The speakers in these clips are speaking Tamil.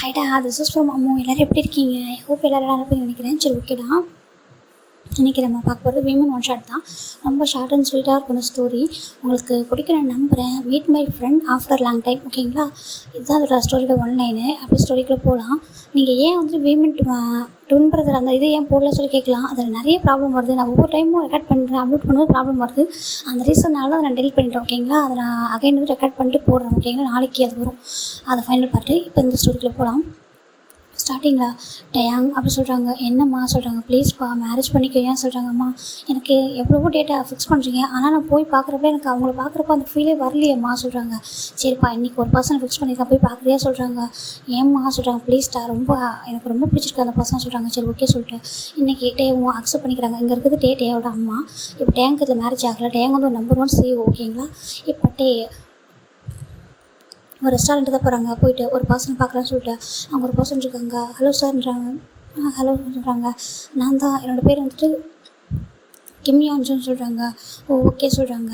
ஹைடா திஸ் இஸ் ஃப்ரம் அம்மு. எல்லோரும் எப்படி இருக்கீங்க? ஐ ஹோப் எல்லோரும் நல்லா இருப்பீங்கன்னு நினைக்கிறேன். சரி, ஓகேடா. இன்றைக்கி நம்ம பார்க்க போகிறது விமன் ஒன் ஷாட் தான். ரொம்ப ஷார்ட் அண்ட் ஸ்வீட்டாக இருக்கும் இந்த ஸ்டோரி. உங்களுக்கு பிடிக்குன்னு நம்புகிறேன். Meet my friend after long time. ஓகேங்களா, இதுதான் அதோட ஸ்டோரியோட ஒன்லைனு. அப்படி ஸ்டோரிக்குள்ளே போகலாம். நீங்கள் ஏன் விமன் ட்வின் பிரதர் அந்த இது ஏன் போடல சொல்லி கேட்கலாம். அதில் நிறைய ப்ராப்ளம் வருது. நான் ஒவ்வொரு டைமும் ரெக்கார்ட் பண்ணுறேன், அப்லோட் பண்ணும்போது ப்ராப்ளம் வருது. அந்த ரீசன்னால அதை நான் டெலிட் பண்ணிட்டேன். ஓகேங்களா, அதை நான் அகைன் ரெக்கார்ட் பண்ணிட்டு போடுறேன். ஓகேங்களா, நாளைக்கு அது வரும். அதை ஃபைனல் பார்த்து இப்போ இந்த ஸ்டோரிக்குள்ளே போகலாம். ஸ்டார்டிங்கில் டேங் அப்படி சொல்கிறாங்க. என்னம்மா சொல்கிறாங்க, ப்ளீஸ்ப்பா மேரேஜ் பண்ணிக்க ஏன் சொல்கிறாங்கம்மா. எனக்கு எவ்வளவோ டேட்டா ஃபிக்ஸ் பண்ணுறீங்க, ஆனால் நான் போய் பார்க்குறப்ப எனக்கு அவங்கள பார்க்குறப்ப அந்த ஃபீலே வரலையேம்மா சொல்கிறாங்க. சரிப்பா, இன்றைக்கி ஒரு பர்சனை ஃபிக்ஸ் பண்ணியிருக்கேன், போய் பார்க்குறியா சொல்கிறாங்க. ஏம்மா சொல்கிறாங்க, ப்ளீஸ்டா எனக்கு ரொம்ப பிடிச்சிருக்கு அந்த பர்சன் சொல்கிறாங்க. சரி, ஓகே சொல்லிட்டு இன்றைக்கி டேவும் அக்செப்ட் பண்ணிக்கிறாங்க. இங்கே இருக்குது டேயோட அம்மா. இப்போ டேங்க்கு இதில் மேரேஜ் ஆகலை. டேங் ஒரு நம்பர் 1 CEO. ஓகேங்களா, இப்போ ஒரு ரெஸ்டாரண்ட்டு தான் போகிறாங்க. போயிட்டு ஒரு பர்சன் பார்க்கலான்னு சொல்லிட்டு அவங்க ஒரு பர்சன் இருக்காங்க. ஹலோ சார்ன்றாங்க. ஹலோ சொல்கிறாங்க. நான் தான், என்னோடய பேர் கிம்யான்ஜுன்னு சொல்கிறாங்க. ஓ ஓகே சொல்கிறாங்க.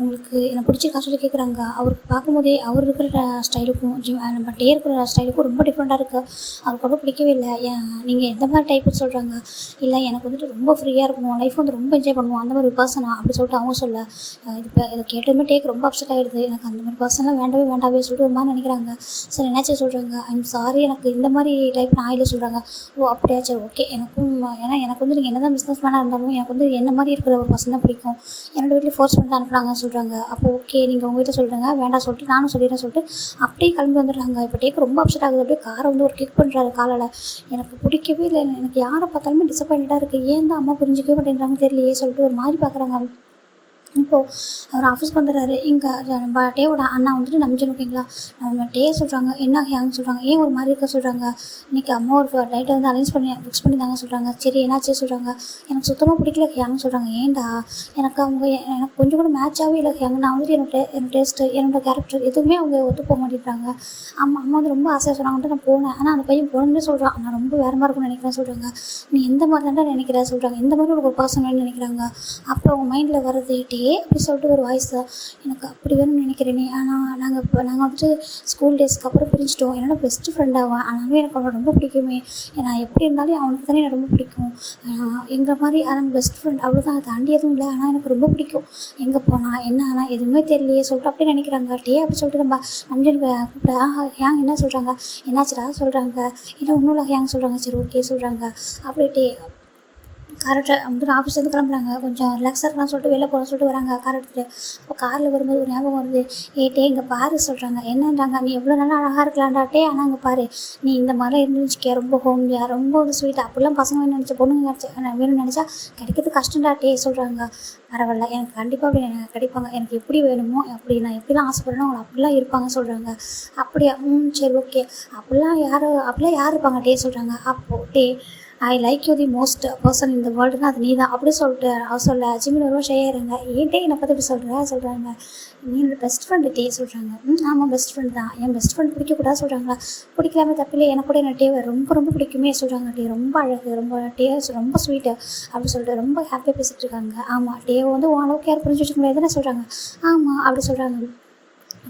உங்களுக்கு என்னை பிடிச்சிருக்கா சொல்லி கேட்குறாங்க. அவருக்கு பார்க்கும்போதே அவர் இருக்கிற ஸ்டைலுக்கும் நம்ம இருக்கிற ஸ்டைலுக்கும் ரொம்ப டிஃப்ரெண்ட்டாக இருக்குது. அவருக்கு ரொம்ப பிடிக்கவே இல்லை. நீங்கள் எந்த மாதிரி டைப்பு சொல்கிறாங்க. இல்லை, எனக்கு ரொம்ப ஃப்ரீயாக இருக்கணும், லைஃப் ரொம்ப என்ஜாய் பண்ணுவோம், அந்த மாதிரி ஒரு பர்சனா அப்படி சொல்லிட்டு அவங்க சொல்ல இதை கேட்டதுமே ரொம்ப அப்செட் ஆகிடுது. எனக்கு அந்த மாதிரி பர்சன்லாம் வேண்டாவே சொல்லிட்டு ஒரு மாதிரி நினைக்கிறாங்க. சரி, என்னாச்சும் சொல்கிறாங்க. ஐம் சாரி, எனக்கு இந்த மாதிரி டைப் நான் இல்லை சொல்கிறாங்க. ஓ அப்படியா, சரி ஓகே. ஏன்னா எனக்கு நீங்கள் என்ன தான் பிஸ்னஸ் மேனாக இருந்தாலும் எனக்கு என்ன மாதிரி இருக்கிற ஒரு பர்சன் தான் பிடிக்கும். என்னோடய வீட்டில் ஃபோர்ஸ் பண்ணி அனுப்புனாங்கன்னு சொல்கிறாங்க. அப்போ ஓகே, நீங்கள் உங்கள் வீட்டில் சொல்கிறாங்க, வேண்டாம் சொல்லிட்டு நானும் சொல்லிடுறேன் சொல்லிட்டு அப்படியே கிளம்பி வந்துடுறாங்க. இப்போ ரொம்ப அப்செட் ஆகுது. அப்படியே காரை ஒரு கிக் பண்ணுறாரு காலால். எனக்கு பிடிக்கவே இல்லை. எனக்கு யாரை பார்த்தாலுமே டிசப்பாயின்ட்டாக இருக்குது. ஏன் தான் அம்மா புரிஞ்சிக்கவே மாட்டேங்கிறாங்க தெரியலையே சொல்லிட்டு ஒரு மாதிரி பார்க்குறாங்க. இப்போது அவர் ஆஃபீஸ்க்கு வந்துடுறாரு. இங்கே நம்ம டேவோட அண்ணா நம்பிச்சு. ஓகேங்களா, நம்ம டே சொல்கிறாங்க. என்ன ஹேங்னு சொல்கிறாங்க. ஏன் ஒரு மாதிரி இருக்க சொல்கிறாங்க. இன்றைக்கி அம்மா ஒரு டைட்டை அரேஞ்ச் பண்ணி ஃபிக்ஸ் பண்ணியிருந்தாங்க சொல்கிறாங்க. சரி, என்னாச்சு சொல்கிறாங்க. எனக்கு சுத்தமாக பிடிக்கல ஹேங்னு சொல்கிறாங்க. ஏன்டா, எனக்கு கொஞ்சம் கூட மேட்சாகவே இல்லை ஹேங். நான் என்னோட டேஸ்ட்டு, என்னோட கேரக்டர் எதுவுமே அவங்க ஒத்து போக மாட்டேங்கிறாங்க. அம்மா ரொம்ப ஆசையாக சொன்னாங்கன்ட்டு நான் போனேன். ஆனால் அந்த பையன் போகணுன்னே சொல்கிறான். நான் ரொம்ப வேறு மாதிரி இருக்கும்னு நினைக்கிறேன் சொல்கிறாங்க. நீ எந்த மாதிரி தான் நினைக்கிறேன் சொல்கிறாங்க. எந்த மாதிரி ஒரு பர்சன் வேணும்னு நினைக்கிறாங்க. அப்போ அவங்க மைண்டில் வரது அப்படி சொல்லிட்டு ஒரு வாய்ஸ் தான். எனக்கு அப்படி வேணும்னு நினைக்கிறேனே. ஆனால் நாங்கள் ஸ்கூல் டேஸ்க்கு அப்புறம் பிரிஞ்சிட்டோம். என்னோட பெஸ்ட் ஃப்ரெண்டாக ஆனாலும் எனக்கு அவனை ரொம்ப பிடிக்குமே. நான் எப்படி இருந்தாலும் அவனுக்கு தானே எனக்கு ரொம்ப பிடிக்கும். எங்கள் மாதிரி ஆனால் பெஸ்ட் ஃப்ரெண்ட் அவ்வளோதான், அதை தாண்டி எதுவும் இல்லை. ஆனால் எனக்கு ரொம்ப பிடிக்கும். எங்கே போனால் என்ன ஆனால் எதுவுமே தெரியலையே சொல்லிட்டு அப்படி நினைக்கிறாங்க. அப்படி சொல்லிட்டு நம்ம கூப்பிட ஹேங் என்ன சொல்கிறாங்க. என்னாச்சுடா சொல்கிறாங்க. என்ன ஒன்றும் இல்லை ஹேங் சொல்கிறாங்க. சரி ஓகே சொல்கிறாங்க. அப்படியே கரெக்டாக ஆஃபீஸ்லேருந்து கிளம்புறாங்க. கொஞ்சம் ரிலாக்ஸாக இருக்கலாம் சொல்லிட்டு வெளில போகலாம் சொல்லிட்டு வராங்க கார் எடுத்துகிட்டு. அப்போ காரில் வரும்போது ஒரு ஞாபகம் வருது. இங்கே பாரு சொல்கிறாங்க. என்னன்றாங்க. நீ எவ்வளோ நல்லா அழகாக இருக்கலான்டாட்டே, ஆனால் இங்கே பாரு, நீ இந்த மாதிரிலாம் இருந்துச்சுக்கே, ரொம்ப ஹோம்லியாக, ரொம்ப ஸ்வீட்டாக, அப்படிலாம் பசங்க வேணும்னு நினச்ச பொண்ணுங்க வேணும்னு நினச்சா கிடைக்கிறது கஷ்டம்டாட்டே சொல்கிறாங்க. பரவாயில்ல, எனக்கு கண்டிப்பாக அப்படி எனக்கு கிடைப்பாங்க. எனக்கு எப்படி வேணுமோ அப்படி நான் எப்படிலாம் ஆசைப்படுறேனோ அவங்க அப்படிலாம் இருப்பாங்க சொல்கிறாங்க. அப்படியா, சரி ஓகே. அப்படிலாம் யார் இருப்பாங்க சொல்கிறாங்க. அப்போது I like you the most person இந்த வேர்ல்டுனா அது நீ தான் அப்படி சொல்லிட்டு சொல்ல ஜிம்மில் ரொம்ப ஷேருங்க. ஏன்ட்டே என்னை பற்றி இப்படி சொல்கிறாங்க. நீ என்னோட பெஸ்ட் ஃப்ரெண்டு சொல்கிறாங்க. ஆமாம் பெஸ்ட் ஃப்ரெண்ட் தான். என் பெஸ்ட் ஃப்ரெண்ட் பிடிக்கக்கூடாது சொல்கிறாங்களா. பிடிக்கலாமே தப்பில்லை, எனக்கு கூட என்ன டேவை ரொம்ப பிடிக்குமே சொல்கிறாங்க. ரொம்ப அழகு, ரொம்ப ரொம்ப ஸ்வீட்டு அப்படி சொல்லிட்டு ரொம்ப ஹாப்பியாக பேசிகிட்டு இருக்காங்க. ஆமாம், டேவை உன் அளவுக்கு யார் புரிஞ்சு வச்சுக்க முடியாதுன்னு சொல்கிறாங்க. ஆமாம் அப்படி சொல்கிறாங்க.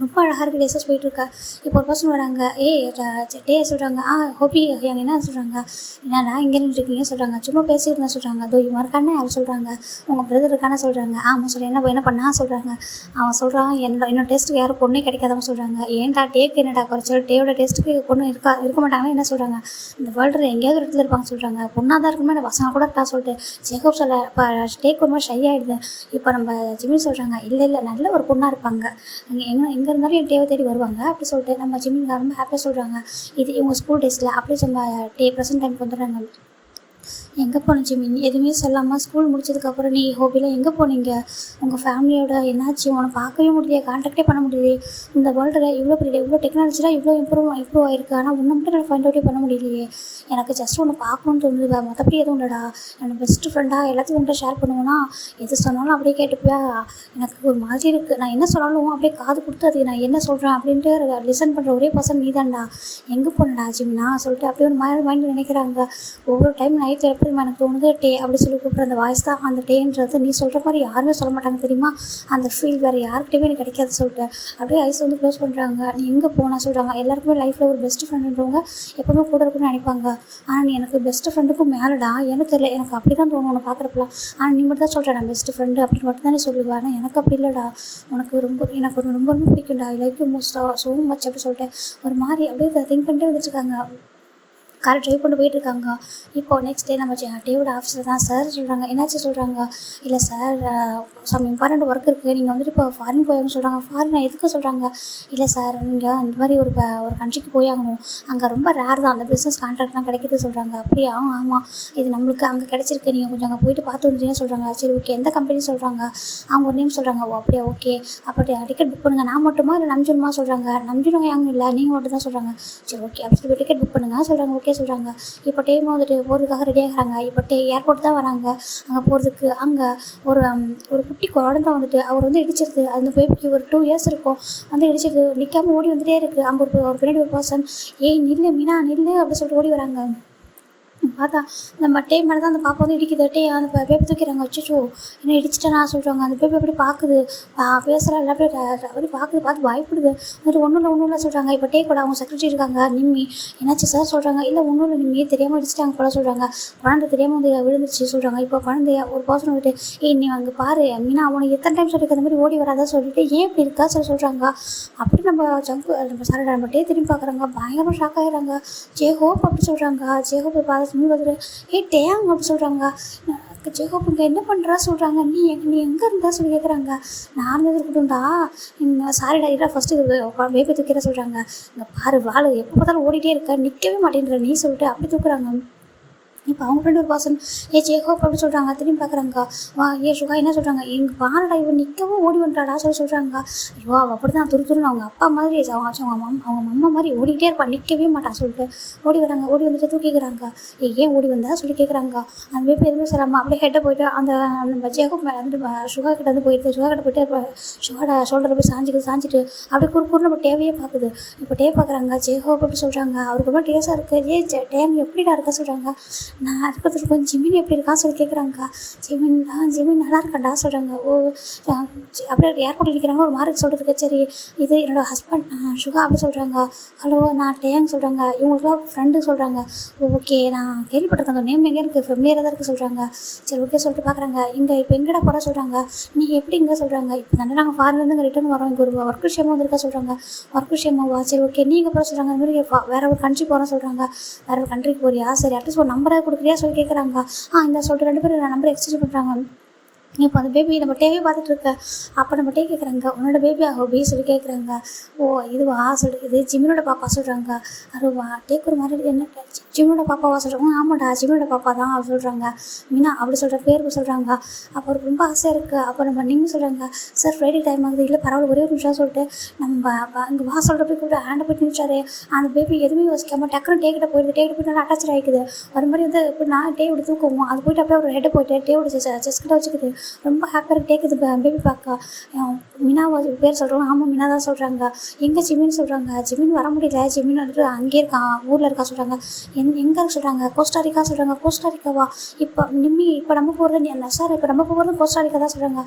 ரொம்ப அழகாக இருக்குது. டேஸஸ் போயிட்டுருக்கா. இப்போ ஒரு பர்சன் வராங்க. டே சொல்கிறாங்க. ஹோபி எங்கள் என்ன சொல்கிறாங்க. என்னடா இங்கே இருக்கீங்க சொல்கிறாங்க. சும்மா பேசியிருந்தேன் சொல்கிறாங்க. அதோ இவன் இருக்கானே அவர் சொல்கிறாங்க. உங்கள் பிரதர் இருக்கானே சொல்கிறாங்க. ஆமாம் சொல்கிறேன். என்ன பண்ணா சொல்கிறாங்க. அவன் சொல்கிறான், என்னோட டேஸ்ட்டுக்கு யாரும் பொண்ணே கிடைக்காதவங்க சொல்கிறாங்க. ஏன்டா டேக்கு என்னடா குறைச்சல், டேயோட டேஸ்ட்டுக்கு பொண்ணு இருக்க மாட்டாங்கன்னா என்ன சொல்கிறாங்க. இந்த வேர்ல்டில் எங்கேயாவது இடத்துல இருப்பாங்க சொல்கிறாங்க. பொண்ணாக தான் இருக்குமே, இந்த பசங்க கூட இருக்கா சொல்லிட்டு ஜேக்கப் சொல்ல. இப்போ டேக்கு ஒரு மாதிரி ஷை ஆகிடுது. இப்போ நம்ம ஜிம்மி சொல்கிறாங்க. இல்லை நல்ல ஒரு பொண்ணாக இருப்பாங்க, எங்கே இருந்தாலும் என் டேவை தேடி வருவாங்க அப்படி சொல்லிட்டு நம்ம ஜிம்மிங்க ரொம்ப ஹாப்பியாக சொல்கிறாங்க. இது இவங்க ஸ்கூல் டேஸில் அப்படியே நம்ம ப்ரெசென்ட் டைமுக்கு வந்துடுறாங்க. எங்கே போன ஜிமின் எதுவுமே சொல்லாமல் ஸ்கூல் முடிச்சதுக்கப்புறம் நீ ஹோபியில் எங்கே போனீங்க, உங்கள் ஃபேமிலியோட என்னாச்சு, உன்னை பார்க்கவே முடியலையே, கான்டாக்டே பண்ண முடியலையே, இந்த வேர்ல்டில் இவ்வளோ டெக்னாலஜிலாம் இவ்வளோ இம்ப்ரூவ் ஆகிருக்கு, ஆனால் உன்னை மட்டும் நான் ஃபைண்ட் அவுட்டே பண்ண முடியலையே, எனக்கு ஜஸ்ட் ஒன்று பார்க்கணுன்னு தோணுது, மற்றபடி எதுவும் இல்லைடா, என்னோட பெஸ்ட் ஃப்ரெண்டாக எல்லாத்தையும் உன்ட்ட ஷேர் பண்ணுவேன்னா எது சொன்னாலும் அப்படியே கேட்டுப்பியா, எனக்கு ஒரு மாதிரி இருக்குது, நான் என்ன சொன்னாலும் அப்படியே காது கொடுத்து அது நான் என்ன சொல்கிறேன் அப்படின்ட்டு லிசன் பண்ணுற ஒரே பர்சன் நீ தான்டா, எங்கே போனடா ஜிம்னா சொல்லிட்டு அப்படியே ஒரு மைண்டில் நினைக்கிறாங்க. ஒவ்வொரு டைம் நைட் நைட்டில் எப்படி எனக்கு தோணுது டே அப்படி சொல்லி கூப்பிட்ற அந்த வாய்ஸ் தான் அந்த டேன்றது. நீ சொல்கிற மாதிரி யாருமே சொல்ல மாட்டாங்க தெரியுமா, அந்த ஃபீல் வேறு யாருக்கிட்டையுமே எனக்கு கிடைக்காது சொல்லிட்டு அப்படியே ஐஸ் வந்து க்ளோஸ் பண்ணுறாங்க. நீ எங்கே போனால் சொல்கிறாங்க. எல்லாருக்குமே லைஃப்பில் ஒரு பெஸ்ட் ஃப்ரெண்டுன்றவங்க எப்போவுமே கூட இருக்குன்னு நினைப்பாங்க. ஆனால் நீ எனக்கு பெஸ்ட் ஃப்ரெண்டுக்கும் மேலடா, எனக்கு தெரியல, எனக்கு அப்படி தான் தோணும் உன்னை பார்க்குறப்பலாம். ஆனால் நீ மட்டும் தான் சொல்கிற நான் பெஸ்ட் ஃப்ரெண்டு அப்படின்னு மட்டும் தான் நீ சொல்லுவேன். ஆனால் எனக்கு அப்படி இல்லைடா, எனக்கு ரொம்ப ரொம்ப பிடிக்கும்டா, ஐ லைக் யூ மோஸ்ட்டாக ஸோ மச் அப்படி சொல்லிட்டு ஒரு மாதிரி அப்படியே திங்க் பண்ணிட்டே வந்துட்டுருக்காங்க. காரை ட்ரைவ் பண்ணி போயிட்டுருக்காங்க. இப்போ நெக்ஸ்ட் டே நம்ம டேவோட ஆஃபீஸில் தான் சார் சொல்கிறாங்க. என்னாச்சு சொல்கிறாங்க. இல்லை சார் சம் இம்பார்ட்டண்ட் ஒர்க் இருக்குது, நீங்கள் வந்துட்டு இப்போ ஃபாரின் போயாங்கன்னு சொல்கிறாங்க. ஃபாரின் எதுக்கு சொல்கிறாங்க. இல்லை சார் நீங்கள் இந்த மாதிரி ஒரு கண்ட்ரிக்கு போயாகணும், அங்கே ரொம்ப ரேர் தான் அந்த பிஸ்னஸ் கான்ட்ராக்ட்லாம் கிடைக்கிது சொல்கிறாங்க. அப்படியா, ஆமாம் இது நம்மளுக்கு அங்கே கிடச்சிருக்கு, நீங்கள் கொஞ்சம் அங்கே போயிட்டு பார்த்து வந்துட்டீங்கன்னு சொல்கிறாங்க. சரி ஓகே, எந்த கம்பெனி சொல்கிறாங்க. அவங்க ஒரு நேம் சொல்கிறாங்க. ஓ அப்படியா, ஓகே அப்படி டிக்கெட் புக் பண்ணுங்கள். நான் மட்டுமா இல்லை நம்ஜுனுமா சொல்கிறாங்க. நம்ஜுனுங்க யாரும் இல்லை, நீங்கள் மட்டும் தான் சொல்கிறாங்க. சரி ஓகே அப்படி சொல்லி டிக்கெட் புக் பண்ணுங்கள் சொல்கிறாங்க. ஓகே சொல்கிறாங்க. இப்போ டைம் வந்துட்டு போகிறதுக்காக ரெடி ஆகிறாங்க. இப்போ ஏர்போர்ட் தான் வராங்க. அங்கே போகிறதுக்கு அங்கே ஒரு குட்டி குழந்தை வந்துட்டு அவர் வந்து இடிச்சிருது. அந்த பேபிக்கு ஒரு 2 years இருக்கும். வந்து இடிச்சிருது, நிற்காமல் ஓடி வந்துகிட்டே இருக்குது. அங்கே ஒரு பின்னாடி ஒரு பர்சன், ஏய் நில்லு மீனா நில்லு அப்படி சொல்லிட்டு ஓடி வராங்க. பார்த்தா நம்ம டே மேலே தான் அந்த பாப்பா வந்து இடிக்குது. அந்த பேப்பை தூக்கிறாங்க. அச்சோ என்ன இடிச்சிட்டேனா சொல்கிறாங்க. அந்த பேப்பை எப்படி பார்க்குது, பேசுகிறா இல்லை அப்படி பார்த்து பயப்படுது. அது ஒன்றும் இல்லை சொல்கிறாங்க. இப்போ டே கூட அவங்க செக்ரட்டரி இருக்காங்க நிம்மி. என்னாச்சு சார் சொல்கிறாங்க. இல்லை ஒன்றும் இல்லை நிம்மி, தெரியாமல் இடிச்சிட்டாங்க போல சொல்கிறாங்க. குழந்தை தெரியாமல் வந்து விழுந்துச்சு சொல்கிறாங்க. இப்போ குழந்தைய ஒரு பர்சன் வந்துட்டு, ஏய் நீ அங்கே பாரு மீனா, அவனுக்கு எத்தனை டைம் சொல்லியிருக்க அந்த மாதிரி ஓடி வராதா சொல்லிட்டு ஏன் இப்படி இருக்கா சொல்கிறாங்க. அப்படி நம்ம சாரி நம்ம டே திரும்பி பார்க்குறாங்க. பயங்கரமாக ஷாக் ஆகிறாங்க. ஜேஹோப் அப்படி சொல்கிறாங்க. ஜேஹோப் பார்த்து வந்துட்டு, ஏய் டேங் அப்படி சொல்கிறாங்க. ஜேஹோப் இங்கே என்ன பண்ணுறா சொல்கிறாங்க. நீ எங்கே இருந்தா சொல்லி கேட்குறாங்க. நான் இருந்தது இருக்கட்டும்டா, சாரிடா இல்லை ஃபஸ்ட்டு பேபி தூக்கிற சொல்கிறாங்க. இங்கே பாரு வாள் எப்போ பார்த்தாலும் ஓடிட்டே இருக்க, நிற்கவே மாட்டேன்ற நீ சொல்லிட்டு அப்படி தூக்குறாங்க. இப்போ அவங்க ஃப்ரெண்டு ஒரு பர்சன், ஜேஹோப் அப்படின்னு சொல்கிறாங்க. திரும்பி பார்க்குறாங்க. வா சுகா என்ன சொல்கிறாங்க. எங்கள் பாலடா இவன் நிற்கவும் ஓடி வந்துட்டாடா சொல்கிறாங்க. ஐயோ அவள் அப்படி தான் துருத்துருன்னு அவங்க அப்பா மாதிரி அவங்க அம்மா மாதிரி ஓடிக்கிட்டே இருப்பாள், நிற்கவே மாட்டான் சொல்லிட்டு ஓடி வராங்க. ஓடி வந்துட்டு தூக்கிக்கிறாங்க. ஏன் ஓடி வந்தா சொல்லி கேட்குறாங்க. அந்த பேப்பர் எதுவுமே சொல்லாமல் அப்படியே ஹெட்டை போய்ட்டு அந்த ஜேஹோப் வந்து சுகா கிட்ட வந்து போயிடுது. சுகா கிட்ட போய்ட்டு சுகாட ஷோல்டரை போய் சாஞ்சிட்டு அப்படியே குறுக்குறு நம்ம டேவையே பார்க்குது. இப்போ டே பார்க்குறாங்க. ஜேஹோப் அப்படி சொல்கிறாங்க. அவருக்கு ரொம்ப டேஸாக இருக்குது. டேம் எப்படிடா இருக்கா சொல்கிறாங்க. நான் இருக்கிறதுக்கு கொஞ்சம் ஜிமின் எப்படி இருக்கான்னு சொல்லி கேட்குறாங்க. ஜிமின் நல்லா இருக்காண்டா சொல்கிறாங்க. ஓ அப்படியே ஏர்போர்ட்டில் இருக்கிறாங்க. ஒரு மார்க் சொல்கிறதுக்கு சரி இது என்னோடய ஹஸ்பண்ட் சுகா அப்படி சொல்கிறாங்க. ஹலோ நான் டேங் சொல்கிறாங்க. இவங்களுக்குலாம் ஃப்ரெண்டு சொல்கிறாங்க. ஓகே நான் கேள்விப்பட்டிருக்கேன், அந்த நேம் எங்கே இருக்குது, ஃபெமிலியராக தான் இருக்குது சொல்கிறாங்க. சரி ஓகே சொல்லிட்டு பார்க்குறாங்க. இங்கே இப்போ எங்கடா போகிற சொல்கிறாங்க. நீ எப்படி இங்கே சொல்கிறாங்க. இப்போ தானே நாங்கள் ஃபாரின்லேருந்து இங்கே ரிட்டர்ன் வரோம், இங்கே ஒரு ஒர்க் விஷயமா வந்திருக்கா சொல்கிறாங்க. ஒர்க் விஷயமாவா சரி ஓகே நீங்கள் போகிற சொல்கிறாங்க. அந்த மாதிரி வேறு ஒரு கண்ட்ரி போகிறோம் சொல்கிறாங்க. வேறு ஒரு கண்ட்ரிக்கு போறியா சரி அட்லீஸ்ட் ஒரு நம்பரை கொடுக்குறியா சொல்லி கேட்குறாங்க. இந்த சொல்லிட்டு 2 பேரும் நம்பரை எக்ஸ்சேஞ்ச் பண்ணுறாங்க. இப்போ அந்த பேபி நம்ம டேவே பார்த்துட்டு இருக்க. அப்போ நம்ம டே கேட்குறாங்க. உன்னோட பேபி ஹோபி சொல்லி கேட்குறாங்க. ஓ இதுவா சொல்லி இது ஜிமினோட பாப்பா சொல்கிறாங்க. அதுவா டேக்கு ஒரு மாதிரி என்ன ஜிமினோட பாப்பாவா சொல்கிறாங்க. ஆமாடா ஜிமினோட பாப்பா தான் அப்படி சொல்கிறாங்க. மீனா அப்படி சொல்கிற பேருக்கு சொல்கிறாங்க. அப்போ அவருக்கு ரொம்ப ஆசையாக இருக்குது. அப்போ நம்ம நீங்கள் சொல்கிறாங்க. சார் ஃப்ரைடே டைம் ஆகுது. இல்லை பரவாயில்ல ஒரே ஒரு நிமிஷம் சொல்லிட்டு நம்ம இங்கே வா சொல்கிற போய் கூட ஹேண்டை போய் நிமிச்சாரு. அந்த பேபி எதுவுமே யோசிக்காமல் டக்குனு டேக்கிட்ட போயிடுது. டேக்கிட்ட போய்ட்டு நல்லா அட்டாச் ஆகிக்குது. ஒரு மாதிரி வந்து இப்போ நான் டே இப்படி தூக்குவோம். அது போய்ட்டு அப்படியே ஒரு ஹெட்டை போய்ட்டு டேவோட செஸ்கிட்ட வச்சுக்குது. ரொம்ப ஹாப்பியாக கேட்குது பேபி பார்க்க. மீனாவா பேர் சொல்கிறாங்க. ஆமாம் மீனா தான் சொல்கிறாங்க. எங்கே ஜிமின்னு சொல்கிறாங்க. ஜிமின் வர முடியல, ஜிமின் வந்துட்டு அங்கேயே இருக்கான் ஊரில் இருக்கா சொல்கிறாங்க. எங்கே சொல்கிறாங்க. கோஸ்டாரிக்கா சொல்கிறாங்க. கோஸ்டாரிக்காவா இப்போ நிம்மி இப்போ நம்ம போகிறது என்ன சார், இப்போ நம்ம போகிறது கோஸ்டாரிக்கா தான் சொல்கிறாங்க.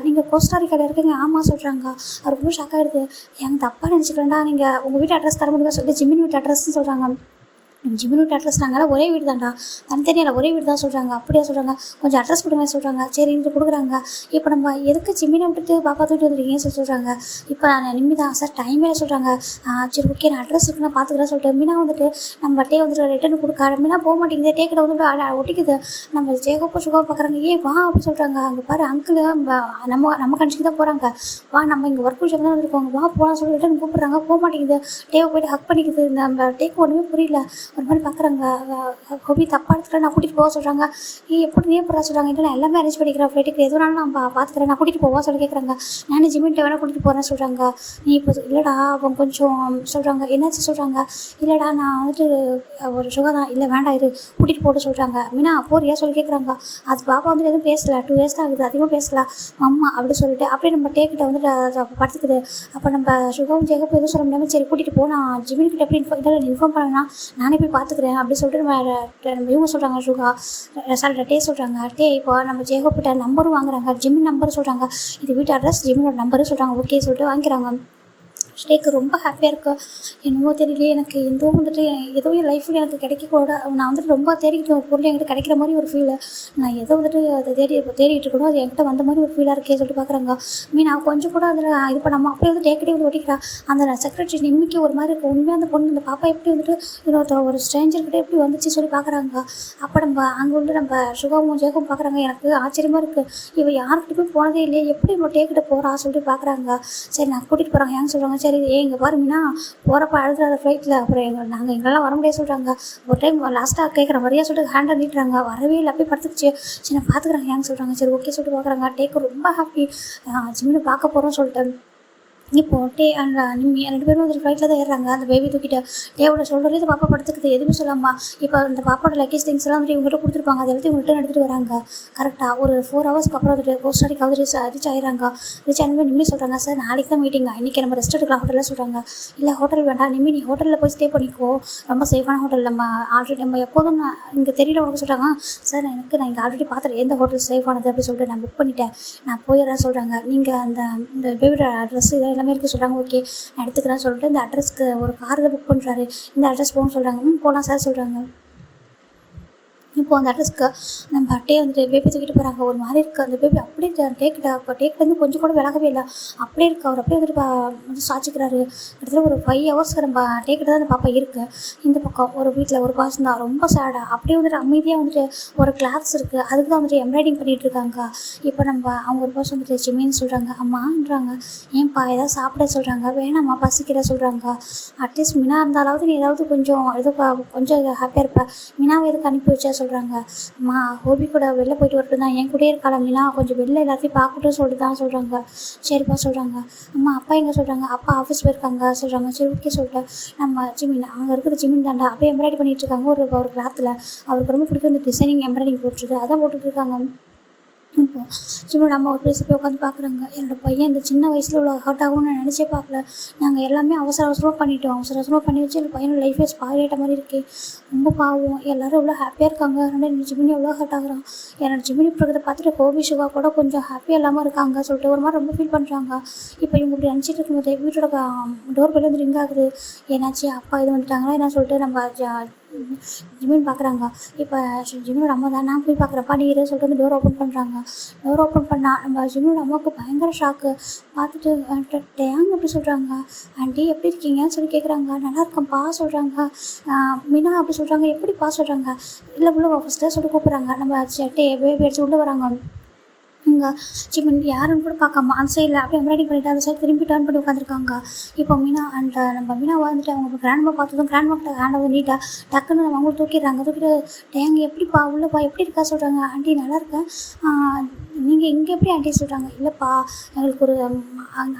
நீங்கள் கோஸ்டாரிக்காவில் இருக்கீங்க. ஆமாம் சொல்கிறாங்க. அவர் ரொம்ப ஷாக் ஆகிடுது. எனக்கு தப்பாக நினச்சிக்கிறேன்டா, நீங்கள் உங்கள் வீட்டு அட்ரஸ் தர முடியுமா சொல்லிட்டு ஜிமின் வீட்டு அட்ரஸ்ன்னு சொல்கிறாங்க. ஜிமின் வீட்டு அட்ரஸ் நாங்கள் ஒரே வீடு தான்டா, தனித்தனியாக ஒரே வீடு தான் சொல்கிறாங்க. அப்படியே சொல்கிறாங்க. கொஞ்சம் அட்ரஸ் கொடுங்க சொல்கிறாங்க. சரி இது கொடுக்குறாங்க. இப்போ நம்ம எதுக்கு ஜிமினை விட்டுட்டு பாப்பா தூக்கிட்டு வந்துருக்கீங்கன்னு சொல்கிறாங்க. இப்போ நான் நிம்மி தான் சார் டைமே சொல்கிறாங்க. சரி ஓகே நான் அட்ரஸ் இருக்குன்னு நான் பார்த்துக்கிறேன் சொல்லிட்டு மீனா வந்துட்டு நம்ம டே வந்துட்டு ரிட்டர்ன் கொடுக்க மீனா போக மாட்டேங்குது. டே கிட்ட வந்துட்டு ஒட்டிக்குது. நம்ம ஜேகோப்போ சுகா பார்க்குறாங்க. ஏன் வா அப்படின்னு சொல்கிறாங்க. அங்கே பாரு அங்கிள் நம்ம கண்ட்ரிக்கு தான் போகிறாங்க. வா நம்ம இங்கே ஒர்க் விஷயம் தான் வந்துருக்கோங்க. வா போகலாம் சொல்லி ரிட்டர்ன் கூப்பிட்றாங்க. போக மாட்டேங்குது. டேவை போய்ட்டு ஹக் பண்ணிக்குது. நம்ம டேக்கு ஒன்றுமே புரியல. ஒரு மாதிரி பார்க்குறாங்க. ஹோபி தப்பாக எடுத்துகிட்டு நான் கூட்டிகிட்டு போக சொல்கிறாங்க. எப்படி போகிறா சொல்கிறாங்க. இல்லை நான் எல்லாமே அரேஞ்ச் பண்ணிக்கிறேன் ஃப்ளைட்டுக்கு எதுனாலும் நான் பார்த்துக்கிறேன், நான் கூட்டிகிட்டு போவா சொல்லி கேட்குறாங்க. நான் ஜிமின்ட்ட வேணால் கூட்டிகிட்டு போகிறேன்னு சொல்கிறாங்க. நீ இப்போ இல்லைடா அவங்க கொஞ்சம் சொல்கிறாங்க. என்னாச்சு சொல்கிறாங்க. இல்லைடா நான் வந்துட்டு ஒரு சுகா தான். இல்லை வேண்டாம் இது கூட்டிகிட்டு போட்டு சொல்கிறாங்க. மீனா போறியா சொல்லி கேட்குறாங்க. அது பாப்பா வந்துட்டு எதுவும் பேசலை. 2 years தான் ஆகுது, அதிகமாக பேசலாம் அம்மா அப்படி சொல்லிட்டு அப்படியே நம்ம டேக்கிட்ட வந்துட்டு படுத்துக்குது. அப்போ நம்ம சுகாவும் ஜெகப்பும் எதுவும் சொல்ல முடியாமல் சரி கூட்டிகிட்டு போ, நான் ஜிமின்கிட்ட எப்படி இன்ஃபார்ம் பண்ணேன்னா நானே போய் பார்த்துக்கிறேன் அப்படி சொல்லிட்டு நம்ம இவங்க சொல்கிறாங்க சுகா சாரி டே சொல்கிறாங்க. இப்போ நம்ம ஜேகோப்பிட்ட நம்பரும் வாங்குறாங்க, ஜிமின் நம்பர் சொல்கிறாங்க. இது வீட்டு அட்ரஸ் ஜிமினோட நம்பரும் சொல்கிறாங்க. ஓகே சொல்லிட்டு வாங்கிக்கிறாங்க. டேக்கு ரொம்ப ஹாப்பியாக இருக்கேன். என்னமோ தெரியல, எனக்கு எந்தோ வந்துட்டு ஏதோ என் லைஃப்பில் எனக்கு கிடைக்கக்கூட நான் வந்துட்டு ரொம்ப தேடிக்கிட்டு ஒரு பொருள் என்கிட்ட கிடைக்கிற மாதிரி ஒரு ஃபீல். நான் ஏதோ வந்துட்டு அதை தேடிட்டு இருக்கணும், அது என்கிட்ட வந்த மாதிரி ஒரு ஃபீலாக இருக்கே சொல்லிட்டு பார்க்குறாங்க. நான் கொஞ்சம் கூட அதில் இது பண்ணாமல் அப்படியே வந்து டேக்கிட்டே வந்து ஓட்டிக்கிறா. அந்த செக்ரட்டரி நிம்மிக்கு ஒரு மாதிரி இருக்கும். உண்மையாக அந்த பொண்ணு இந்த பாப்பா எப்படி வந்துட்டு இன்னொருத்தர் ஒரு ஸ்ட்ரேஞ்சர்கிட்ட எப்படி வந்துச்சு சொல்லி பார்க்குறாங்க. அப்போ நம்ம அங்கே வந்து நம்ம சுகாவும் ஜேக்கும் பார்க்குறாங்க. எனக்கு ஆச்சரியமாக இருக்குது, இவள் யாருக்கிட்ட போய் போனதே இல்லையே, எப்படி இவ்வளோ டேக்கிட்ட போகிறா சொல்லிட்டு பார்க்குறாங்க. சரி நான் கூட்டிகிட்டு போகிறாங்க. ஏன்னு சொல்கிறாங்க, சரி இங்கே பாருங்கன்னா போகிறப்ப அழுதுறாத ஃப்ளைட்டில், அப்புறம் எங்களால் வர முடியாது சொல்கிறாங்க. ஒரு டைம் லாஸ்ட்டாக கேட்குற மாதிரியா சொல்லிட்டு ஹேண்டை நீட்டுறாங்க, வரவே இல்லை அப்படியே படுத்துக்குச்சு. சரி நான் பார்த்துக்குறாங்க ஏன்னு சொல்கிறாங்க. சரி ஓகே சொல்லிட்டு பார்க்குறாங்க. டேக்கு ரொம்ப ஹாப்பி, ஜிம்னு பார்க்க போகிறோம் சொல்லிட்டு. இப்போது டே அண்ட் நிம்மி 2 பேரும் ஒரு ஃப்ளைட்டில் தான் ஏறுறாங்க. அந்த பேபி தூக்கிட்டு டேவோட ஷோல்டர்லேயே இந்த பாப்பா படுத்துக்குது, எதுவுமே சொல்லாமா. இப்போ அந்த பாப்பாவோட லக்கேஜ் திங்ஸ் எல்லாம் வந்துட்டு இவங்ககிட்ட கொடுத்துருப்பாங்க. அதை எல்லாத்தையும் ரிட்டர்ன் எடுத்துகிட்டு வராங்க. கரெக்டாக ஒரு 4 ஹவர்ஸ்க்கு அப்புறம் வந்துட்டு போஸ்ட் ஆடிக்காவது ரீச் ஆகிறாங்க. ரீச் ஆனவே நிம்மி சொல்கிறாங்க, சார் நாளைக்கு தான் மீட்டிங்க, இன்றைக்கி நம்ம ரெஸ்ட் எடுக்கலாம் ஹோட்டலில் சொல்கிறாங்க. இல்லை ஹோட்டல் வேண்டாம் நிம்மி, நீ ஹோட்டலில் போய் ஸ்டே பண்ணிக்கோ, ரொம்ப சேஃபான ஹோட்டல், நம்ம ஆல்ரெடி நம்ம எப்போதும் நான் இங்கே தெரியல உனக்கு சொல்கிறாங்க. சார் நான் இங்கே ஆல்ரெடி பார்த்துட்டு எந்த ஹோட்டல் சேஃபானது அப்படின்னு சொல்லிட்டு நான் புக் பண்ணிட்டேன், நான் போயிடுறேன் சொல்கிறாங்க. நீங்கள் இந்த பேபியோட அட்ரஸ் இது எல்லாமே இருக்குது சொல்கிறாங்க. ஓகே நான் எடுத்துக்கிறேன்னு சொல்லிட்டு இந்த அட்ரஸ்க்கு ஒரு கார் புக் பண்ணுறாரு. இந்த அட்ரஸ் போகணும்னு சொல்கிறாங்க. போகலாம் சார் சொல்கிறாங்க. இப்போது அந்த அட்ரஸ்க்கு நம்ம அட்டையை வந்துட்டு பேபி தூக்கிட்டு போகிறாங்க. ஒரு மாதிரி இருக்குது அந்த பேபி, அப்படியே டேக்லேருந்து கொஞ்சம் கூட விலகவே இல்லை, அப்படியே இருக்குது. அவர் அப்படியே வந்துட்டு வந்து சாச்சிக்கிறாரு. கிட்டத்தட்ட ஒரு 5 ஹவர்ஸ்க்கு நம்ம டேக்கிட்ட தான் அந்த பாப்பா இருக்குது. இந்த பக்கம் ஒரு வீட்டில் ஒரு பாசம் தான் ரொம்ப சேடாக அப்படியே வந்துட்டு அமைதியாக வந்துட்டு ஒரு கிளாத்ஸ் இருக்குது, அதுக்கு தான் வந்துட்டு எம்ப்ராய்டிங் பண்ணிகிட்டு இருக்காங்க. இப்போ அவங்க ஒரு பாசம் வந்துட்டு ஜிமின்னு சொல்கிறாங்க. அம்மான்றாங்க. ஏன்ப்பா ஏதாவது சாப்பிட சொல்கிறாங்க. வேணாம்மா பசிக்கிற சொல்கிறாங்க. அட்லீஸ்ட் மினா இருந்தாலாவது நீ ஏதாவது கொஞ்சம் கொஞ்சம் ஹாப்பியாக இருப்பேன், மினாவை எதுக்கு அனுப்பி வச்சா சொல்கிறாங்க. அம்மா ஹோபி கூட வெளில போயிட்டு வரட்டும் தான், என் கூடயே இருக்காளா மீனா, கொஞ்சம் வெளில எல்லாத்தையும் பார்க்கட்டும் சொல்லிட்டு தான் சொல்கிறாங்க. சரிப்பா சொல்கிறாங்க. அம்மா அப்பா எங்கே சொல்கிறாங்க. அப்பா ஆஃபீஸ் போயிருக்காங்க சொல்கிறாங்க. சரி ஓகே சொல்லிட்டு நம்ம ஜிமின் அங்கே இருக்கிற ஜிமின் தாண்டா அப்படியே எம்ப்ராய்டரி பண்ணிகிட்டு இருக்காங்க. ஒரு கிளாத்தில் அவருக்கு ரொம்ப பிடிக்கும் இந்த டிசைனிங் எம்ப்ராய்டிங் போட்டுருக்கு, அதான் போட்டுட்ருக்காங்க. இப்போ ஜிமினோட அம்மா ஒரு பிளேஸில் போய் உட்காந்து பார்க்குறாங்க. என்னோடய பையன் இந்த சின்ன வயசில் இவ்வளோ ஹர்ட் ஆகும்னு நான் நினச்சே பார்க்கல. நாங்கள் எல்லாமே அவசரமாக பண்ணிட்டோம், அவசரமாக பண்ணி வச்சு எங்கள் பையனோட லைஃபே ஸ்பாயில் ஆகிட்ட மாதிரி இருக்குது. ரொம்ப பாவம், எல்லோரும் எவ்வளோ ஹாப்பியாக இருக்காங்க, அதனால் என்னோட ஜிமினி எவ்வளோ ஹர்ட் ஆகுறான். என்னோட ஜிமினி இருக்கிறத பார்த்துட்டு ஹோபி சுகா கூட கொஞ்சம் ஹாப்பியாக இல்லாமல் இருக்காங்க சொல்லிட்டு ஒரு மாதிரி ரொம்ப ஃபீல் பண்ணுறாங்க. இப்போ இவங்க இப்படி நினச்சிட்டு இருக்கும்போது வீட்டோட டோர் பெல் வந்து ரிங் ஆகுது. ஏன்னாச்சு அப்பா இது வந்துட்டாங்களா என்ன சொல்லிட்டு நம்ம ஜிமின் பார்க்குறாங்க. இப்போ ஜிமினோட அம்மா தான், நான் போய் பார்க்குறப்பா நீ இதை சொல்லிட்டு வந்து டோர் ஓப்பன் பண்ணுறாங்க. டோர் ஓப்பன் பண்ணால் நம்ம ஜிமினோட அம்மாவுக்கு பயங்கர ஷாக்கு. பார்த்துட்டு டேங் அப்படி சொல்கிறாங்க. ஆண்டி எப்படி இருக்கீங்கன்னு சொல்லி கேட்குறாங்க. நல்லா இருக்கேன்ப்பா சொல்கிறாங்க. மீனா அப்படி சொல்கிறாங்க. எப்படிப்பா சொல்கிறாங்க. இல்லை உள்ள ஃபஸ்ட்டு சொல்லி கூப்பிட்றாங்க. நம்ம பேபி அடிச்சு உள்ளே வராங்க. இங்கே ஜிமின் யாருன்னு கூட பார்க்காம அந்த சைடில் அப்படியே எம்ப்ராய்டிங் பண்ணிவிட்டு அந்த சைடு திரும்பி டர்ன் பண்ணி உட்காந்துருக்காங்க. இப்போ மீனா நம்ம மீனாவை வந்துட்டு அவங்க கிராண்ட்மா பார்த்ததும் கிராண்ட்மாக்கிட்ட ஹேண்ட் வந்து நீட்டாக டக்குன்னு நம்ம அவங்களும் தூக்கிட்டு டேங்க எப்படிப்பா உள்ளப்பா எப்படி இருக்கா சொல்கிறாங்க. ஆண்டி நல்லா இருக்கேன், நீங்கள் இங்கே எப்படி ஆண்டி சொல்கிறாங்க. இல்லைப்பா எங்களுக்கு ஒரு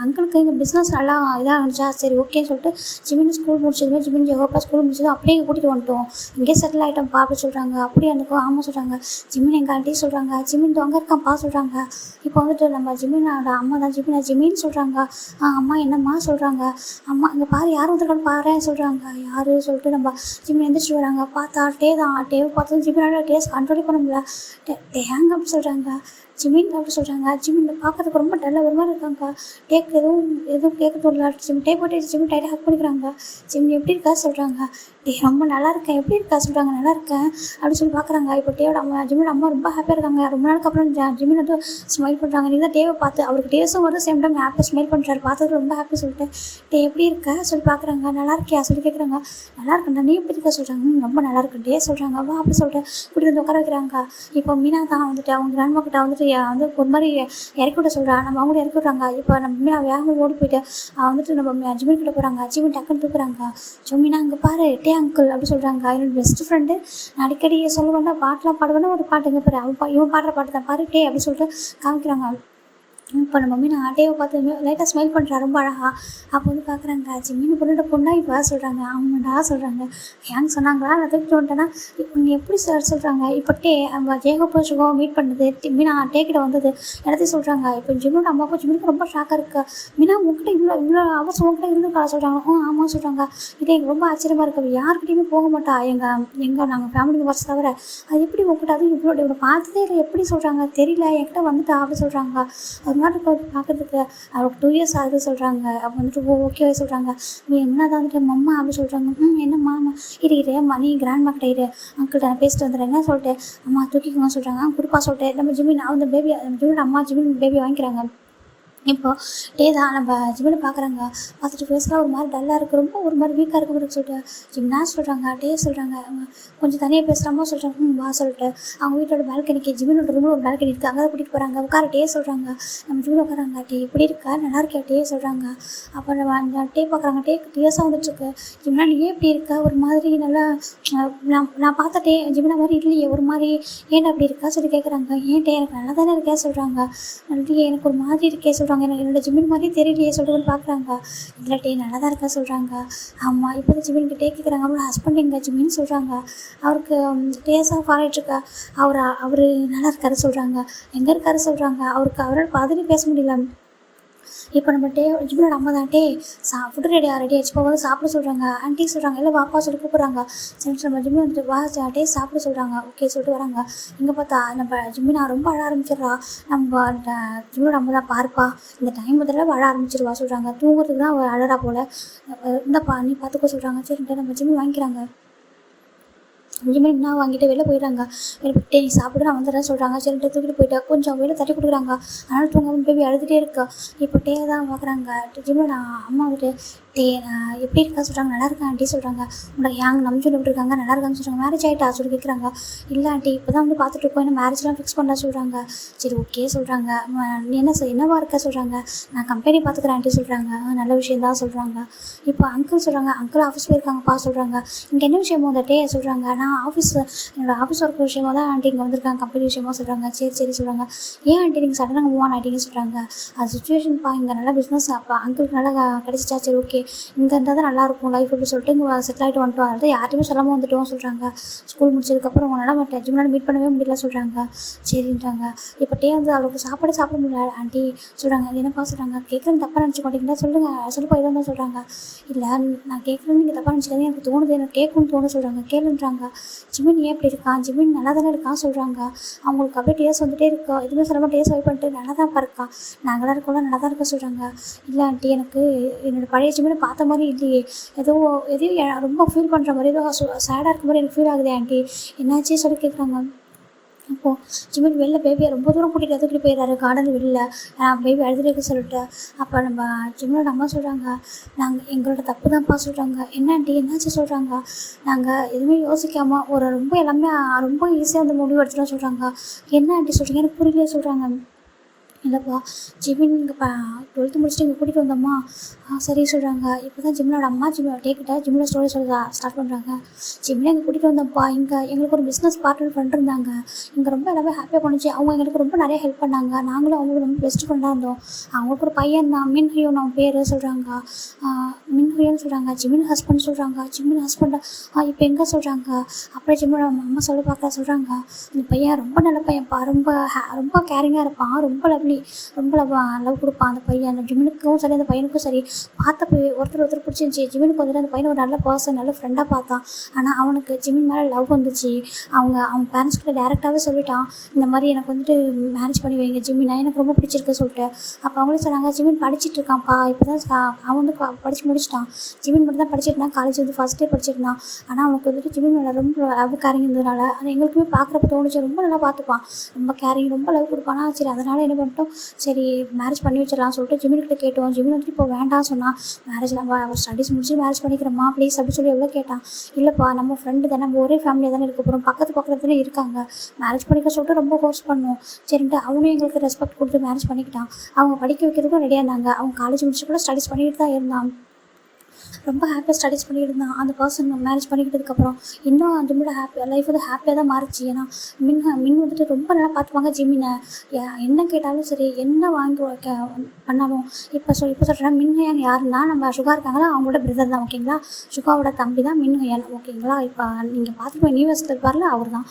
அங்கிளுக்கு எங்கள் பிஸ்னஸ் நல்லா இதாக இருந்துச்சா. சரி ஓகேன்னு சொல்லிட்டு ஜிமின் ஸ்கூல் முடிச்சதுமே ஜிமின் ஜெகோப்பா ஸ்கூல் முடிச்சதும் அப்படியே கூட்டிகிட்டு வந்துட்டோம், இங்கே செட்டில் ஆகிட்டோம்ப்பா அப்படி சொல்கிறாங்க. அப்படியே அந்த ஆமாம் சொல்கிறாங்க. ஜிமின் எங்கள் ஆண்டி சொல்கிறாங்க. ஜிமின் அங்கே இருக்கான்ப்பா சொல்கிறாங்க. இப்போ வந்துட்டு நம்ம ஜிமினோட அம்மா தான் ஜிமின்னு சொல்கிறாங்க. அம்மா என்னம்மா சொல்கிறாங்க. அம்மா இங்கே பாரு யார் வந்துருக்கான்னு பாரு சொல்கிறாங்க. யார் சொல்லிட்டு நம்ம ஜிமின் எந்திரிச்சு வராங்க. பார்த்தா டேவை பார்த்ததும் ஜிமினோட டேஸ் கண்ட்ரோல் பண்ண முடியல. டேங்க அப்படி சொல்கிறாங்க. ஜிமின் அப்படி சொல்கிறாங்க. ஜிமின் பார்க்கறதுக்கு ரொம்ப டல்லாக ஒரு மாதிரி இருக்காங்க. டேக்கு எதுவும் கேட்க தோணல. டே போட்டு ஜிமின் டைட்டாக ஹக் பண்ணிக்கிறாங்க. ஜிமின் எப்படி இருக்கா சொல்கிறாங்க. ரொம்ப நல்லா இருக்கேன், எப்படி இருக்கா சொல்கிறாங்க. நல்லா இருக்கேன் அப்படின்னு சொல்லி பார்க்குறாங்க. இப்போ ஜிமினோட அம்மா ரொம்ப ஹாப்பியாக இருக்காங்க. ரொம்ப நாளுக்கு அப்புறம் ஜிமின் வந்து ஸ்மைல் பண்ணுறாங்க. நீ தான் டேவை பார்த்து அவருக்கு டேஸும் வந்து சேம் டைம் ஹாப்பியாக ஸ்மைல் பண்ணுறாரு. பார்த்தது ரொம்ப ஹாப்பி சொல்லிட்டு எப்படி இருக்கா சொல்லி பார்க்குறாங்க. நல்லா இருக்கியா சொல்லி கேட்குறாங்க. நல்லா இருக்கேன்டா நீ எப்படி இருக்கா சொல்கிறாங்க. ரொம்ப நல்லா இருக்கு டே சொல்கிறாங்க. வா அப்படி சொல்லிட்டு இப்படி வந்து உட்கார வைக்கிறாங்க. இப்போ மீனா தான் வந்துட்டு அவங்க கிராண்ட்மா கிட்ட வந்துட்டு வந்து ஒரு மாதிரி இறக்கி விட சொல்கிறாங்க. நம்ம அவங்களும் இறக்கி விட்றாங்க. இப்போ நம்ம மீனா வேகமாக ஓடி போயிட்டு வந்துட்டு நம்ம ஜிமின் கிட்ட போகிறாங்க. ஜிமின் டக்குன்னு தூக்குறாங்க. மீனா அங்கே பாரு டே அங்கிள் அப்படி சொல்கிறாங்க. என்னோட பெஸ்ட் ஃப்ரெண்டு நான் அடிக்கடி சொல்லுவேன்னா பாட்டெலாம் பாடுவேன்னா ஒரு பாட்டுங்க பாரு இவன் பாடுற பாட்டு தான் பாரு டே அப்படி சொல்லிட்டு காமிக்கிறாங்க. இப்போ நம்ம மம்மி நான் டேவை பார்த்து லைட்டாக ஸ்மைல் பண்ணுறா ரொம்ப அழகா. அப்போ வந்து பார்க்குறாங்க ஜிம்மின்னு பொண்ணா இப்போ சொல்கிறாங்க. ஆமாண்டா சொல்கிறாங்க. ஏங்க சொன்னாங்களா நான் தூக்கிட்டு வந்துட்டேன்னா இப்போ நீ எப்படி சார் சொல்கிறாங்க இப்போ நம்ம ஜேகப்போ சுகம் மீட் பண்ணது மீனா டேக்கிட்ட வந்தது எல்லாத்தையும் சொல்கிறாங்க. இப்போ ஜிம்மோட அம்மாவுக்கும் ஜிம்முக்கு ரொம்ப ஷாக்காக இருக்குது. மீனா உங்ககிட்ட இவ்வளோ அவசரம் உங்ககிட்ட இருந்துக்கா சொல்கிறாங்க. ஆமாம் சொல்கிறாங்க. இது எனக்கு ரொம்ப ஆச்சரியமாக இருக்குது. யாருக்கிட்டையுமே போக மாட்டா நாங்கள் ஃபேமிலி மெம்பர்ஸ் தவிர. அது எப்படி உங்ககிட்ட அதுவும் இவ்வளோ பார்த்ததே இல்லை எப்படி சொல்கிறாங்க தெரியல என்கிட்ட வந்துட்டா அப்படி சொல்கிறாங்க. அது மாதிரி பார்க்குறதுக்கு அவருக்கு 2 இயர்ஸ் ஆகுது சொல்கிறாங்க. அப்போ வந்துட்டு ஓகேவே சொல்கிறாங்க. நீ என்னதான் வந்துட்டு மம்மா அப்படி சொல்கிறாங்க. என்னம்மா இரு மணி கிராண்ட்மா கிட்ட இரு அங்கிட்ட நான் பேசிட்டு வந்துடுறேன் என்ன சொல்லிட்டு அம்மா தூக்கிக்கோங்க சொல்கிறாங்க. கொடுப்பா சொல்லிட்டு நம்ம ஜிமின் அந்த பேபி ஜிமின் அம்மா ஜிமின் பேபி வாங்கிக்கிறாங்க. இப்போது தான் நம்ம ஜிம்மில் பார்க்குறாங்க. பார்த்துட்டு ஃபேஸ்லாம் ஒரு மாதிரி டல்லாக இருக்குது ரொம்ப ஒரு மாதிரி வீக்காக இருக்குன்னு சொல்லிட்டு ஜிம்னா சொல்கிறாங்க. சொல்கிறாங்க கொஞ்சம் தனியாக பேசுகிறாமோ சொல்கிறாங்க. வா சொல்லிட்டு அவங்க வீட்டோட பால்கனிக்கு ஜிம்மினோட ரூமில் ஒரு பால்கனி இருக்குது அங்கே தான் கூட்டிகிட்டு போகிறாங்க. உட்கார சொல்கிறாங்க. நம்ம ஜிம்மில் உட்காராங்க. இப்படி இருக்கா நல்லா இருக்கா சொல்கிறாங்க. அப்போ நம்ம அந்த பார்க்குறாங்க. டேஸாக வந்துட்டுருக்கு. ஜிம்னா நீ ஏன் இப்படி இருக்கா ஒரு மாதிரி நல்லா நான் பார்த்த ஜிம்னா மாதிரி இல்லையே ஒரு மாதிரி ஏன் அப்படி இருக்கா சொல்லி கேட்குறாங்க. எனக்கு நல்லா தானே இருக்கே சொல்கிறாங்க. நல்லையே எனக்கு ஒரு மாதிரி இருக்கே சொல்கிறாங்க. எனக்கு என்னோடய ஜிம்மின் மாதிரி தெரியலையே சொல்லிட்டு பார்க்குறாங்க. இல்லை நல்லா தான் இருக்கா சொல்கிறாங்க. ஆமாம் இப்போ தான் ஜிம்மின் கேட்குறாங்க. அவரோட ஹஸ்பண்ட் எங்கே ஜிம்மின்னு சொல்கிறாங்க. அவருக்கு டேஸாக ஃபாரிட்டுருக்கா அவர் நல்லா இருக்காரு சொல்கிறாங்க. எங்கே இருக்காரு சொல்கிறாங்க. அவரால் பதிலே பேச முடியல. இப்போ நம்ம ஜிம்மினோட அம்மா தான் ஃபுட்டு ரெடி ஆகிடுச்சு இப்போ வந்து சாப்பிட சொல்கிறாங்க. ஆண்டி சொல்கிறாங்க இல்லை வாப்பா சொல்லி கூப்பிட்றாங்க. சரி நம்ம ஜிம்மில் வந்துட்டு வா சாப்பிட சொல்கிறாங்க. ஓகே சொல்லிட்டு வராங்க. இங்கே பார்த்தா நம்ம ஜிம்மினா ரொம்ப அழ ஆரம்பிச்சிடுறா. நம்ம ஜிம்மினோட அம்மா தான் பார்ப்பா இந்த டைம் முதல்ல அழ ஆரம்பிச்சிருவா சொல்கிறாங்க. தூங்குறதுக்கு தான் அவள் அழறா போல். இந்தப்பா நீ பார்த்துக்க சொல்கிறாங்க. சரின்ட்டு நம்ம ஜிம்மி வாங்கிக்கிறாங்க. ஜிம்மின் என்ன வாங்கிட்டு வெளில போயிடுறாங்க. வெளில போயிட்டு நீ சாப்பிட்டு நான் வந்துடுறேன் சொல்கிறாங்க. சரின்ட்டு தூக்கிட்டு போயிட்டா கொஞ்சம் வெளில தட்டி கொடுக்குறாங்க. அதனால் தூங்காமல் பேபி அழுதுகிட்டே இருக்கா. இப்போ தான் பார்க்குறாங்க. ஜிம்மில் அம்மா வந்துட்டு எப்படி இருக்கா சொல்கிறாங்க. நல்லா இருக்கா ஆண்டி சொல்கிறாங்க. உங்களை நம்பி விட்டுருக்காங்க நல்லா இருக்கான்னு சொல்கிறாங்க. மேரேஜ் ஆகிட்டா சொல்லி கேட்குறாங்க. இல்லை ஆண்டி இப்போ தான் வந்து பார்த்துட்டு இருக்கோம் என்ன மேரேஜ்லாம் ஃபிக்ஸ் பண்ணா சொல்கிறாங்க. சரி ஓகே சொல்கிறாங்க. நீ என்னவா இருக்கா சொல்கிறாங்க. நான் கம்பெனி பார்த்துக்குறேன் ஆண்டி சொல்கிறாங்க. நல்ல விஷயம் தான் சொல்கிறாங்க. இப்போ அங்கிள் சொல்கிறாங்க. அங்கிள் ஆஃபீஸ் போயிருக்காங்கப்பா சொல்கிறாங்க. இங்கே என்ன விஷயமோ அந்த சொல்கிறாங்க. நான் என்னோடய ஆஃபீஸ் ஒர்க் விஷயமாக தான் ஆண்டி இங்கே வந்திருக்காங்க கம்பெனி விஷயமாக சொல்கிறாங்க. சரி சொல்கிறாங்க. ஏன் ஆண்டி நீங்கள் சடனாக மூவ் ஆன் ஆகிட்டீங்கன்னு சொல்கிறாங்க. அது சுச்சுவேஷன்ப்பா இங்கே நல்லா பிஸ்னஸ் அப்போ அங்கிளுக்கு நல்லா கிடச்சிச்சா. சரி ஓகே இங்கே இருந்தால் தான் நல்லாயிருக்கும் லைஃப் அப்படின்னு சொல்லிட்டு இங்கே செட்டில் ஆகிட்டு வந்துட்டோம். அதாவது யார்ட்டையுமே சொல்லாமல் வந்துட்டோம் சொல்கிறாங்க. ஸ்கூல் முடிச்சதுக்கப்புறம் உங்களால் ஜிம்னால மீட் பண்ணவே முடியல சொல்கிறாங்க. சரின்றாங்க. இப்போ வந்து அவளுக்கு சாப்பிட முடியல ஆண்டி சொல்கிறாங்க. என்னப்பா சொல்கிறாங்க. கேட்குறது தப்பாக நினச்சி மாட்டீங்களா சொல்லுப்பா இதான் தான் சொல்கிறாங்க. இல்லை நான் கேட்குறது நீங்கள் தப்பாக நினச்சிக்காதீங்க எனக்கு தோணுது எனக்கு கேட்கணும்னு தோணு சொல்கிறாங்க. கேளுன்றாங்க. ஜிம்மின் ஏன் இப்படி இருக்கான் ஜிம்மின் நல்லா தானே இருக்கான் சொல்கிறாங்க. அவங்களுக்கு அப்படியே டேஸ் வந்துகிட்டே இருக்கா. எதுவுமே சொல்லாமல் டேஸ் வைப் பண்ணிட்டு நல்லா தான் இருக்கா. நாங்களாம் இருக்கோம்ல நல்லா தான் இருக்கா சொல்கிறாங்க. இல்லை ஆண்டி எனக்கு என்னோடய பழைய ஜிம்மினை பார்த்த மாதிரி இல்லையே எதையும் ரொம்ப ஃபீல் பண்ணுற மாதிரி ஏதோ சேடாக இருக்க மாதிரி எனக்கு ஃபீல் ஆகுது ஆண்டி என்னாச்சே சொல்லி கேட்குறாங்க. அப்போது ஜிம்மின் வெளில பேபியை ரொம்ப தூரம் கூட்டிகிட்டு தூக்கிட்டு போயிடுறாரு கார்டன் வெளில பேபி அழுதுட்டு சொல்லிட்டு. அப்போ நம்ம ஜிம்மினோட அம்மா சொல்கிறாங்க. எங்களோட தப்பு தான்ப்பா சொல்கிறாங்க. என்ன ஆண்டி என்னாச்சு சொல்கிறாங்க. நாங்கள் எதுவுமே யோசிக்காமல் எல்லாமே ரொம்ப ஈஸியாக வந்து முடிவு எடுத்துட்டோம் சொல்கிறாங்க. என்ன ஆண்டி சொல்கிறீங்க எனக்கு புரியலையே சொல்கிறாங்க. இல்லைப்பா ஜிம்மின் இங்கே 12th முடிச்சுட்டு இங்கே கூட்டிகிட்டு வந்தோம்மா. சரி சொல்கிறாங்க. இப்போ தான் ஜிம்மினோட அம்மா கேட்கிட்ட ஜிம்மில் ஸ்டோரி சொல்ல ஸ்டார்ட் பண்ணுறாங்க. ஜிம்மில் இங்கே கூட்டிகிட்டு வந்தோம்ப்பா எங்களுக்கு ஒரு பிஸ்னஸ் பார்ட்னர் பண்ணிருந்தாங்க. இங்கே ரொம்ப எல்லாமே ஹாப்பியாக பண்ணுச்சு. அவங்க எங்களுக்கு ரொம்ப நிறைய ஹெல்ப் பண்ணாங்க. நாங்களும் அவங்களுக்கு ரொம்ப பெஸ்ட் ஃப்ரெண்டாக இருந்தோம். அவங்களுக்கு ஒரு பையன் தான் மின்ஹியோன் அவன் பேர் சொல்கிறாங்க. மின்ஹியோன்னு சொல்கிறாங்க. ஜிம்மின் ஹஸ்பண்ட் சொல்கிறாங்க. ஜிம்மின் ஹஸ்பண்டா இப்போ எங்கே சொல்கிறாங்க. அப்படியே ஜிம்மினோட அம்மா சொல்ல பார்க்க சொல்கிறாங்க. இந்த பையன் ரொம்ப நல்ல பையன்ப்பா ரொம்ப கேரிங்காக இருப்பான் ரொம்ப ரொம்ப லவ் கொடுப்பான் அந்த பையன். அந்த ஜிம்மினுக்கும் சரி அந்த பையனுக்கும் சரி பார்த்த ஒருத்தர் பிடிச்சிருந்துச்சி. ஜிம்மினுக்கு வந்துட்டு அந்த பையனை ஒரு நல்ல பர்சன் நல்ல ஃப்ரெண்டாக பார்த்தான். ஆனால் அவனுக்கு ஜிம்மின் மேலே லவ் வந்துச்சு. அவன் பேரண்ட்ஸ் கிட்ட டேரெக்டாகவே சொல்லிட்டான். இந்த மாதிரி எனக்கு வந்துட்டு மேரேஜ் பண்ணி வைங்க ஜிம்மினா எனக்கு ரொம்ப பிடிச்சிருக்கு சொல்லிட்டு. அப்போ அவங்களே சொன்னாங்க ஜிம்மின் படிச்சுட்டு இருக்கான்ப்பா இப்போ தான் அவன் வந்து படித்து முடிச்சிட்டான். ஜிம்மின் மட்டும் தான் படிச்சுட்டு காலேஜ் வந்து ஃபஸ்ட் இயர் படிச்சிருந்தான். ஆனால் அவனுக்கு வந்துட்டு ஜிம்மின் மேலே ரொம்ப லவ் கேரிங் இருந்ததுனால அது எங்களுக்குமே பார்க்குறப்ப தோணுச்சு ரொம்ப நல்லா பார்த்துப்பான் ரொம்ப கேரிங் ரொம்ப லவ் கொடுப்பானா. சரி அதனால் என்ன பண்ணிட்டோம் சரி மேரேஜ் பண்ணி வச்சிடலாம் சொல்லிட்டு ஜிம்மின்கிட்ட கேட்டோம். ஜிம்மின் வந்துட்டு இப்போ வேண்டாம் சொன்னால் மேரேஜ் நம்ம ஸ்டடீஸ் முடிச்சு மேரேஜ் பண்ணிக்கிறோமா ப்ளீஸ் அப்படி சொல்லி எவ்வளோ கேட்டான். இல்லைப்பா நம்ம ஃப்ரெண்டு தானே நம்ம ஒரே ஃபேமிலியாக தானே இருக்க போகிறோம் பக்கத்து தானே இருக்காங்க மேரேஜ் பண்ணிக்க சொல்லிட்டு ரொம்ப ஃபோர்ஸ் பண்ணோம். சரின்ட்டு அவனும் எங்களுக்கு ரெஸ்பெக்ட் கொடுத்து மேரேஜ் பண்ணிக்கிட்டான். அவங்க படிக்க வைக்கிறதுக்கும் ரெடியாக இருந்தாங்க. அவங்க காலேஜ் முடிச்சு கூட ஸ்டடீஸ் பண்ணிக்கிட்டு தான் இருந்தான். ரொம்ப ஹாப்பியாக ஸ்டடீஸ் பண்ணிக்கிட்டு இருந்தான். அந்த பர்சன் மேரேஜ் பண்ணிக்கிட்டதுக்கப்புறம் இன்னும் ஜிம்மியோட லைஃப் வந்து ஹாப்பியாக தான் மாறிச்சு. ஏன்னா மின் வந்துட்டு ரொம்ப நல்லா பார்த்துப்பாங்க ஜிம்மினை. என்ன கேட்டாலும் சரி, என்ன வாங்கி பண்ணாலும் இப்போ சொல்கிறேன், மின்ஹயான் யாருன்னா நம்ம சுகா இருக்காங்களா, அவங்களோட பிரதர் தான். ஓகேங்களா, சுகாவோட தம்பி தான் மின்ஹயான். ஓகேங்களா, இப்போ நீங்கள் பார்த்துப்போம் யூனிவர்ஸில் இருப்பார்ல, அவர் தான்.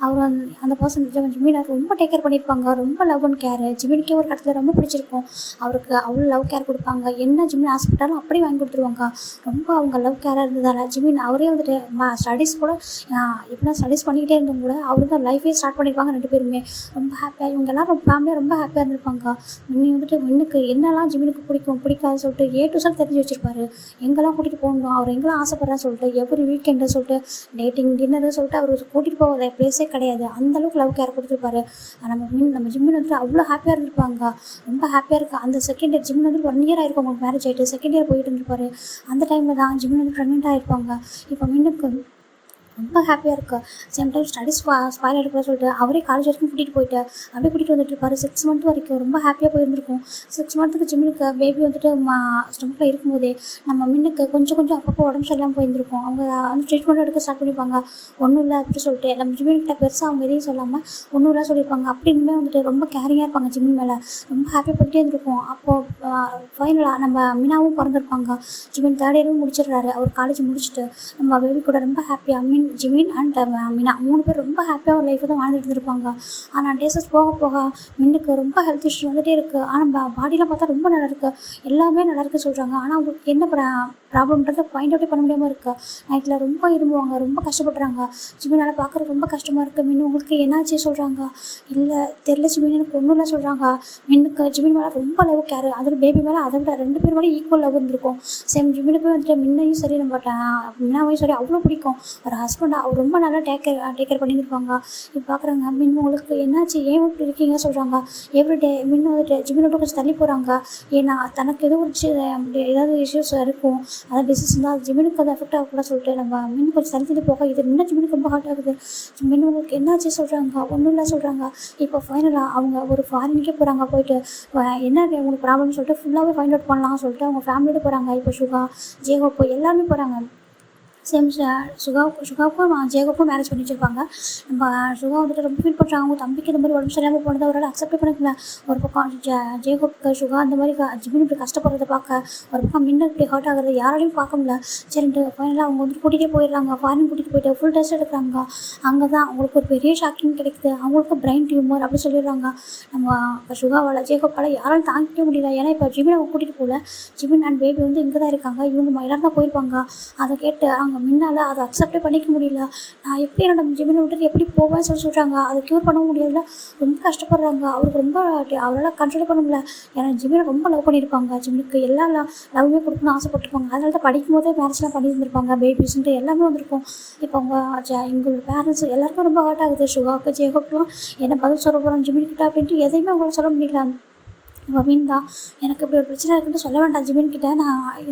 அவர் அந்த பர்சன் ஜிம்மினை ரொம்ப டேக் கேர் பண்ணியிருப்பாங்க. ரொம்ப லவ் அண்ட் கேர். ஜிம்மினுக்கே ஒரு இடத்துல ரொம்ப பிடிச்சிருக்கும். அவருக்கு அவ்வளோ லவ் கேர் கொடுப்பாங்க. என்ன ஜிம்மின் ஆசைப்பட்டாலும் அப்படியே வாங்கி கொடுத்துருவாங்க. ரொம்ப அவங்க லவ் கேராக இருந்ததால் ஜிம்மின் அவரே வந்துட்டு ஸ்டடீஸ் கூட எப்படின்னா ஸ்டடீஸ் பண்ணிக்கிட்டே இருந்தவங்க கூட அவருக்கு தான் லைஃபே ஸ்டார்ட் பண்ணியிருப்பாங்க. 2 பேருமே ரொம்ப ஹாப்பியாக, இவங்க எல்லோரும் ஃபேமிலியாக ரொம்ப ஹாப்பியாக இருந்திருப்பாங்க. மின்னுக்கு என்னெல்லாம் ஜிம்மினுக்கு பிடிக்காதுன்னு சொல்லிட்டு A to Z தெரிஞ்சு வச்சுருப்பாரு. எங்கெல்லாம் கூட்டிகிட்டு போகணும், அவர் எங்கெல்லாம் ஆசைப்பட்றான்னு சொல்லிட்டு, எவ்ரி வீக்கெண்டு சொல்லிட்டு, டேட்டிங் டின்னரு சொல்லிட்டு அவர் கூட்டிகிட்டு போகாத பிளேஸே கிடையாது. அந்தளவுக்கு லவ் கேர் கொடுத்துருப்பாரு. நம்ம ஜிம்மின் வந்துட்டு அவ்வளோ ஹாப்பியாக இருந்திருப்பாங்க. ரொம்ப ஹாப்பியாக இருக்குது. அந்த செகண்ட் இயர் ஜிம்மின் வந்து 1 year ஆயிருக்கும் அவங்களுக்கு மேரேஜ் ஆகிட்டு. செகண்ட் இயர் போயிட்டு இருந்திருப்பாரு. அந்த டைமில் தான் ஜிம்மின் வந்து ப்ரெக்னென்ட் ஆகிருப்பாங்க. இப்போ மின்னுக்கு ரொம்ப ஹாப்பியாக இருக்குது. சேம் டைம் ஸ்டடீஸ் ஸ்பாயில் எடுக்கிற சொல்லிட்டு அவரே காலேஜ் வரைக்கும் கூட்டிகிட்டு போயிட்டு அப்படியே கூட்டிகிட்டு வந்துட்டு இருப்பாரு. 6 month வரைக்கும் ரொம்ப ஹாப்பியாக போயிருந்திருக்கும். 6 monthக்கு ஜிம்மினுக்கு பேபி வந்துட்டு ஸ்டமக்கில் இருக்கும்போதே நம்ம மின்னுக்கு கொஞ்சம் அப்பப்போ உடம்பு சரியில்லாமல் போயிருந்திருக்கும். அவங்க வந்து ட்ரீட்மெண்ட் எடுக்க ஸ்டார்ட் பண்ணியிருப்பாங்க. ஒன்றும் இல்லை அப்படி சொல்லிட்டு நம்ம ஜிம்மின்கிட்ட பெருசாக அவங்க எதையும் சொல்லாமல் ஒன்றும் இல்லை சொல்லியிருப்பாங்க. அப்படின்னுமே வந்துட்டு ரொம்ப கேரிங்காக இருப்பாங்க ஜிம்மின் மேலே. ரொம்ப ஹாப்பியாக போயிட்டே இருந்திருக்கும். அப்போது ஃபைனலாக நம்ம மினாவும் பிறந்திருப்பாங்க. ஜிம்மின் 3rd year முடிச்சிடுறாரு. அவர் காலேஜ் முடிச்சுட்டு நம்ம பேபி கூட ரொம்ப ஹாப்பியாக ஜிமின் அண்ட் மினா 3 பேர் ரொம்ப ஹாப்பியாக ஒரு லைஃப்பை தான் வாழ்ந்துட்டு இருந்திருப்பாங்க. ஆனால் டேஸஸ் போக மின்னுக்கு ரொம்ப ஹெல்த் இஷ்யூ வந்துகிட்டே இருக்குது. ஆனால் பாடியெலாம் பார்த்தா ரொம்ப நல்லா இருக்குது. எல்லாமே நல்லா இருக்குது சொல்கிறாங்க. ஆனால் அவங்களுக்கு என்ன ப்ராப்ளம்ன்றதை ஃபைண்ட் அவுட்டே பண்ண முடியாமல் இருக்குது. நைட்டில் ரொம்ப இரும்புவாங்க, ரொம்ப கஷ்டப்படுறாங்க. ஜிமினால் பார்க்குறது ரொம்ப கஷ்டமாக இருக்குது. மின்னு உங்களுக்கு என்னாச்சு சொல்கிறாங்க. இல்லை தெரியல ஜிமின், எனக்கு ஒன்றும் இல்லை சொல்கிறாங்க. மின்னுக்கு ஜிமின் மேலே ரொம்ப லவ் கேர், அதில் பேபி மேலே அதை விட 2 பேர் மேலே ஈக்குவல் லவ் இருந்திருக்கும். சேம் ஜிமினுக்கு வந்துட்டு மின்னையும் சரி நம்ம மின்னாவையும் சரி அவ்வளோ பிடிக்கும். ஒரு ஹஸ்பண்டாக அவர் ரொம்ப நல்லா டேக் கேர் பண்ணியிருப்பாங்க. இப்போ பார்க்குறாங்க மின் உங்களுக்கு என்னாச்சு, ஏன் இப்படி இருக்கீங்க சொல்கிறாங்க. எவ்ரிடே மின் வந்துட்டு ஜிமினோட கொஞ்சம் தள்ளி போகிறாங்க. ஏன்னா தனக்கு ஏதோ ஒரு ஏதாவது இஷ்யூஸ் இருக்கும், அதாவது டிசீஸ் இருந்தால் அது ஜிமினுக்கு அது எஃபெக்ட் ஆகக்கூட சொல்லிட்டு நம்ம மின் கொஞ்சம் தள்ளி போக இது இன்னும் ஜிமினுக்கு ரொம்ப ஹார்ட் ஆகுது. மின் உங்களுக்கு என்னாச்சு சொல்கிறாங்க. ஒன்றும் இல்லை சொல்கிறாங்க. இப்போ ஃபைனலாக அவங்க ஒரு ஃபாரினுக்கே போகிறாங்க. போயிட்டு என்ன உங்களுக்கு ப்ராப்ளம்னு சொல்லிட்டு ஃபுல்லாகவே ஃபைண்ட் அவுட் பண்ணலாம் சொல்லிட்டு அவங்க ஃபேமிலியோட போகிறாங்க. இப்போ சுகா, ஜேகோப் எல்லாருமே போகிறாங்க. சேம் சுகாவுக்கும் ஜேகோப்பும் மேரேஜ் பண்ணி வச்சுருப்பாங்க. நம்ம சுகா வந்துட்டு ரொம்ப ஃபீல் பண்ணுறாங்க. அவங்க தம்பிக்கு இந்த மாதிரி உடம்பு சரியாமல் போனதை அவரால் அக்செப்ட் பண்ணிக்கல. ஒரு பக்கம் ஜேகோப்புக்கு சுகா அந்த மாதிரி ஜிமின் இப்படி கஷ்டப்படுறத பார்க்க, ஒரு பக்கம் மின்ன இப்படி ஹர்ட் ஆகுறது யாராலையும் பார்க்க முடியல. சரின்ட்டு ஃபைனலாக அவங்க வந்துட்டு கூட்டிகிட்டே போயிடுறாங்க. ஃபாரின் கூட்டிகிட்டு போயிட்டு ஃபுல் டெஸ்ட் எடுக்கிறாங்க. அங்கே தான் அவங்களுக்கு ஒரு பெரிய ஷாக்கிங் கிடைக்குது. அவங்களுக்கு பிரைன் டியூமர் அப்படி சொல்லிடுறாங்க. நம்ம சுகாவால் ஜேகோப்பால் யாராலும் தாங்கிக்க முடியல. ஏன்னா இப்போ ஜிமின் அவங்க கூட்டிகிட்டு போகல. ஜிமின் அண்ட் பேபி வந்து இங்கே தான் இருக்காங்க. இவங்க எல்லோரும் தான் போயிருப்பாங்க. அதை கேட்டு அவங்க முன்னால் அதை அக்செப்டே பண்ணிக்க முடியல. நான் எப்படி என்னோட ஜிமினை விட்டுட்டு எப்படி போவேன்னு சொல்கிறாங்க. அதை க்யூர் பண்ண முடியல. ரொம்ப கஷ்டப்படுறாங்க. அவருக்கு ரொம்ப அவரால் கண்ட்ரோல் பண்ண முடியல. ஏன்னா ஜிமினை ரொம்ப லவ் பண்ணியிருப்பாங்க. ஜிமினுக்கு எல்லா லவ்வுமே கொடுக்கணும்னு ஆசைப்பட்டிருப்பாங்க. அதனால தான் படிக்கும் போதே மேரேஜ்லாம் பண்ணியிருந்திருப்பாங்க. பேபிஸ்ன்ட்டு எல்லாமே வந்திருக்கும். இப்போ அவங்க எங்களோட பேரண்ட்ஸ் எல்லாருக்கும் ரொம்ப ஹர்ட் ஆகுது. சுகாவுக்கு ஜேகோப்புலாம் என்ன பதில் சொல்ல போகிறோம் ஜிமின்கிட்ட அப்படின்ட்டு எதையுமே அவங்களால சொல்ல முடியல. மின் தான் எனக்கு இப்படி ஒரு பிரச்சனை இருக்குன்னு சொல்ல வேண்டாம் ஜிமின்கிட்ட.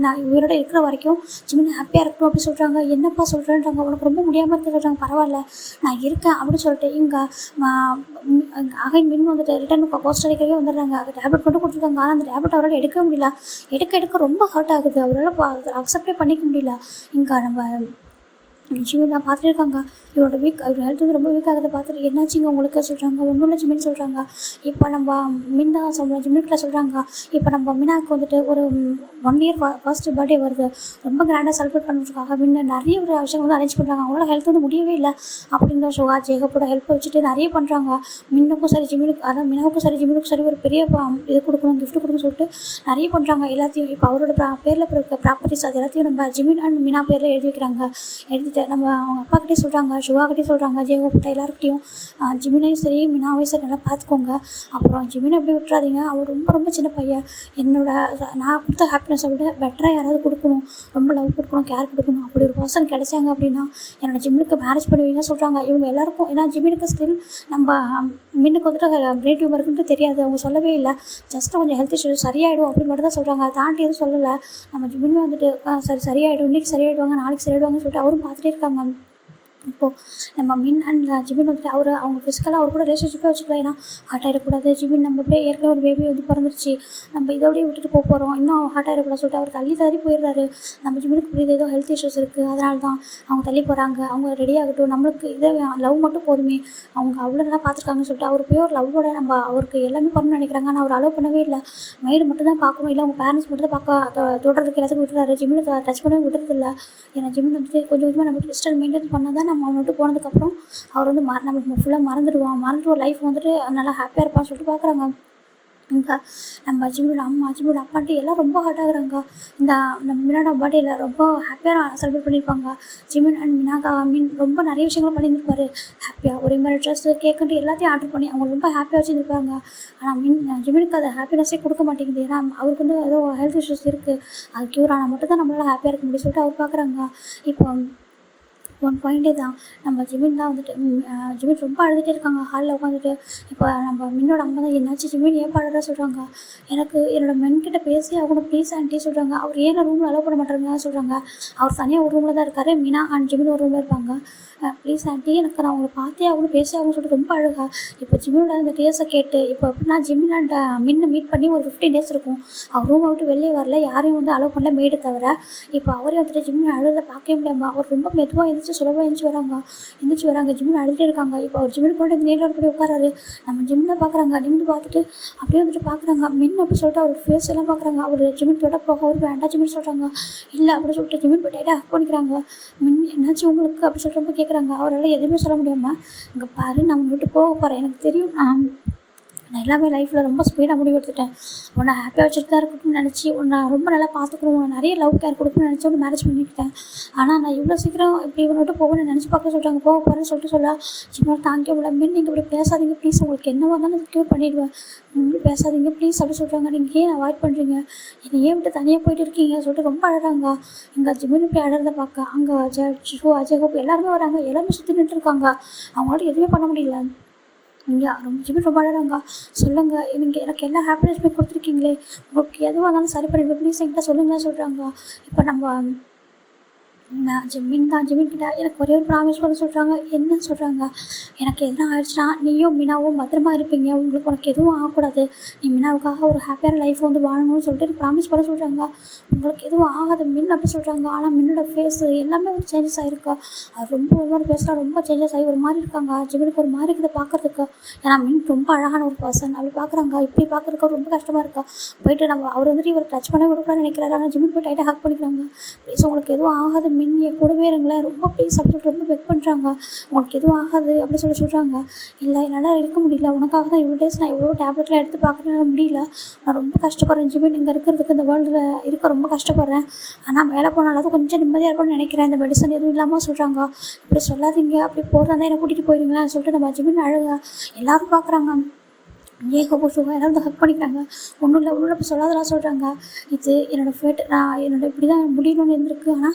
நான் உயிரோட இருக்கிற வரைக்கும் ஜிமின் ஹாப்பியாக இருக்கணும் அப்படி சொல்கிறாங்க. என்னப்பா சொல்கிறேன்றாங்க. உனக்கு ரொம்ப முடியாமல் இருக்க சொல்கிறாங்க. பரவாயில்ல நான் இருக்கேன் அப்படின்னு சொல்லிட்டு இங்கே அகைன் மின் வந்துட்டு ரிட்டன் கோஸ்டரிக்காவே வந்துடுறாங்க. டேப்லெட் மட்டும் கொடுத்துருக்காங்க. ஆனால் அந்த டேப்லெட் அவரால் எடுக்க முடியல. எடுக்க ரொம்ப ஹர்ட் ஆகுது. அவரால் அக்செப்டே பண்ணிக்க முடியல. இங்கே நம்ம ஜிமின் நான் பார்த்துருக்காங்க. இவரோட இவர் ஹெல்த் வந்து ரொம்ப வீக் ஆகிறத பார்த்துட்டு என்னாச்சுங்க உங்களுக்கு சொல்கிறாங்க. ஒன்றும் இல்லை ஜிமின் சொல்கிறாங்க. இப்போ நம்ம மின் தான் சொல்கிறோம் ஜிமின்கிட்ட சொல்கிறாங்க. இப்போ நம்ம மினாவுக்கு வந்துட்டு ஒரு 1 year ஃபர்ஸ்ட் பர்த்டே வருது. ரொம்ப கிராண்டாக செலிப்ரேட் பண்ணுறதுக்காக முன்ன நிறைய ஒரு விஷயம் வந்து அரேஞ்ச் பண்ணுறாங்க. அவங்களால ஹெல்த் வந்து முடியவே இல்லை. அப்படின்ற சுகா ஜேகப்போட ஹெல்ப் வச்சுட்டு நிறைய பண்ணுறாங்க. மின்னுக்கும் சரி ஜிமினுக்கு, அதான் மினாவுக்கும் சரி ஜிமினுக்கும் சரி ஒரு பெரிய இது கொடுக்கணும், கிஃப்ட் கொடுக்கணும்னு சொல்லிட்டு நிறைய பண்ணுறாங்க. எல்லாத்தையும் இப்போ அவரோட பேரில் இருக்க ப்ராப்பர்ட்டிஸ் அது எல்லாத்தையும் நம்ம ஜிமின் அண்ட் மினா பேரில் எழுதி வைக்கிறாங்க. எழுதிட்டு நம்ம அவங்க அப்பாக்கிட்டே சொல்கிறாங்க, சுகாக்கிட்டே சொல்கிறாங்க, ஜேகோப்பிட்ட எல்லாருக்கிட்டையும் ஜிமினையும் சரி மினாவையும் சரி நல்லா பார்த்துக்கோங்க. அப்புறம் ஜிமினை எப்படி விட்டுறாதீங்க. அவர் ரொம்ப ரொம்ப சின்ன பையன். நான் கொடுத்த ஹாப்பினஸை விட பெட்டராக யாராவது கொடுக்கணும், ரொம்ப லவ் கொடுக்கணும், கேர் கொடுக்கணும். அப்படி ஒரு பர்சன் கிடைச்சாங்க அப்படின்னா என்னோடய ஜிமினுக்கு மேரேஜ் பண்ணுவீங்க சொல்கிறாங்க. இவங்க எல்லாருக்கும் ஏன்னா ஜிமினுக்கு ஸ்டில் நம்ம மின்னுக்கு வந்துட்டு பிரெயின் டியூமர் இருக்குன்ட்டு தெரியாது. அவங்க சொல்லவே இல்லை. ஜஸ்ட் கொஞ்சம் ஹெல்த் இஷ்யூ சரியாயிடும் அப்படின்னு மட்டும் தான் சொல்கிறாங்க. தாண்டி எதுவும் சொல்லலை. நம்ம ஜிமின் வந்துட்டு சரியாயிடும், இன்றைக்கி சரியாயிடுவாங்க, நாளைக்கு சரியாயிடுவாங்கன்னு சொல்லிட்டு அவரும் பார்த்துட்டே இருக்காங்க. இப்போது நம்ம மின் அண்ட் ஜிமின் வந்துட்டு அவங்க ஃபிசிக்கலாக அவர் கூட ரிலேஷன்ஷிப்பே வச்சுக்கலாம். ஏன்னா ஹார்ட் ஆகிடக்கூடாது, ஜிமின் நம்ம அப்படியே ஏற்கனவே ஒரு பேபி வந்து பிறந்துருச்சு, நம்ம இதோடய விட்டுட்டு போகிறோம், இன்னும் ஹார்ட் ஆகிடக்கூடாது சொல்லிட்டு அவர் தள்ளி போயிடுறாரு. நம்ம ஜிமினுக்கு புரியுது ஏதோ ஹெல்த் இஷ்யூஸ் இருக்குது, அதனால தான் அவங்க தள்ளி போகிறாங்க, அவங்க ரெடி ஆகட்டும், நம்மளுக்கு இதே லவ் மட்டும் போதுமே, அவங்க அவ்வளோ நல்லா பார்த்துருக்காங்கன்னு சொல்லிட்டு அவர் போய் ஒரு லவ்வோட நம்ம அவருக்கு எல்லாமே பண்ணணும்னு நினைக்கிறாங்க. ஆனால் அவர் அலோவ் பண்ணவே இல்லை. மெய்டு மட்டும் தான் பார்க்கணும், இல்லை அவங்க பேரண்ட்ஸ் மட்டும் தான் பார்க்க தொடர்றதுக்கு எல்லாத்துக்கும் விட்டுறாரு. ஜிமினை டச் பண்ணவே விடுறதில்ல. ஏன்னா ஜிமின் வந்துட்டு கொஞ்சம் கொஞ்சமாக நம்ம டிஸ்டன்ஸ் மெயின்டைன் பண்ணால் தான் நம்ம அவனை விட்டு போனதுக்கப்புறம் அவர் வந்து நம்மளுக்கு ஃபுல்லாக மறந்துடுவோம், லைஃப் வந்துட்டு நல்லா ஹாப்பியாக இருப்பான்னு சொல்லிட்டு பார்க்குறாங்க. இங்கே நம்ம ஜிமினோட அம்மா, ஜிமினோட அப்பான்ட்டு எல்லாம் ரொம்ப ஹார்ட் ஆகுறாங்க. நம்ம மினாடா பர்த்டேயில் ரொம்ப ஹாப்பியாக செலிப்ரேட் பண்ணியிருப்பாங்க. ஜிமின் அண்ட் மினாகா ரொம்ப நிறைய விஷயங்களும் பண்ணியிருப்பாரு. ஹாப்பியாக ஒரே மாதிரி ட்ரெஸ்ஸு, கேக்குன்ட்டு எல்லாத்தையும் ஆர்டர் பண்ணி அவங்க ரொம்ப ஹாப்பியாக வச்சுருப்பாங்க. ஆனால் ஜிமினுக்கு அதை ஹாப்பினஸ்ஸே கொடுக்க மாட்டேங்குது. ஏன்னா அவருக்கு வந்து ஏதோ ஹெல்த் இஷ்யூஸ் இருக்குது, அது க்யூர் ஆனால் மட்டும் தான் நம்மளால் ஹாப்பியாக இருக்க முடியும் சொல்லிட்டு அவர் பார்க்குறாங்க. இப்போ ஒன் பாயிண்ட்டே தான் நம்ம ஜிமின் தான் வந்துட்டு ஜிமின் ரொம்ப அழுதுகிட்டே இருக்காங்க ஹாலில் உட்காந்துட்டு. இப்போ நம்ம மின்னோட அம்மா தான் என்னாச்சு ஜிமின் ஏன் பாடுறா சொல்கிறாங்க. எனக்கு என்னோட மென்கிட்ட பேசி ஆகணும் ப்ளீஸ் ஆண்டி சொல்கிறாங்க. அவர் ஏன் ரூமில் அலோவ் பண்ண மாட்டேறாங்க சொல்கிறாங்க. அவர் தனியாக ஒரு ரூமில் தான் இருக்கார், மீனா அண்ட் ஜிமின் ஒரு ரூமில் இருப்பாங்க. ப்ளீஸ் ஆண்டி எனக்கு நான் அவங்களை பார்த்தே ஆகணும் பேசி ஆகணும்னு சொல்லிட்டு ரொம்ப அழகா. இப்போ ஜிமினோட அந்த டேஸை கேட்டு இப்போ எப்படின்னா ஜிமின் அண்ட் மீட் பண்ணி ஒரு 15 days இருக்கும். அவர் ரூமை விட்டு வெளியே வரல, யாரையும் வந்து அலோவ் பண்ணல மெய்டு தவிர. இப்போ அவரே வந்துட்டு ஜிமின் அழுத பார்க்கவே முடியாமல் அவர் ரொம்ப மெதுவாக சுலபாக எந்திரிச்சு வராங்க. ஜிமின் அழுதுகிட்டே இருக்காங்க. இப்போ அவர் ஜிமின் கூட நேரில் போய் உட்காராரு. நம்ம ஜிம்மில் பார்க்குறாங்க. ஜிமின் பார்த்துட்டு அப்படியே வந்துட்டு பார்க்குறாங்க. மின் அப்படி சொல்லிட்டு அவர் ஃபேஸ் எல்லாம் பார்க்குறாங்க. அவர் ஜிமின் தொட போக அவர் வேண்டாம் ஜிமின் சொல்கிறாங்க. இல்லை அப்படின்னு சொல்லிட்டு ஜிமின் போய் டைட்டாக ஹக் பண்ணிக்கிறாங்க. மின் என்னாச்சு உங்களுக்கு அப்படி சொல்லிட்டு ரொம்ப கேட்குறாங்க. அவரால் எதுவுமே சொல்ல முடியாமல் இங்கே பாரு நான் விட்டு போக போகிறேன், எனக்கு தெரியும் நான் எல்லாமே லைஃப்பில் ரொம்ப ஸ்பீடாக முடிவு எடுத்துட்டேன். உன்னை ஹாப்பியாக வச்சுட்டு தான் இருக்கணும்னு நினச்சி உன்னை ரொம்ப நல்லா பார்த்துக்கணும், உன்னை நிறைய லவ் கேர் கொடுக்கணும்னு நினச்சி ஒன்று மேரேஜ் பண்ணிக்கிட்டேன். ஆனால் நான் இவ்வளோ சீக்கிரம் இப்படி இவனை விட்டு போகணும்னு நினச்சி பார்க்க சொல்கிறாங்க. போக போகிறேன்னு சொல்ல சின்ன தாங்கிக்க முடியல. மீன் நீங்கள் இப்படி பேசாதீங்க ப்ளீஸ், உங்களுக்கு என்னவா இருந்தாலும் க்யூர் பண்ணிவிடுவேன், நீங்கள் பேசாதீங்க ப்ளீஸ் அப்படி சொல்கிறாங்க. நீங்கள் ஏன் அவாய்ட் பண்ணுறீங்க, என்னை ஏன் விட்டு தனியாக போயிட்டு இருக்கீங்க சொல்லிட்டு ரொம்ப அழகாங்க. இங்கே ஜிமின் இப்படி அழகிறத பார்க்க அங்கே அஜய் கோப் எல்லாருமே வராங்க. எல்லாருமே சுற்றி நின்றுருக்காங்க. அவங்களால எதுவுமே பண்ண முடியல. இங்கே ரொம்ப அழகாங்க. சொல்லுங்கள், நீங்கள் எனக்கு எல்லா ஹாப்பினஸுமே கொடுத்துருக்கீங்களே, உங்களுக்கு எதுவாக இருந்தாலும் சரி பண்ணிவிடுவேன் ப்ளீஸ் என்கிட்ட சொல்லுங்கள் சொல்கிறாங்க. இப்போ நம்ம ஜிமின் கிட்ட எனக்கு ஒரே ஒரு ப்ராமிஸ் பண்ண சொல்கிறாங்க. என்னன்னு சொல்கிறாங்க, எனக்கு எதுனா ஆயிடுச்சுன்னா நீயும் மீனாவும் பத்திரமா இருப்பீங்க, உனக்கு எதுவும் ஆகக்கூடாது, நீ மீனாவுக்காக ஒரு ஹாப்பியான லைஃப் வந்து வாழணும்னு சொல்லிட்டு ப்ராமிஸ் பண்ண சொல்கிறாங்க. உங்களுக்கு எதுவும் ஆகாது மின் அப்படி சொல்கிறாங்க. ஆனால் மின்னோட ஃபேஸ் எல்லாமே ஒரு சேஞ்சஸ் ஆகிருக்கா. அது ரொம்ப ஒரு மாதிரி பேசலாம், ரொம்ப சேஞ்சஸ் ஆகி ஒரு மாதிரி இருக்காங்க. ஜிமினுக்கு ஒரு மாதிரி இருக்குது பார்க்குறதுக்கு. ஏன்னா மின் ரொம்ப அழகான ஒரு பர்சன் அப்படி பார்க்குறாங்க. இப்படி பார்க்குறதுக்கு ரொம்ப கஷ்டமாக இருக்கா. போயிட்டு நம்ம அவர் வந்துட்டு இவர் டச் பண்ண கொடுக்கலான்னு நினைக்கிறாரு. ஆனால் ஜிமின் போய் டைட்டாக ஹக் பண்ணிக்கிறாங்க. ப்ளீஸ் உங்களுக்கு எதுவும் ஆகாது மின், என் கூடவே இருங்களேன், ரொம்ப ப்ளீஸ் அப்படி சொல்லிட்டு ரொம்ப பெக் பண்ணுறாங்க. உங்களுக்கு எதுவும் ஆகாது அப்படி சொல்கிறாங்க. இல்லை என்னால் இருக்க முடியல, உனக்காக தான் இவ்வளோ டேஸ் நான் எவ்வளோ டேப்லெட்லாம் எடுத்து பார்க்குறேன் முடியல, நான் ரொம்ப கஷ்டப்படுறேன் ஜிமின், இங்கே இருக்கிறதுக்கு இந்த வேர்ல்டில் இருக்க ரொம்ப கஷ்டப்படுறேன், ஆனால் மேலே போனாலும் கொஞ்சம் நிம்மதியாக இருக்கும்னு நினைக்கிறேன், இந்த மெடிசன் எதுவும் இல்லாமல் சொல்கிறாங்க. இப்படி சொல்லாதீங்க, அப்படி போகிறதா என்னை கூட்டிகிட்டு போயிடுங்களேன் சொல்லிட்டு நம்ம ஜிமின் அழுக. எல்லோரும் பார்க்குறாங்க. ஏகபோஷமாக எல்லாரும் ஹக் பண்ணிக்கிறாங்க. ஒன்றும் இல்லை இப்போ சொல்லாதெல்லாம் சொல்கிறாங்க. இது என்னோடய ஃபேட், நான் இப்படி தான் முடியணும்னு இருந்திருக்கு. ஆனால்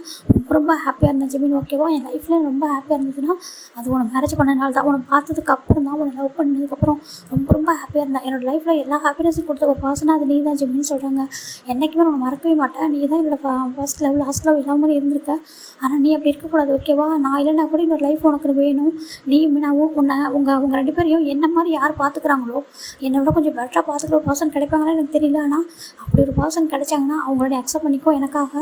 ரொம்ப ஹாப்பியாக இருந்தேன் ஜிமின், ஓகேவா, என் லைஃப்பில் ரொம்ப ஹாப்பியாக இருந்ததுன்னா அது உன்னை மேரேஜ் பண்ணனால தான், உன்னை பார்த்ததுக்கு அப்புறம் தான், உன்னை லவ் பண்ணதுக்கப்புறம் ரொம்ப ஹாப்பியாக இருந்தேன். என்னோடய லைஃப்பில் எல்லா ஹாப்பினஸும் கொடுத்த ஒரு பர்சனாக அது நீ தான் ஜிமின்னு சொல்கிறாங்க. என்றைக்குமே உன்னை மறக்கவே மாட்டேன், நீ தான் என்னோடய ஃபர்ஸ்ட் லவ் லாஸ்ட் லவ் இல்லாமல் இருந்திருக்க. ஆனால் நீ அப்படி இருக்கக்கூடாது, ஓகேவா, நான் இல்லைன்னா கூட இன்னொரு லைஃப் உனக்கு வேணும். நீ மீனாவும் உங்கள் 2 பேரையும் என்ன மாதிரி யார் பார்த்துக்குறாங்களோ என்னை விட கொஞ்சம் பெட்டராக பார்த்துக்கிற ஒரு பர்சன் கிடைப்பாங்கன்னு எனக்கு தெரியல. ஆனால் அப்படி ஒரு பர்சன் கிடைச்சாங்கன்னா அவங்களோட அக்செப்ட் பண்ணிக்கோ எனக்காக.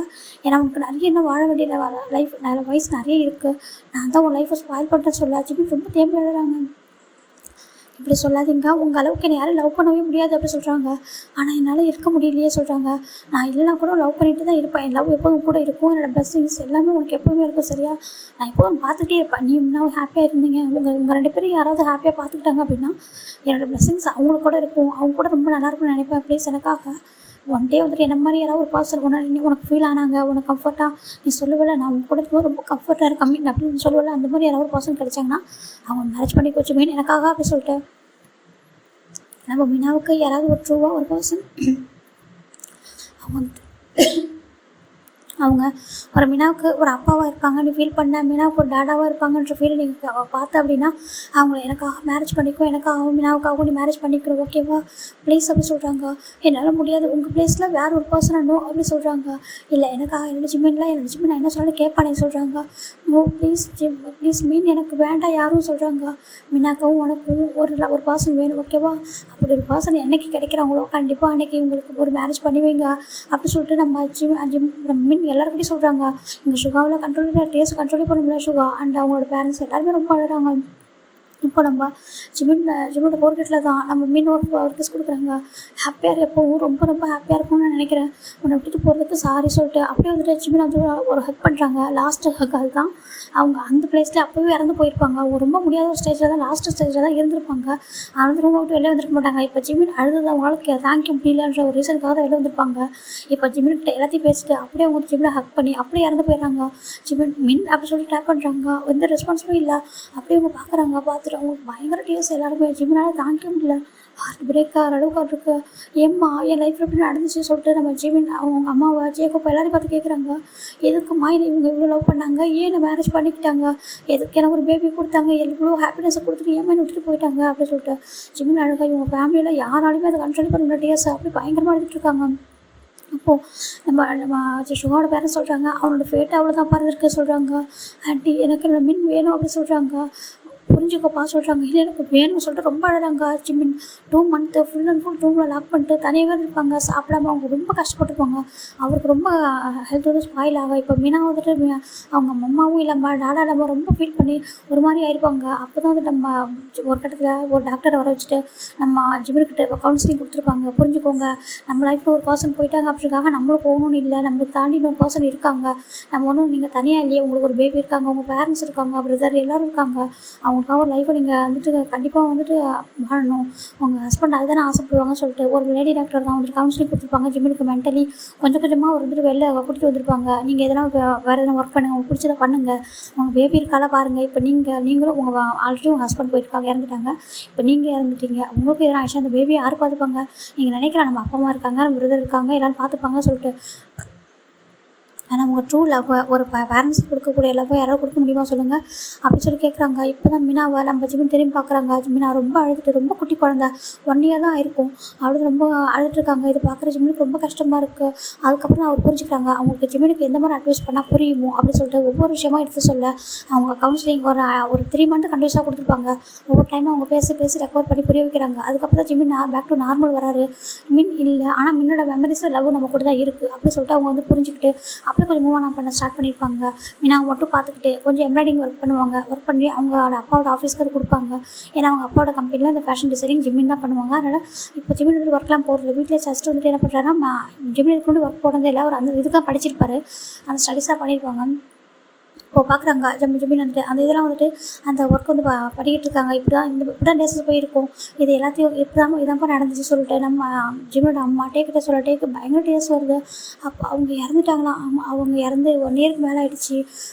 ஏன்னா உனக்கு நிறைய இன்னும் வாழ வேண்டிய லைஃப் வயசு நிறைய இருக்குது, நான் தான் உன் லைஃப்பை ஸ்பாயில் பண்ணுறேன்னு சொல்லாச்சு ரொம்ப தேம்பி எழுதுறாங்க. இப்படி சொல்லாதீங்க, உங்கள் அளவுக்கு என்னை யாரும் லவ் பண்ணவே முடியாது அப்படி சொல்கிறாங்க. ஆனால் என்னால் இருக்க முடியலையே சொல்கிறாங்க. நான் இல்லைனா கூட லவ் பண்ணிட்டு தான் இருப்பேன், என் லவ் எப்போதும் கூட இருக்கும், என்னோடய பிளஸ்ஸிங்ஸ் எல்லாமே உனக்கு எப்போதுமே இருக்கும் சரியா, நான் எப்போதும் பார்த்துக்கிட்டே இருப்பேன். நீ இன்னும் ஹாப்பியாக இருந்தீங்க, உங்கள் 2 பேரும் யாராவது ஹாப்பியாக பார்த்துக்கிட்டாங்க அப்படின்னா என்னோடய பிளஸ்ஸிங்ஸ் அவங்களுக்கு கூட இருக்கும், அவங்க கூட ரொம்ப நல்லாயிருக்கும்னு நினைப்பேன். ப்ளீஸ் எனக்காக ஒன் டே வந்துட்டு என்ன மாதிரி யாராவது ஒரு பர்சன் உனக்கு ஃபீல் ஆனாங்க, உனக்கு கம்ஃபர்ட்டாக நீ சொல்லுவல, நான் உங்க கூட இருக்கும்போது ரொம்ப கம்ஃபர்ட்டாக இருக்கேன் அப்படின்னு சொல்லுவல, அந்த மாதிரி யாராவது ஒரு பர்சன் கிடைச்சாங்கன்னா அவங்க மேரேஜ் பண்ணி வச்சு மீன் எனக்காக அப்படி சொல்லிட்டு. நம்ம மீனாவுக்கு யாராவது ஒரு ட்ரூவாக ஒரு பர்சன் அவங்க வந்துட்டு அவங்க ஒரு மீனாவுக்கு ஒரு அப்பாவாக இருப்பாங்கன்னு ஃபீல் பண்ண, மீனாவுக்கு ஒரு டேடாவாக இருப்பாங்கன்ற ஃபீல் நீங்கள் பார்த்த அப்படின்னா அவங்கள எனக்காக மேரேஜ் பண்ணிக்கோ, எனக்காகவும் மீனாவுக்காகவும் நீ மேரேஜ் பண்ணிக்கிறோம் ஓகேவா ப்ளீஸ் அப்படி சொல்கிறாங்க. என்னால் முடியாது, உங்கள் ப்ளேஸில் வேறு ஒரு பர்சன் நோ அப்படி சொல்கிறாங்க. இல்லை எனக்காக என்னோடய ஜிம்மின் நான் என்ன சொன்னாலும் கேட்பானே சொல்கிறாங்க. நோ ப்ளீஸ் ப்ளீஸ் மீன் எனக்கு வேண்டாம் யாரும் சொல்கிறாங்க. மீனாக்காவும் உனக்கும் ஒரு பர்சன் வேணும் ஓகேவா, அப்படி ஒரு பர்சன் என்னைக்கு கிடைக்கிறாங்களோ கண்டிப்பாக அன்றைக்கி உங்களுக்கு ஒரு மேரேஜ் பண்ணுவீங்க அப்படி சொல்லிட்டு நம்ம மீன் எல்லாருக்கிட்டையும் சொல்கிறாங்க. இங்கே சுகாவில் டேஸ்ட் கண்ட்ரோலே பண்ண முடியல சுகா அண்ட் அவங்களோட பேரண்ட்ஸ் எல்லாருமே ரொம்ப அழுகிறாங்க. இப்போ நம்ம ஜிம்மோட போர்க்கெட்டில் தான் நம்ம மீன் ஒரு கிஸ் கொடுக்குறாங்க. ஹாப்பியாக எப்போவும் ரொம்ப ரொம்ப ஹாப்பியாக இருக்கும்னு நான் நினைக்கிறேன். உன்னை விட்டுட்டு போகிறதுக்கு சாரி சொல்லிட்டு அப்படியே வந்துட்டு ஜிம்மின் வந்து ஒரு ஹக் பண்ணுறாங்க. லாஸ்ட்டு ஹக் அதுதான். அவங்க அந்த பிளேஸில் அப்போவே இறந்து போயிருப்பாங்க. அவங்க ரொம்ப முடியாத ஒரு ஸ்டேஜில் தான் லாஸ்ட்டு ஸ்டேஜில் தான் இருந்திருப்பாங்க. ஆனால் ரொம்ப விட்டு வெளியே வந்துருக்க மாட்டாங்க. இப்போ ஜிம்மின் அழுது அவங்களுக்கு தேங்க்யூ முடியலன்ற ஒரு ரீசனுக்காக தான் வெளியே வந்திருப்பாங்க. இப்போ ஜிம்மின்கிட்ட எல்லாத்தையும் பேசிட்டு அப்படியே அவங்க ஜிம்மில் ஹக் பண்ணி அப்படியே இறந்து போயிடுறாங்க. மின் அப்படி சொல்லி டேப் பண்ணுறாங்க. எந்த ரெஸ்பான்ஸும் இல்லை. அப்படியே அவங்க பார்த்துட்டு அவங்களுக்கு பயங்கர டீஸ் எல்லாருமே ஜிம்மினால் தாங்கிக்க முடியல. ஹார்ட் பிரேக் ஆகிற அளவுக்கு இருக்கு. ஏம்மா என் லைஃப்பில் எப்படி நடந்துச்சு சொல்லிட்டு நம்ம ஜிமின் அவங்க அம்மாவை ஜேக்கப் எல்லாரையும் பார்த்து கேட்குறாங்க. எதுக்குமா இவங்க இவ்வளோ லவ் பண்ணாங்க, ஏன் மேரேஜ் பண்ணிக்கிட்டாங்க, எதுக்கு எனக்கு ஒரு பேபி கொடுத்தாங்க, எவ்வளோ ஹாப்பினஸை கொடுத்துட்டு ஏமா விட்டுட்டு போயிட்டாங்க அப்படின்னு சொல்லிட்டு ஜிமின் அழகாக இவங்க ஃபேமிலியில் யாராலையுமே அதை கண்ட்ரோல் பண்ண முடியாது. டேஸ் அப்படி பயங்கரமாக எடுத்துகிட்டு இருக்காங்க. அப்போது நம்ம சுகாவோட பேரண்ட்ஸ் சொல்கிறாங்க அவனோட ஃபேட் அவ்வளோதான் பறந்துருக்கு சொல்கிறாங்க. ஆண்டி எனக்கு என்னோட மீன் வேணும் அப்படின்னு சொல்கிறாங்க. புரிஞ்சுக்கப்பா சொல்கிறாங்க. இல்லை எனக்கு வேணும்னு சொல்லிட்டு ரொம்ப அழகாங்க. ஜிம்மின் 2 மந்த்து ஃபுல் அண்ட் ஃபுல் ரூமில் லாக் பண்ணிட்டு தனியாகவே இருப்பாங்க. சாப்பிடாம அவங்க ரொம்ப கஷ்டப்பட்டுருப்பாங்க. அவருக்கு ரொம்ப ஹெல்த் வந்து ஸ்பாயில் ஆகும். இப்போ மீனா வந்துட்டு அவங்க அம்மாவும் இல்லாமல் டாடா இல்லாமல் ரொம்ப ஃபீல் பண்ணி ஒரு மாதிரி ஆயிருப்பாங்க. அப்போ தான் வந்து நம்ம ஒரு கட்டத்தில் ஒரு டாக்டரை வர வச்சுட்டு நம்ம ஜிம்மின்கிட்ட கவுன்சிலிங் கொடுத்துருப்பாங்க. புரிஞ்சுக்கோங்க, நம்ம லைஃப்பில் ஒரு பர்சன் போயிட்டாங்க அப்படிக்காக நம்மளும் போகணும்னு இல்லை, நம்மளுக்கு தாண்டி இன்னொரு பர்சன் இருக்காங்க. நம்ம ஒன்றும் நீங்கள் தனியாக இல்லையே, உங்களுக்கு ஒரு பேபி இருக்காங்க, உங்கள் பேரண்ட்ஸ் இருக்காங்க, பிரதர் எல்லோரும் இருக்காங்க. அவங்களுக்காக ஒரு லைஃப்பை நீங்கள் வந்துட்டு கண்டிப்பாக வந்துட்டு வாழணும். உங்கள் ஹஸ்பண்ட் அதுதானே ஆசைப்படுவாங்கன்னு சொல்லிட்டு ஒரு லேடி டாக்டர் தான் வந்துட்டு கவுன்சிலிங் கொடுத்துருப்பாங்க. ஜிம்மினுக்கு மென்டலி கொஞ்சம் கொஞ்சமாக வந்துட்டு வெளில கூட்டிகிட்டு வந்திருப்பாங்க. நீங்கள் எதனா வேறு எதனா ஒர்க் பண்ணுங்கள், உங்களுக்கு பிடிச்சதை பண்ணுங்கள், உங்கள் பேபி இருக்கால பாருங்கள். இப்போ நீங்களும் உங்கள் ஆல்ரெடி உங்கள் ஹஸ்பண்ட் போயிருக்காங்க, இறந்துட்டாங்க. இப்போ நீங்கள் இறந்துட்டீங்க, உங்களுக்கு எதனா ஆயிடுச்சு, அந்த பேபி யார் பார்த்துப்பாங்க? நீங்கள் நினைக்கலாம் நம்ம அப்பா அம்மா இருக்காங்க, நம்ம பிரதர் இருக்காங்க, எல்லோரும் பார்த்துப்பாங்க சொல்லிட்டு. ஆனால் உங்கள் ட்ரூ லவ் ஒரு பேரண்ட்ஸ் கொடுக்கக்கூடிய லவ் யாராவது கொடுக்க முடியுமா சொல்லுங்கள் அப்படின்னு சொல்லி கேட்குறாங்க. இப்போ தான் மீனாவை நம்ம ஜிம்மின் திரும்பி பார்க்குறாங்க. மீனா ரொம்ப அழுதுட்டு, ரொம்ப குட்டி குழந்தை 1 இயர் தான் ஆயிருக்கும், அழுது ரொம்ப அழுதுட்டுருக்காங்க. இது பார்க்குற ஜிம்மினுக்கு ரொம்ப கஷ்டமாக இருக்குது. அதுக்கப்புறம் அவர் புரிஞ்சுக்கிறாங்க அவங்களுக்கு ஜிம்மினுக்கு எந்த மாதிரி அட்வைஸ் பண்ணால் புரியுமோ அப்படின்னு சொல்லிட்டு ஒவ்வொரு விஷயமா எடுத்து சொல்ல அவங்க கவுன்சிலிங் ஒரு 3 மந்த்து கண்டினியூஸாக கொடுத்துருப்பாங்க. ஒவ்வொரு டைமும் அவங்க பேசி ரெக்கவர் பண்ணி புரிய வைக்கிறாங்க. அதுக்கப்புறம் ஜிம்மின் பேக் டு நார்மல் வராரு. மின் இல்லை, ஆனால் மின்னோட மெமரிஸில் லவ் நம்ம கூட தான் இருக்குது அப்படின்னு சொல்லிட்டு அவங்க வந்து புரிஞ்சுக்கிட்டு கொஞ்சம் மூவ் ஆன் பண்ண ஸ்டார்ட் பண்ணியிருப்பாங்க. மீனாவை மட்டும் பார்த்துக்கிட்டு கொஞ்சம் எம்ப்ராய்டிங் ஒர்க் பண்ணுவாங்க. ஒர்க் பண்ணி அவங்களோட அப்பாவோட ஆஃபீஸ்க்கு அது கொடுப்பாங்க. ஏன்னா அவங்க அப்பாவோட கம்பெனியில் இந்த ஃபேஷன் டிசைனிங் ஜிம்மின் தான் பண்ணுவாங்க. அதனால் இப்போ ஜிம்மின் வந்து ஒர்க்லாம் போடுறது வீட்டில் ஜஸ்ட் வந்துட்டு என்ன பண்ணுறாங்கன்னா ஜிம்மின் கொண்டு ஒர்க் போடுறது எல்லாம் ஒரு அந்த இதுக்காக படிச்சிருப்பாரு, அந்த ஸ்டடீஸாக பண்ணியிருப்பாங்க. இப்போ பார்க்குறாங்க ஜிம்மின் வந்துட்டு அந்த இதெல்லாம் வந்துட்டு அந்த ஒர்க் வந்து பண்ணிக்கிட்டு இருக்காங்க. இப்படி தான் டேஸஸ் போயிருக்கும். இது எல்லாத்தையும் இதான்ப்பா நடந்துச்சு சொல்லிட்டு நம்ம ஜிம்மினோட அம்மா டேக்கிட்ட சொல்ல டேக்கு பயங்கர டேஸ் வருது. அப்போ அவங்க இறந்துட்டாங்களாம். அவங்க இறந்து 1 இயருக்கு மேலே ஆகிடுச்சு.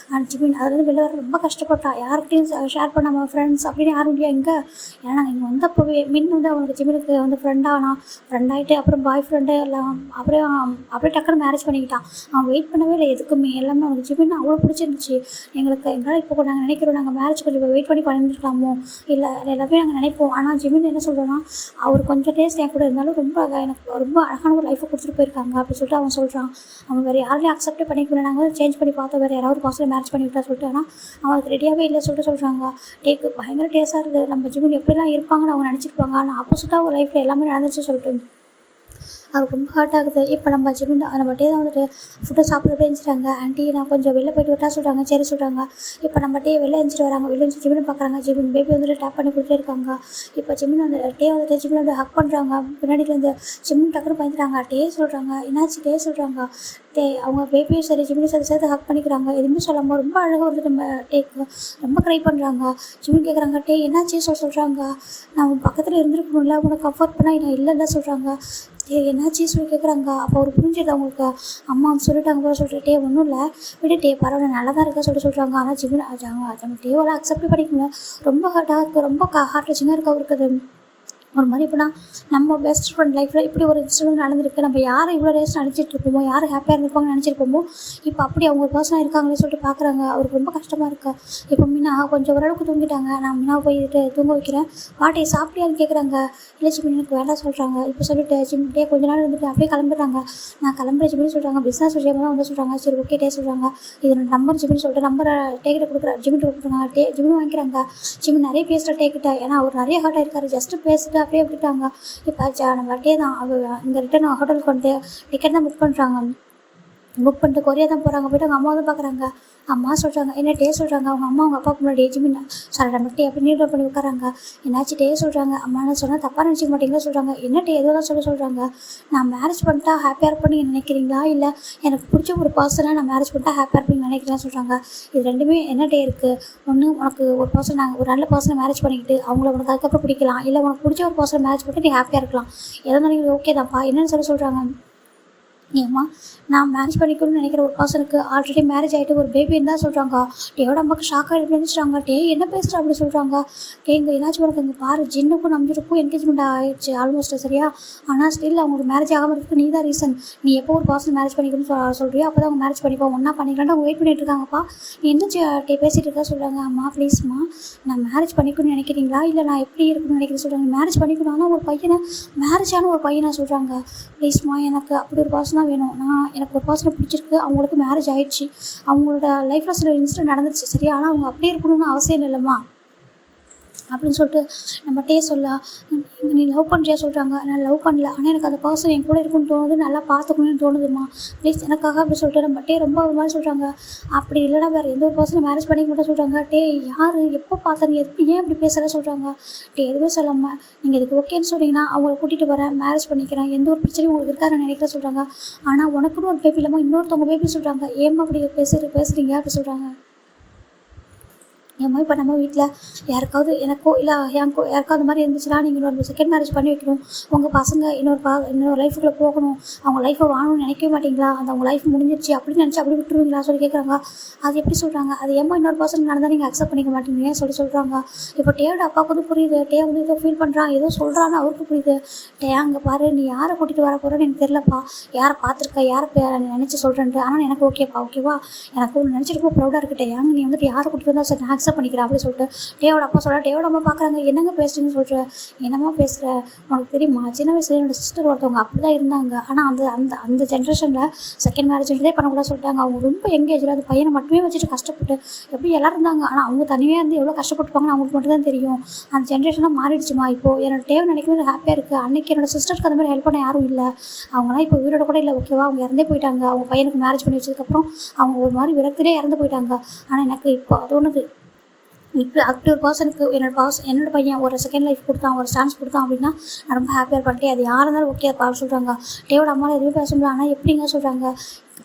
ஜிம்மின் அதுலேருந்து வெளில வர ரொம்ப கஷ்டப்பட்டா. யார்கிட்டையும் ஷேர் பண்ணாமல் ஃப்ரெண்ட்ஸ் அப்படின்னு யாரும் இல்லையா இங்கே. ஏன்னா நாங்கள் இங்கே வந்தப்போவே மின் வந்து அவங்களுக்கு ஜிம்மினுக்கு வந்து ஃப்ரெண்டாகிட்டு அப்புறம் பாய் ஃப்ரெண்டு எல்லாம் அப்படியே டக்குன்னு மேரேஜ் பண்ணிக்கிட்டான். அவன் வெயிட் பண்ணவே இல்லை எதுக்குமே. எல்லாமே அவனுக்கு ஜிம்மின் அவ்வளோ பிடிச்சிருந்துச்சு. எங்களால் இப்போ நாங்கள் நினைக்கிறோம் நாங்கள் மேரேஜ் கொஞ்சம் வெயிட் பண்ணி பண்ணியிருக்கலாமோ இல்லை எல்லாமே நாங்கள் நினைப்போம். ஆனால் ஜிம்மின் என்ன சொல்கிறோன்னா அவர் கொஞ்சம் டேஸ் என் கூட இருந்தாலும் எனக்கு ரொம்ப அழகான ஒரு லைஃப்பை கொடுத்துட்டு போயிருக்காங்க அப்படின்னு சொல்லிட்டு அவன் சொல்கிறான். அவன் வேறு யாரையும் அக்செப்டே பண்ணிக்கல, நாங்கள் சேஞ்ச் பண்ணி பார்த்தோம், வேறு யாராவது பர்சனல் மேரேஜ் பண்ணி விட்டா சொல்லிட்டு. ஆனால் அவனுக்கு ரெடியாகவே இல்லை சொல்லிட்டு சொல்கிறாங்க. டேக்கு பயங்கர டேஸாக இருக்குது. நம்ம ஜிம்மின் எப்படிலாம் இருப்பாங்கன்னு அவங்க நினச்சிருப்பாங்க. ஆனால் ஆப்போசிட்டாக அவங்க லைஃப்பில் எல்லாமே நடந்துச்சு சொல்லிட்டு அவருக்கு ரொம்ப ஹர்ட் ஆகுது. இப்போ நம்ம ஜிம்மின் நம்ம டே தான் வந்துட்டு ஃபுட்டை சாப்பிட்றப்பே எழுந்துட்டாங்க. ஆண்டி நான் கொஞ்சம் வெளில போய்ட்டு விட்டா சொல்கிறாங்க. சரி சொல்கிறாங்க. இப்போ நம்ம டே வெளில எழுந்துட்டு வராங்க. வெளில எழுந்து ஜிம்மின் பார்க்குறாங்க. ஜிம்மின் பேபி வந்துட்டு டேப் பண்ணி கொடுத்துட்டே இருக்காங்க. இப்போ ஜிம்மின் வந்து டே வந்துட்டு ஜிம்மின் வந்து ஹக் பண்ணுறாங்க. பின்னாடியிலேருந்து ஜிம்மின் டக்குன்னு பயந்துட்டாங்க. டே சொல்கிறாங்க. என்னாச்சு டே சொல்கிறாங்க. அவங்க பேபியும் சரி ஜிம்மின் சேர்த்து ஹக் பண்ணிக்கிறாங்க. எதுவுமே சொல்லாமல் ரொம்ப அழகாக வந்துட்டு நம்ம டேக்கு ரொம்ப ட்ரை பண்ணுறாங்க. ஜிம்மின் கேட்குறாங்க. டே என்னாச்சு சொல்கிறாங்க. நான் உன் பக்கத்தில் இருந்துருக்கணும்ல, உனக்கு கம்ஃபர்ட் பண்ணால் நான் இல்லைல்ல சொல்கிறாங்க. என்னாச்சு சொல்லி கேட்குறாங்க. அப்போ அவர் புரிஞ்சுது அவங்களுக்கு. அம்மா சொல்லிட்டாங்க போல சொல்லிட்டு ஒன்றும் இல்லை விட்டுட்டே பரவாயில்ல நல்லா தான் இருக்கா சொல்கிறாங்க. ஆனால் ஜிம்மின் நம்ம டேவோட அக்செப்ட் பண்ணிக்கணும். ரொம்ப ஹார்ட்டாக இருக்குது, ரொம்ப ஹார்ட் டச்சிங்காக இருக்குது அவருக்கு. ஒரு மாதிரி இப்போனா நம்ம பெஸ்ட் ஃப்ரெண்ட் லைஃப்பில் இப்படி ஒரு இன்சிடென்ட் நடந்திருக்கு. நம்ம யாரை இவ்வளோ டேஸ் நினச்சிட்டு இருப்போமோ, யார் ஹாப்பியாக இருந்திருப்பாங்கன்னு நினச்சிருப்போமோ, இப்போ அப்படி அவங்க ஒரு பர்சனாக இருக்காங்களே சொல்லிட்டு பார்க்குறாங்க. அவருக்கு ரொம்ப கஷ்டமாக இருக்கா. இப்போ மீனா கொஞ்சம் ஓரளவுக்கு தூங்கிட்டாங்க. நான் மீனா போயிட்டு தூங்க வைக்கிறேன். பாட்டி சாப்பிட்டியான்னு கேட்குறாங்க. இல்லை ஜிமின் எனக்கு வேண்டாம் சொல்கிறாங்க. இப்போ சொல்லிட்டு ஜிம்மிட்டே கொஞ்ச நாள் இருந்துட்டு அப்படியே கிளம்புறாங்க. நான் கிளம்புற ஜிமின்னு சொல்கிறாங்க. பிஸ்னஸ் விஷயமாக தான் வந்து சொல்கிறாங்க. சரி ஓகே டே சொல்கிறாங்க. இது நம்பர் ஜிமின்னு சொல்லிட்டு நம்பரை டேக்கிட்ட கொடுக்குறேன். ஜிமின் கொடுக்குறாங்க. ஜிமின் வாங்கிக்கிறாங்க. ஜிமின் நிறைய பேசுகிற டேக்கிட்ட, ஏன்னா அவர் நிறைய ஹர்ட் ஆயிருக்காரு. ஜஸ்ட்டு பேசிட்டு அப்படியே விட்டுட்டாங்க. இப்போ நம்ம டே தான் அவள் இங்கே ரிட்டன் ஹோட்டலுக்கு வந்து டிக்கெட் தான் புக் பண்ணுறாங்க. புக் பண்ணிட்டு கொரியா தான் போகிறாங்க. போய்ட்டு அவங்க அம்மா வந்து பார்க்குறாங்க. அம்மா சொல்கிறாங்க. என்ன டே சொல்கிறாங்க. அவங்க அம்மா அவங்க அப்பாவுக்கு முன்னாடி ஜிமின் சாரி நம்ம டே அப்படி நீட் பண்ணி உட்காராங்க. என்னாச்சு டே சொல்கிறாங்க. அம்மா சொன்னால் தப்பாக நினச்சிக்க மாட்டீங்களா சொல்கிறாங்க. என்ன டே எதுவும் தான் சொல்கிறாங்க. நான் மேரேஜ் பண்ணிட்டா ஹாப்பியாக இருப்பேன்னு நினைக்கிறீங்களா, இல்லை எனக்கு பிடிச்ச ஒரு பர்சனாக நான் மேரேஜ் பண்ணிட்டா ஹாப்பியாக இருப்பேன்னு நினைக்கிறேன்னு சொல்கிறாங்க. இது ரெண்டுமே என்ன டே இருக்குது. ஒன்று உனக்கு ஒரு பர்சன், நாங்கள் ஒரு நல்ல பர்சனை மேரேஜ் பண்ணிக்கிட்டு அவங்கள உனக்கு அதுக்கப்புறம் பிடிக்கலாம், இல்லை உனக்கு பிடிச்ச ஒரு பர்சனை மேரேஜ் பண்ணிட்டு நீ ஹாப்பியாக இருக்கலாம். எதை நினைக்கிறது ஓகே தான்ப்பா. என்னென்னு சொல்கிறாங்க. ஏம்மா நான் மேரேஜ் பண்ணிக்கணும்னு நினைக்கிற ஒரு பர்சனுக்கு ஆல்ரெடி மேரேஜ் ஆகிட்டு ஒரு பேபி இருந்தால் சொல்கிறாங்க. டேயோட அம்மாவுக்கு ஷாக்காக நினைச்சிட்டாங்க. டே என்ன பேசுகிற அப்படி சொல்கிறாங்க. டே இங்கே என்னாச்சும் உனக்கு இங்கே பாரு, ஜின்னுக்கும் நம்பிருக்கும் என்கேஜ்மெண்ட் ஆகிடுச்சு ஆல்மோஸ்ட் சரியா. ஆனால் ஸ்டில் அவங்களுக்கு மேரேஜ் ஆகாமல் இருக்கு நீ தான் ரீசன். நீ எப்போ ஒரு பர்சன் மேரேஜ் பண்ணிக்கணும்னு சொல்கிறியோ அப்போ தான் அவங்க மேரேஜ் பண்ணிப்போம், ஒன்றா பண்ணிக்கலாம்னு அவங்க வெயிட் பண்ணிட்டு இருக்காங்கப்பா. நீ என்ன டே பேசிகிட்டு இருக்கா சொல்கிறாங்க. அம்மா ப்ளீஸ்மா நான் மேரேஜ் பண்ணிக்கணும்னு நினைக்கிறீங்களா, இல்லை நான் எப்படி இருக்கணும்னு நினைக்கிறேன் சொல்கிறாங்க. மேரேஜ் பண்ணிக்கணும், ஆனால் ஒரு பையனை மேரேஜான ஒரு பையனை சொல்கிறாங்க. ப்ளீஸ்மா எனக்கு அப்படி ஒரு பர்சனாக வேணும். எனக்கு ஒரு பர்சனை பிடிச்சிருக்கு, அவங்களுக்கு மேரேஜ் ஆகிடுச்சு, அவங்களோட லைஃப்பில் சில இன்சிடென்ட் நடந்துச்சு சரியா. ஆனால் அவங்க அப்படியே இருக்கணும்னு அவசியம் இல்லைம்மா அப்படின்னு சொல்லிட்டு நம்ம டே சொல்ல. நீ லவ் பண்ணுறியா சொல்கிறாங்க. நான் லவ் பண்ணல, ஆனால் எனக்கு அந்த பர்சன் என் கூட இருக்குன்னு தோணுது, நல்லா பார்த்துக்கணும்னு தோணுதுமா ப்ளீஸ் எனக்காக அப்படி சொல்லிட்டு நம்ம டே ரொம்ப ஒரு மாதிரி சொல்கிறாங்க. அப்படி இல்லைனா வேறு எந்த ஒரு பர்சனை மேரேஜ் பண்ணிக்க மட்டும் சொல்கிறாங்க. டே யார் எப்போ பார்த்தா நீ ஏன் இப்படி பேசல சொல்கிறாங்க. டே எதுவுமே சொல்லாமல் நீங்கள் இதுக்கு ஓகேன்னு சொன்னீங்கன்னா அவங்கள கூட்டிகிட்டு வரேன், மேரேஜ் பண்ணிக்கிறேன், எந்த ஒரு பிரச்சனையும் உங்களுக்கு இருக்காது நான் நினைக்கிறேன் சொல்கிறாங்க. ஆனால் உனக்குன்னு ஒரு பேபி இல்லாமல் இன்னொருத்தவங்க பேபி சொல்கிறாங்க. ஏமா அப்படி பேசுகிறீங்க அப்படி சொல்கிறாங்க. ஏம்மா இப்போ நம்ம வீட்டில் யாருக்காவது எனக்கோ இல்லை யாருக்காவது மாதிரி இருந்துச்சுன்னா நீங்கள் இன்னொரு செகண்ட் மேரேஜ் பண்ணி வைக்கணும், உங்கள் பசங்க இன்னொரு லைஃபுக்குள்ளே போகணும், அவங்க லைஃப்பை வாங்கணும்னு நினைக்கவே மாட்டிங்களா, அந்த அவங்க லைஃப் முடிஞ்சிருச்சு அப்படின்னு நினச்சி அப்படி விட்டுருவீங்களா சொல்லி கேட்குறாங்க. அது எப்படி சொல்கிறாங்க. அது ஏம்மா இன்னொரு பர்சன் நடந்தால் நீங்கள் அக்செப்ட் பண்ணிக்க மாட்டீங்க சொல்கிறாங்க. இப்போ டேயோட அப்பாவுக்கு வந்து புரியுது. டே வந்து ஏதோ ஃபீல் பண்ணுறான், ஏதோ சொல்கிறான்னு அவருக்கு புரியுது. டே அங்கே பாரு நீ யாரை கூட்டிகிட்டு வர போகிறேன்னு எனக்கு தெரியலப்பா, யாரை பார்த்துருக்க யாரை நினச்சி சொல்கிறேன்ட்டு, ஆனால் எனக்கு ஓகேப்பா ஓகேவா, எனக்கு ஒன்று நினச்சிட்டு ரொம்ப ப்ரௌடாக இருக்கட்டே ஏங்க நீ வந்துட்டு யாரை கூட்டிகிட்டு வந்தால் சார் நான் அக்செப்ட் பண்ணிக்கிறேன் அப்படி சொல்லிட்டு டேயோட அப்பா சொல்ல. டேயோட அம்மா பார்க்குறாங்க. என்னங்க பேசுறீங்கன்னு சொல்கிற, என்னம்மா பேசுகிற, உனக்கு தெரியுமா சின்ன வயசுல என்னோட சிஸ்டர் ஒருத்தவங்க அப்படி தான் இருந்தாங்க, ஆனால் அந்த ஜென்ரேஷனில் செகண்ட் மேரேஜ்லேயே பண்ணக்கூடாது சொல்லிட்டாங்க. அவங்க ரொம்ப எங்கேஜில் அந்த பையனை மட்டுமே வச்சுட்டு கஷ்டப்பட்டு எப்படி எல்லோரும் இருந்தாங்க, ஆனால் அவங்க தனியாக இருந்து எவ்வளோ கஷ்டப்பட்டுப்பாங்கன்னு அவங்களுக்கு மட்டும் தான் தெரியும். அந்த ஜென்ரேஷனாக மாறிடுச்சுமா. இப்போது என்னோட டேவை நினைக்கிறது ஹாப்பியாக இருக்குது. அன்றைக்கி என்னோட சிஸ்டருக்கு அந்த மாதிரி ஹெல்ப் பண்ண யாரும் இல்லை, அவங்களாம் இப்போ உயிரோட கூட இல்லை ஓகேவா, அவங்க இறந்தே போயிட்டாங்க. அவங்க பையனுக்கு மேரேஜ் பண்ணி வச்சதுக்கப்புறம் அவங்க ஒரு மாதிரி விரக்திலே இறந்து போயிட்டாங்க. ஆனால் எனக்கு இப்போ தோணுது இப்போ அப்படி ஒரு பர்சனுக்கு என்னோட பையன் ஒரு செகண்ட் லைஃப் கொடுத்தான், ஒரு சான்ஸ் கொடுத்தான் அப்படின்னா நான் ரொம்ப ஹாப்பியாக பண்ணிட்டேன். அது யாராக இருந்தாலும் ஓகே பார்க்க சொல்கிறாங்க. டேவோட அம்மாவில் எதுவுமே பேச முடியல. ஆனால் எப்படிங்க சொல்கிறாங்க.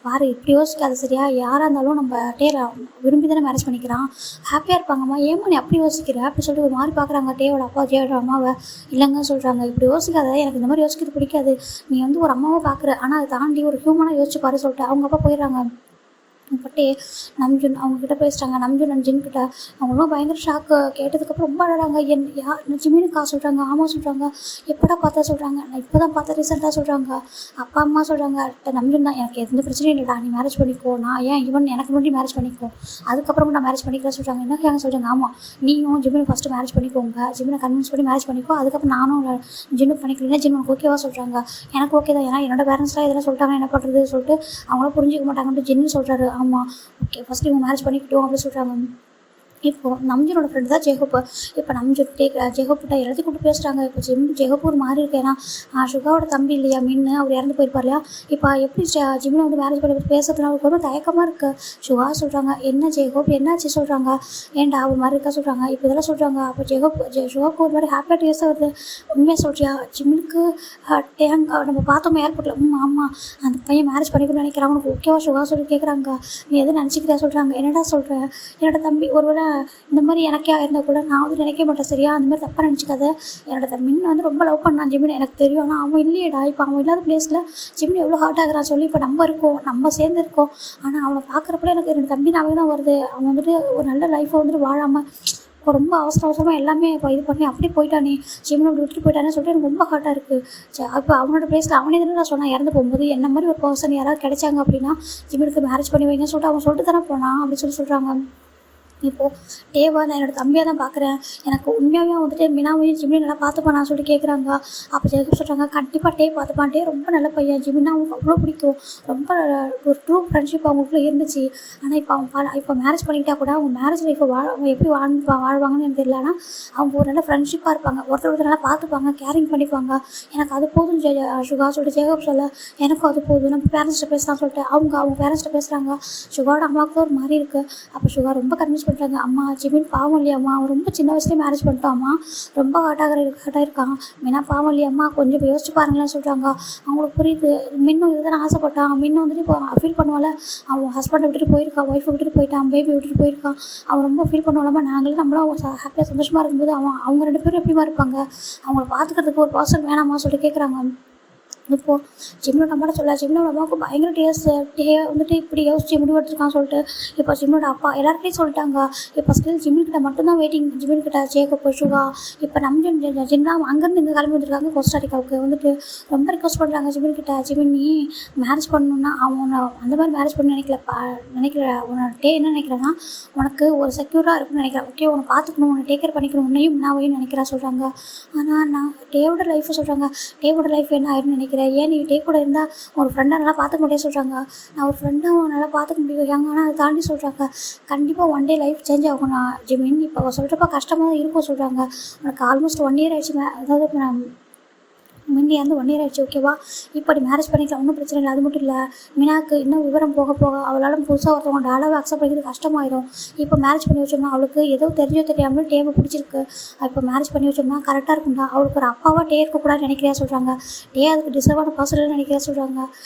பாரு இப்படி யோசிக்காது சரியா, யாராக இருந்தாலும் நம்ம டேல விரும்பி தானே மேரேஜ் பண்ணிக்கிறான், ஹாப்பியாக இருப்பாங்கம்மா, ஏமா நீ அப்படி யோசிக்கிற அப்படி சொல்லிட்டு ஒரு மாதிரி பார்க்குறாங்க டேவோட அப்பா டேவோட அம்மாவை. இல்லைங்க சொல்கிறாங்க. இப்படி யோசிக்காத, எனக்கு இந்த மாதிரி யோசிக்கிறது பிடிக்காது, நீ வந்து ஒரு அம்மாவை பார்க்குற, ஆனால் அதை தாண்டி ஒரு ஹியூமனாக யோசிச்சு பாரு சொல்லிட்டு அவங்க அப்பா போயிடுறாங்க. பட்டே நம்ஜுன் அவங்கக்கிட்ட பேசுகிறாங்க. நம்ஜுன் அண்ட் ஜின்கிட்ட அவங்களும் பயங்கர ஷாக்கு. கேட்டதுக்கப்புறம் ரொம்ப அழகாங்க. யார் ஜிமினுக்கா சொல்கிறாங்க. ஆமாம் சொல்கிறாங்க. எப்படா பார்த்தா சொல்கிறாங்க. நான் இப்போ தான் பார்த்தா ரீசெண்டாக சொல்கிறாங்க. அப்பா அம்மா சொல்கிறாங்க. நம்ஜுன் தான் எனக்கு எந்த பிரச்சனையும் இல்லைடா, நீ மேரேஜ் பண்ணிக்கோ, நான் ஏன் எனக்கு முன்னாடி மேரேஜ் பண்ணிக்கோ, அதுக்கப்புறம் நான் மேரேஜ் பண்ணிக்கிறேன் சொல்கிறாங்க. என்ன கேங்க சொல்கிறாங்க. ஆமாம் நீயும் ஜிமின் ஃபஸ்ட்டு மேரேஜ் பண்ணிக்கோங்க, ஜிமினை கன்வின்ஸ் பண்ணி மேரேஜ் பண்ணிக்கோ, அதுக்கப்புறம் நானும் ஜின்னு பண்ணிக்கிறேன். ஜின் உனக்கு ஓகேவா சொல்கிறாங்க. எனக்கு ஓகே தான், ஏன்னா என்னோட பேரண்ட்ஸ்லாம் இதெல்லாம் சொல்லிட்டாங்க என்ன பண்ணுறது சொல்லிட்டு அவங்களும் புரிஞ்சிக்க மாட்டாங்கன்ட்டு ஜின்னு சொல்கிறாரு. ஆமாம் ஓகே ஃபஸ்ட்டு இவங்க மேரேஜ் பண்ணிக்கிட்டோம் அப்படின்னு சொல்கிறாங்க. இப்போது நம்ஜனோட ஃப்ரெண்டு தான் ஜெகப்பு. இப்போ நம்ஜன் ஜெகப்புட்ட எல்லாத்தையும் கூப்பிட்டு பேசுகிறாங்க. இப்போ ஜெகப்பு ஒரு மாதிரி இருக்கு. ஏன்னா சுகாவோட தம்பி இல்லையா மின்னு, அவர் இறந்து போயிருப்பார் இல்லையா. இப்போ எப்படி ஜிமினை வந்து மேரேஜ் பண்ணி பேசுறதுனால அவருக்கு ரொம்ப தயக்கமாக இருக்குது. சுகா சொல்கிறாங்க. என்ன ஜெகப் என்னாச்சு சொல்கிறாங்க. ஏன்டா அவர் மாதிரி இருக்கா சொல்கிறாங்க. இப்போ இதெல்லாம் சொல்கிறாங்க. அப்போ சுகாவுக்கு ஒரு மாதிரி ஹாப்பியாக டேஸ்ட்டாக வருது. உண்மையாக சொல்கிறியா ஜிமினுக்கு நம்ம பார்த்தோம் ஏர்போர்ட்டில். ஆமாம் அந்த பையன் மேரேஜ் பண்ணிக்கணும்னு நினைக்கிறாங்க, உனக்கு ஓகேவா சுகா சொல்லி கேட்குறாங்க. நீ எதுவும் நினச்சிக்கிறியா சொல்கிறாங்க. என்னடா சொல்கிறேன், என்னோட தம்பி ஒருவேளை இந்த மாதிரி எனக்கே இருந்தால் கூட நான் வந்து நினைக்க மாட்டேன் சரியா, அந்த மாதிரி தப்பாக நினச்சிக்காத. என்னோட மின் வந்து ரொம்ப லவ் பண்ணான் ஜிமின் எனக்கு தெரியும், ஆனால் அவன் இல்லையடா. இப்போ அவன் இல்லாத பிளேஸில் ஜிமின் எவ்வளோ ஹார்ட் ஆகிறான் சொல்லி இப்போ நம்ம இருக்கோம், நம்ம சேர்ந்து இருக்கோம். ஆனால் அவனை பார்க்குறப்பல எனக்கு என்னோட தம்பி நாவே தான் வருது. அவன் வந்துட்டு ஒரு நல்ல லைஃப்பை வந்துட்டு வாழாமல் ரொம்ப அவசர அவசரமாக எல்லாமே இப்போ இது பண்ணி அப்படி போயிட்டானே, ஜிம்மில் அப்படி விட்டுட்டு போயிட்டானே சொல்லிட்டு எனக்கு ரொம்ப ஹர்ட்டாக இருக்குது. அப்போ அவனோட பிளேஸில் அவனே தானே நான் சொன்னேன் இறந்து போகும்போது, என்ன மாதிரி ஒரு பர்சன் யாராவது கிடைச்சாங்க அப்படின்னா ஜிம்மினுக்கு மேரேஜ் பண்ணி வைங்கன்னு சொல்லிட்டு அவன் சொல்லிட்டு தானே போனான் அப்படி சொல்கிறாங்க. இப்போது டேவா நான் என்னோடய தம்பியாக தான் பார்க்குறேன், எனக்கு உண்மையாகவே வந்துட்டு மினாவையும் ஜிம்மியும் நல்லா பார்த்துப்பான்னு சொல்லிட்டு கேட்குறாங்க. அப்போ ஜெயகப் சொல்கிறாங்க, கண்டிப்பாக டே பார்த்துப்பான், டே ரொம்ப நல்ல பையன், ஜிம்மினா அவங்களுக்கு அவ்வளோ பிடிக்கும், ரொம்ப ஒரு ட்ரூ ஃப்ரெண்ட்ஷிப் அவங்களுக்குள்ள இருந்துச்சு. ஆனால் இப்போ மேரேஜ் பண்ணிக்கிட்டா கூட அவங்க மேரேஜ் லைஃப்பை அவங்க எப்படி வாழ்வாங்கன்னு எனக்கு தெரியல. ஆனால் அவங்க ஒரு நல்ல ஃப்ரெண்ட்ஷிப்பாக இருப்பாங்க, ஒருத்தர் நல்லா பார்த்துப்பாங்க, கேரிங் பண்ணிப்பாங்க. எனக்கு அது போதும் சுகா சொல்லிட்டு ஜெயகப் சொல்ல, எனக்கும் அது போதும், நம்ம பேரண்ட்ஸ்கிட்ட பேசலாம் சொல்லிட்டு அவங்க பேரண்ட்ஸ்கிட்ட பேசுகிறாங்க. சுகாவோட அம்மாவுக்கு ஒரு மாதிரி இருக்குது. அப்போ சுகா ரொம்ப கன்வின்ஸ் பண்ணுறாங்க, அம்மா ஜிமின் பாவம் இல்லையாம்மா, அவன் ரொம்ப சின்ன வயசுலேயே மேரேஜ் பண்ணிட்டாம்மா, ரொம்ப ஹார்ட்டாக இருக்கான், மீனா பாவம் இல்லையாம்மா, கொஞ்சம் யோசிச்சு பாருங்களேன்னு சொல்கிறாங்க. அவங்களுக்கு புரியுது, மின்னும் இதுதானே ஆசைப்பட்டான், மின்னும் வந்துட்டு இப்போ ஃபீல் பண்ணுவாள், அவன் ஹஸ்பண்டை விட்டுட்டு போயிருக்கான், ஒய்ஃபை விட்டுட்டு போயிட்டான், பேபி விட்டுட்டு போயிருக்கான், அவன் ரொம்ப ஃபீல் பண்ணுவாளாம்மா, நாங்களும் நம்மளும் ஹாப்பியாக சந்தோஷமாக இருக்கும்போது அவங்க 2 பேரும் எப்படிமா இருப்பாங்க, அவங்கள பார்த்துக்கிறதுக்கு ஒரு பர்சன் வேணாமா சொல்லிட்டு கேட்குறாங்க. இப்போது ஜிம்னோட அம்மாட்ட சொல்ல, ஜிம்னோட அம்மாவுக்கு பயங்கர வந்துட்டு இப்படி யோசிச்சு முடிவெடுத்துருக்கான்னு சொல்லிட்டு இப்போ ஜிம்னோட அப்பா எல்லாருக்கிட்டையும் சொல்லிட்டாங்க. இப்போ ஸ்டில் ஜிம்மின்கிட்ட மட்டும்தான் வெயிட்டிங், ஜிம்மின்கிட்ட ஜேக்கப் சுகா இப்போ நம்ம ஜின்னா அங்கேருந்து இங்கே கிளம்பி வந்துருக்காங்க கோஸ்டாரிக்காவுக்கு. வந்துட்டு ரொம்ப ரிக்வஸ்ட் பண்ணுறாங்க ஜிம்மின்கிட்ட, ஜிம்மின் நீ மேரேஜ் பண்ணணுன்னா அவன் அந்த மாதிரி மேரேஜ் பண்ண நினைக்கிற உன்னோட என்ன நினைக்கிறேன்னா, உனக்கு ஒரு செக்யூராக இருக்குன்னு நினைக்கிறேன், ஓகே உன்னை பார்த்துக்கணும், உன்னை டேக் கேர் பண்ணிக்கணும், உன்னையும் நான் நினைக்கிறேன் சொல்கிறாங்க. ஆனால் நான் டேவோட லைஃப்பை சொல்கிறாங்க, டேவோட லைஃப் என்ன ஆயிடுன்னு நினைக்கிறேன், ஏன் நீ டே கூட இருந்தால் ஒரு ஃப்ரெண்டாக நல்லா பார்த்துக்க முடியாது சொல்கிறாங்க. நான் ஒரு ஃப்ரெண்டாக நல்லா பார்த்துக்க முடியும், ஆனால் அதை தாண்டி சொல்கிறாங்க கண்டிப்பாக ஒன் டே லைஃப் சேஞ்ச் ஆகும். நான் ஜிமின் இப்போ சொல்கிறப்ப கஷ்டமாக தான் இருக்கும் சொல்கிறாங்க. உனக்கு ஆல்மோஸ்ட் 1 இயர் ஆயிடுச்சு, அதாவது நான் முன்னே வந்து 1 இயர் ஆயிடுச்சு, ஓகேவா, இப்படி மேரேஜ் பண்ணிக்கலாம், ஒன்றும் பிரச்சனை இல்லை. அது மட்டும் இல்லை, மீனாவுக்கு இன்னும் விவரம் போக போக அவளால் புதுசாக ஒருத்தவங்க அளவு அக்செப்ட் பண்ணிக்கிறது கஷ்டமாயிடும். இப்போ மேரேஜ் பண்ணி வச்சோம்னா அவளுக்கு ஏதோ தெரிஞ்சோ தெரியாமலும் டேவை பிடிச்சிருக்கு, இப்போ மேரேஜ் பண்ணி வச்சோம்னா கரெக்டாக இருக்கும்டா, அவளுக்கு ஒரு அப்பாவாக டே இருக்கக்கூடாதுன்னு நினைக்கிறேன் சொல்கிறாங்க. டே அதுக்கு டிசர்வான பர்சன் நினைக்கிறேன் சொல்கிறாங்க.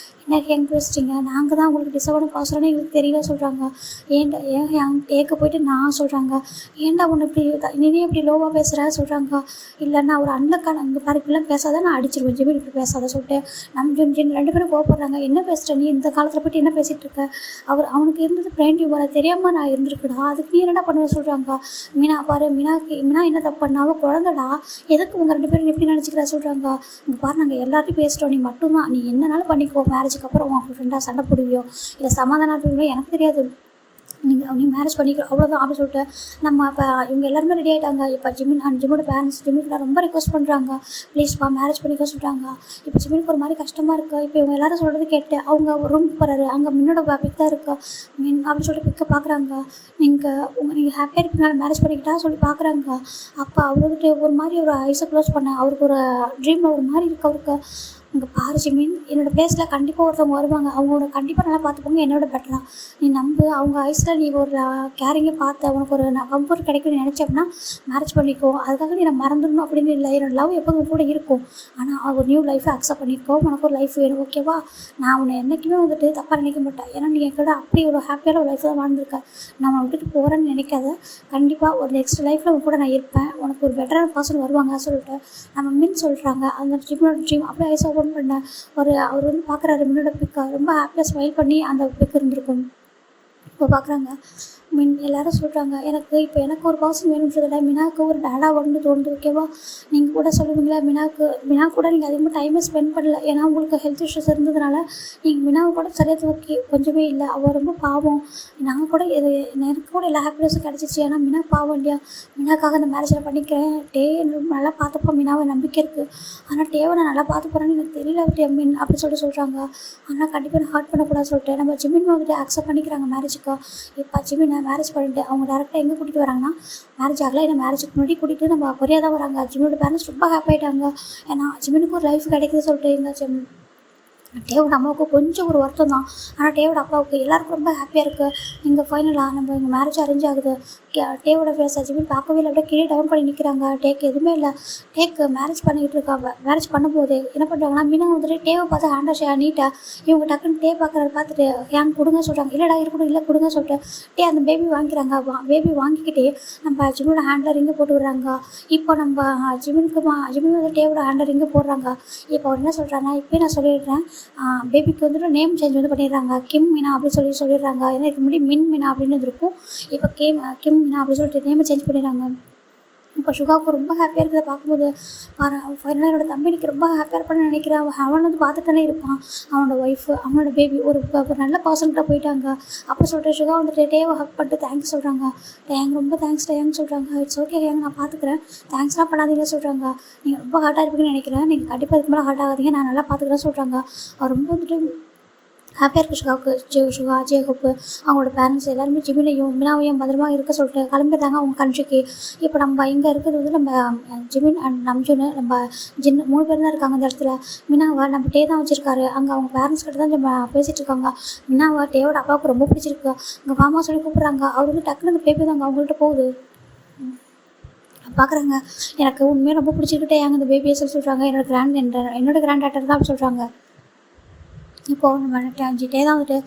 எனக்கு எங்கே பேசிட்டீங்க, நாங்கள் தான் உங்களுக்கு டிசர்வான பர்சன்னு எங்களுக்கு தெரியல சொல்கிறாங்க. ஏன் டேக்கு போயிட்டு நான் சொல்கிறாங்க, ஏன்டா உன்னை இப்படி நீனே இப்படி லோவாக பேசுகிற சொல்கிறாங்க. இல்லைன்னா ஒரு அண்ணக்கான அங்கே பாரு இப்படிலாம் பேசாத, நான் அடிச்சிருவேன், ஜிமின் இப்படி பேசாத சொல்லிட்டு நம்ம ஜின் 2 பேரும் கோவப்படுறாங்க. என்ன பேசுகிற நீ, இந்த காலத்தில் போய்ட்டு என்ன பேசிகிட்டு இருக்க, அவனுக்கு இருந்தது பிரெயின் டியூமரை தெரியாமல் நான் இருந்திருக்குடா, அதுக்கு நீ என்னடா பண்ணுவேன் சொல்கிறாங்க. மீனா பாரு, மீனா என்ன தப்பு பண்ணா, அவள் குழந்தடா, எதுக்கு உங்கள் 2 பேரும் எப்படி நினச்சிக்கிறா சொல்கிறாங்க. இங்கே பாரு நாங்கள் எல்லாத்தையும் பேசிட்டோம், நீ மட்டும்தான், நீ என்னனாலும் பண்ணிக்கோ, மேரேஜுக்கு அப்புறம் உங்கள் ஃப்ரெண்டாக சண்டை போடுவியோ இல்லை சமாதானம் இருப்பீங்களோ எனக்கு தெரியாது, நீ மேரேஜ் பண்ணிக்கிறோம் அவ்வளோதான் அப்படின்னு சொல்லிட்டு நம்ம இப்போ இவங்க எல்லாருமே ரெடி ஆகிட்டாங்க. இப்போ ஜிம்மோட பேரண்ட்ஸ் ஜிம்மிக்கு ரொம்ப ரிக்வஸ்ட் பண்ணுறாங்க, ப்ளீஸ்ப்பா மேரேஜ் பண்ணிக்க சொல்கிறாங்க. இப்போ ஜிம்மிக்கு ஒரு மாதிரி கஷ்டமாக இருக்குது. இப்போ இவங்க எல்லாரும் சொல்கிறது கேட்டு அவங்க ஒரு ரூம் போகிறாரு, அங்கே மின்னோட பிக் தான் இருக்கா அப்படின்னு சொல்லிட்டு பிக்கை பார்க்குறாங்க. நீங்கள் ஹாப்பியாக இருப்பீங்களா மேரேஜ் பண்ணிக்கிட்டா சொல்லி பார்க்குறாங்க. அப்போ அவர் வந்துட்டு ஒரு மாதிரி ஒரு ஐஸை க்ளோஸ் பண்ண, அவருக்கு ஒரு ட்ரீமில் ஒரு மாதிரி இருக்குது அவருக்கு. இங்கே பாரு ஜிமின், என்னோடய பிளேஸில் கண்டிப்பாக ஒருத்தவங்க வருவாங்க, அவங்களோட கண்டிப்பாக நல்லா பார்த்துப்பாங்க, என்னோட பெட்டராக நீ நம்பு, அவங்க ஐஸில் நீ ஒரு கேரிங்கை பார்த்து உனக்கு ஒரு கம்ஃபர்ட் கிடைக்கும்னு நினச்சோம்னா மேரேஜ் பண்ணிக்கோ. அதுக்காக நீ நான் மறந்துடணும் அப்படின்னு இல்லை, என்னோட லவ் எப்போதும் கூட இருக்கும், ஆனால் ஒரு நியூ லைஃப்பை அக்செப்ட் பண்ணிக்கோ, உனக்கு ஒரு லைஃப் வேணும் ஓகேவா. நான் உன்னை என்றைக்குமே வந்துட்டு தப்பாக நினைக்க மாட்டேன், ஏன்னா நீ என் கூட அப்படி ஒரு ஹாப்பியான ஒரு லைஃப் தான் வாழ்ந்துருக்கேன். நான் உன்னை விட்டுட்டு போகிறேன்னு நினைக்காத, கண்டிப்பாக ஒரு நெக்ஸ்ட் லைஃப்பில் உன் கூட நான் இருப்பேன், உனக்கு ஒரு பெட்டரான பர்சன் வருவாங்க சொல்லிட்டு நம்ம மின் சொல்கிறாங்க. அந்த ஜிம்மோட ட்ரீம் அப்படியே ஐஸை ஓப்பன் பண்ண அவர் வந்து பார்க்குறாரு மின்னோட பிக்கை, ரொம்ப ஹாப்பியாக ஸ்மைல் பண்ணி அந்த பிக் இருந்திருக்கும். இப்போ பார்க்குறாங்க எல்லோரும் சொல்கிறாங்க, எனக்கு ஒரு பர்சன் வேணுன்றதில்ல, மினாவுக்கு ஒரு டேடாக வந்து தோணுது ஓகேவா. நீங்கள் கூட சொல்லுவீங்களா, மினா கூட நீங்கள் அதிகமாக டைமே ஸ்பெண்ட் பண்ணல, ஏன்னா உங்களுக்கு ஹெல்த் இஷ்யூஸ் இருந்ததுனால நீங்கள் மினாவை கூட சரியாக ஓகே கொஞ்சமே இல்லை, அவள் ரொம்ப பாவம், நாங்கள் கூட எனக்கு கூட எல்லா ஹாப்பினஸும் கிடச்சிச்சு, ஏன்னா மினா பாவம் இல்லையா, மினாக்காக அந்த மேரேஜில் பண்ணிக்கிறேன், டே நல்லா பார்த்துப்போம், மினாவை நம்பிக்கை இருக்குது, ஆனால் டேவை நான் நல்லா பார்த்து போகிறேன்னு எனக்கு தெரியல மின் அப்படி சொல்கிறாங்க. ஆனால் கண்டிப்பாக நான் ஹர்ட் பண்ணக்கூடாது சொல்லிட்டு நம்ம ஜிமின் வந்துட்டு அக்செப்ட் பண்ணிக்கிறாங்க மேரேஜுக்கு. இப்போ ஜிமின் மேரேஜ் பண்ணிட்டு அவங்க டேரெக்டாக எங்கே கூட்டிகிட்டு வராங்கன்னா, மேரேஜ் ஆகலை, ஏன்னா மேரேஜுக்கு முன்னாடி கூட்டிகிட்டு நம்ம கொரியா தான் வராங்க. ஜிமினோட பேரண்ட்ஸ் ரொம்ப ஹாப்பி ஆகிட்டாங்க, ஏன்னா ஜிமினுக்கு ஒரு லைஃப் கிடைக்குது சொல்லிட்டு எங்கள் டேவோட அம்மாவுக்கு கொஞ்சம் ஒரு வருத்தம் தான், ஆனால் டேவோட அப்பாவுக்கு எல்லாருக்கும் ரொம்ப ஹாப்பியாக இருக்குது. இங்கே ஃபைனலாக நம்ம எங்கள் மேரேஜ் அரேஞ்ச் ஆகுது. டேவோட ஃபேஸ் ஜிமின் பார்க்கவே இல்லை, அப்படியே கீழே டவுன் பண்ணி நிற்கிறாங்க. டேக்கு எதுவுமே இல்லை, டேக்கு மேரேஜ் பண்ணிக்கிட்டு இருக்காங்க. மேரேஜ் பண்ணும்போது என்ன பண்ணுறாங்கன்னா, மீனா வந்துட்டு டேவை பார்த்து ஹேண்டா நீட்டாக இவங்க டக்குன்னு டே பார்க்குறத பார்த்துட்டு ஹேண்ட் கொடுங்க சொல்கிறாங்க. இல்லைடா இருக்கணும், இல்லை கொடுங்க சொல்லிட்டு டே அந்த பேபி வாங்கிக்கிறாங்க. பேபி வாங்கிக்கிட்டே நம்ம ஜிமினோட ஹேண்டில் ரிங்கு போட்டு விடுறாங்க. இப்போ நம்ம ஜிமின் வந்து டேவோட ஹேண்டில் ரிங்கு போடுறாங்க. இப்போ அவர் என்ன சொல்கிறாங்க, இப்போயே நான் சொல்லிடுறேன், பேபிக்கு வந்துட்டு நேம் சேஞ்ச் வந்து பண்ணிடுறாங்க, கிம் மீனா அப்படின்னு சொல்லிடுறாங்க. ஏன்னா இதுக்கு முன்னாடி மின் மீனா அப்படின்னு இருக்கும், இப்போ கிம் மீனா அப்படின்னு சொல்லிட்டு நேமை சேஞ்ச் பண்ணிடுறாங்க. இப்போ சுகாவுக்கு ரொம்ப ஹாப்பியாக இருக்கிறத பார்க்கும்போது ஃபைனலாக என்னோட தம்பி எனக்கு ரொம்ப ஹாப்பியாக இருப்பான்னு நினைக்கிறேன். அவன் வந்து பார்த்துட்டானே இருப்பான். அவனோட ஒய்ஃபு, அவனோட பேபி ஒரு நல்ல பர்சன்கிட்ட போயிட்டாங்க. அப்போ சொல்லிட்டு சுகா வந்துட்டு டேவை ஹக் பண்ணிட்டு தேங்க்ஸ் சொல்கிறாங்க. டேங் ரொம்ப தேங்க்ஸ் டேங் சொல்கிறாங்க. இட்ஸ் ஓகே ஏங்க நான் பார்த்துக்கிறேன், தேங்க்ஸ்லாம் பண்ணாதீங்க சொல்கிறாங்க. நீங்கள் ரொம்ப ஹார்ட்டாக இருப்பீங்கன்னு நினைக்கிறேன், நீங்கள் கண்டிப்பாக இதுக்கு மேலே ஹார்ட் ஆகாதீங்க, நான் நல்லா பார்த்துக்கிறேன் சொல்கிறாங்க. அவர் ரொம்ப வந்துட்டு ஹாப்பியாக இருக்குது சுகாவுக்கு. சுகா, ஜேகப்பு, அவங்களோட பேரண்ட்ஸ் எல்லாருமே ஜிமினையும் மீனாவையும் பத்திரமா இருக்க சொல்லிட்டு கிளம்பிடுறாங்க அவங்க கண்ட்ரிக்கு. இப்போ நம்ம இங்கே இருக்கிறது வந்து நம்ம ஜிமின் அண்ட் நம்ஜுன்னு நம்ம 3 பேர் தான் இருக்காங்க அந்த இடத்துல. மீனாவை நம்ம டே தான் வச்சுருக்காரு. அங்கே அவங்க பேரண்ட்ஸ் கிட்ட தான் நம்ம பேசிகிட்டு இருக்காங்க. மீனாவை டேவோட அப்பாவுக்கு ரொம்ப பிடிச்சிருக்கு. அங்கே மாமா சொல்லி கூப்பிட்றாங்க. அவர் வந்து டக்குனு அந்த பேபி தாங்க அவங்கள்ட்ட போகுது. பார்க்குறாங்க. எனக்கு உண்மையாக ரொம்ப பிடிச்சிக்கிட்டே ஏங்க அந்த பேபியை சொல்கிறாங்க. என்னோட கிராண்ட் டாட்டர் தான் அப்படி சொல்கிறாங்க. இப்போது நம்ம டே தான் வந்துட்டு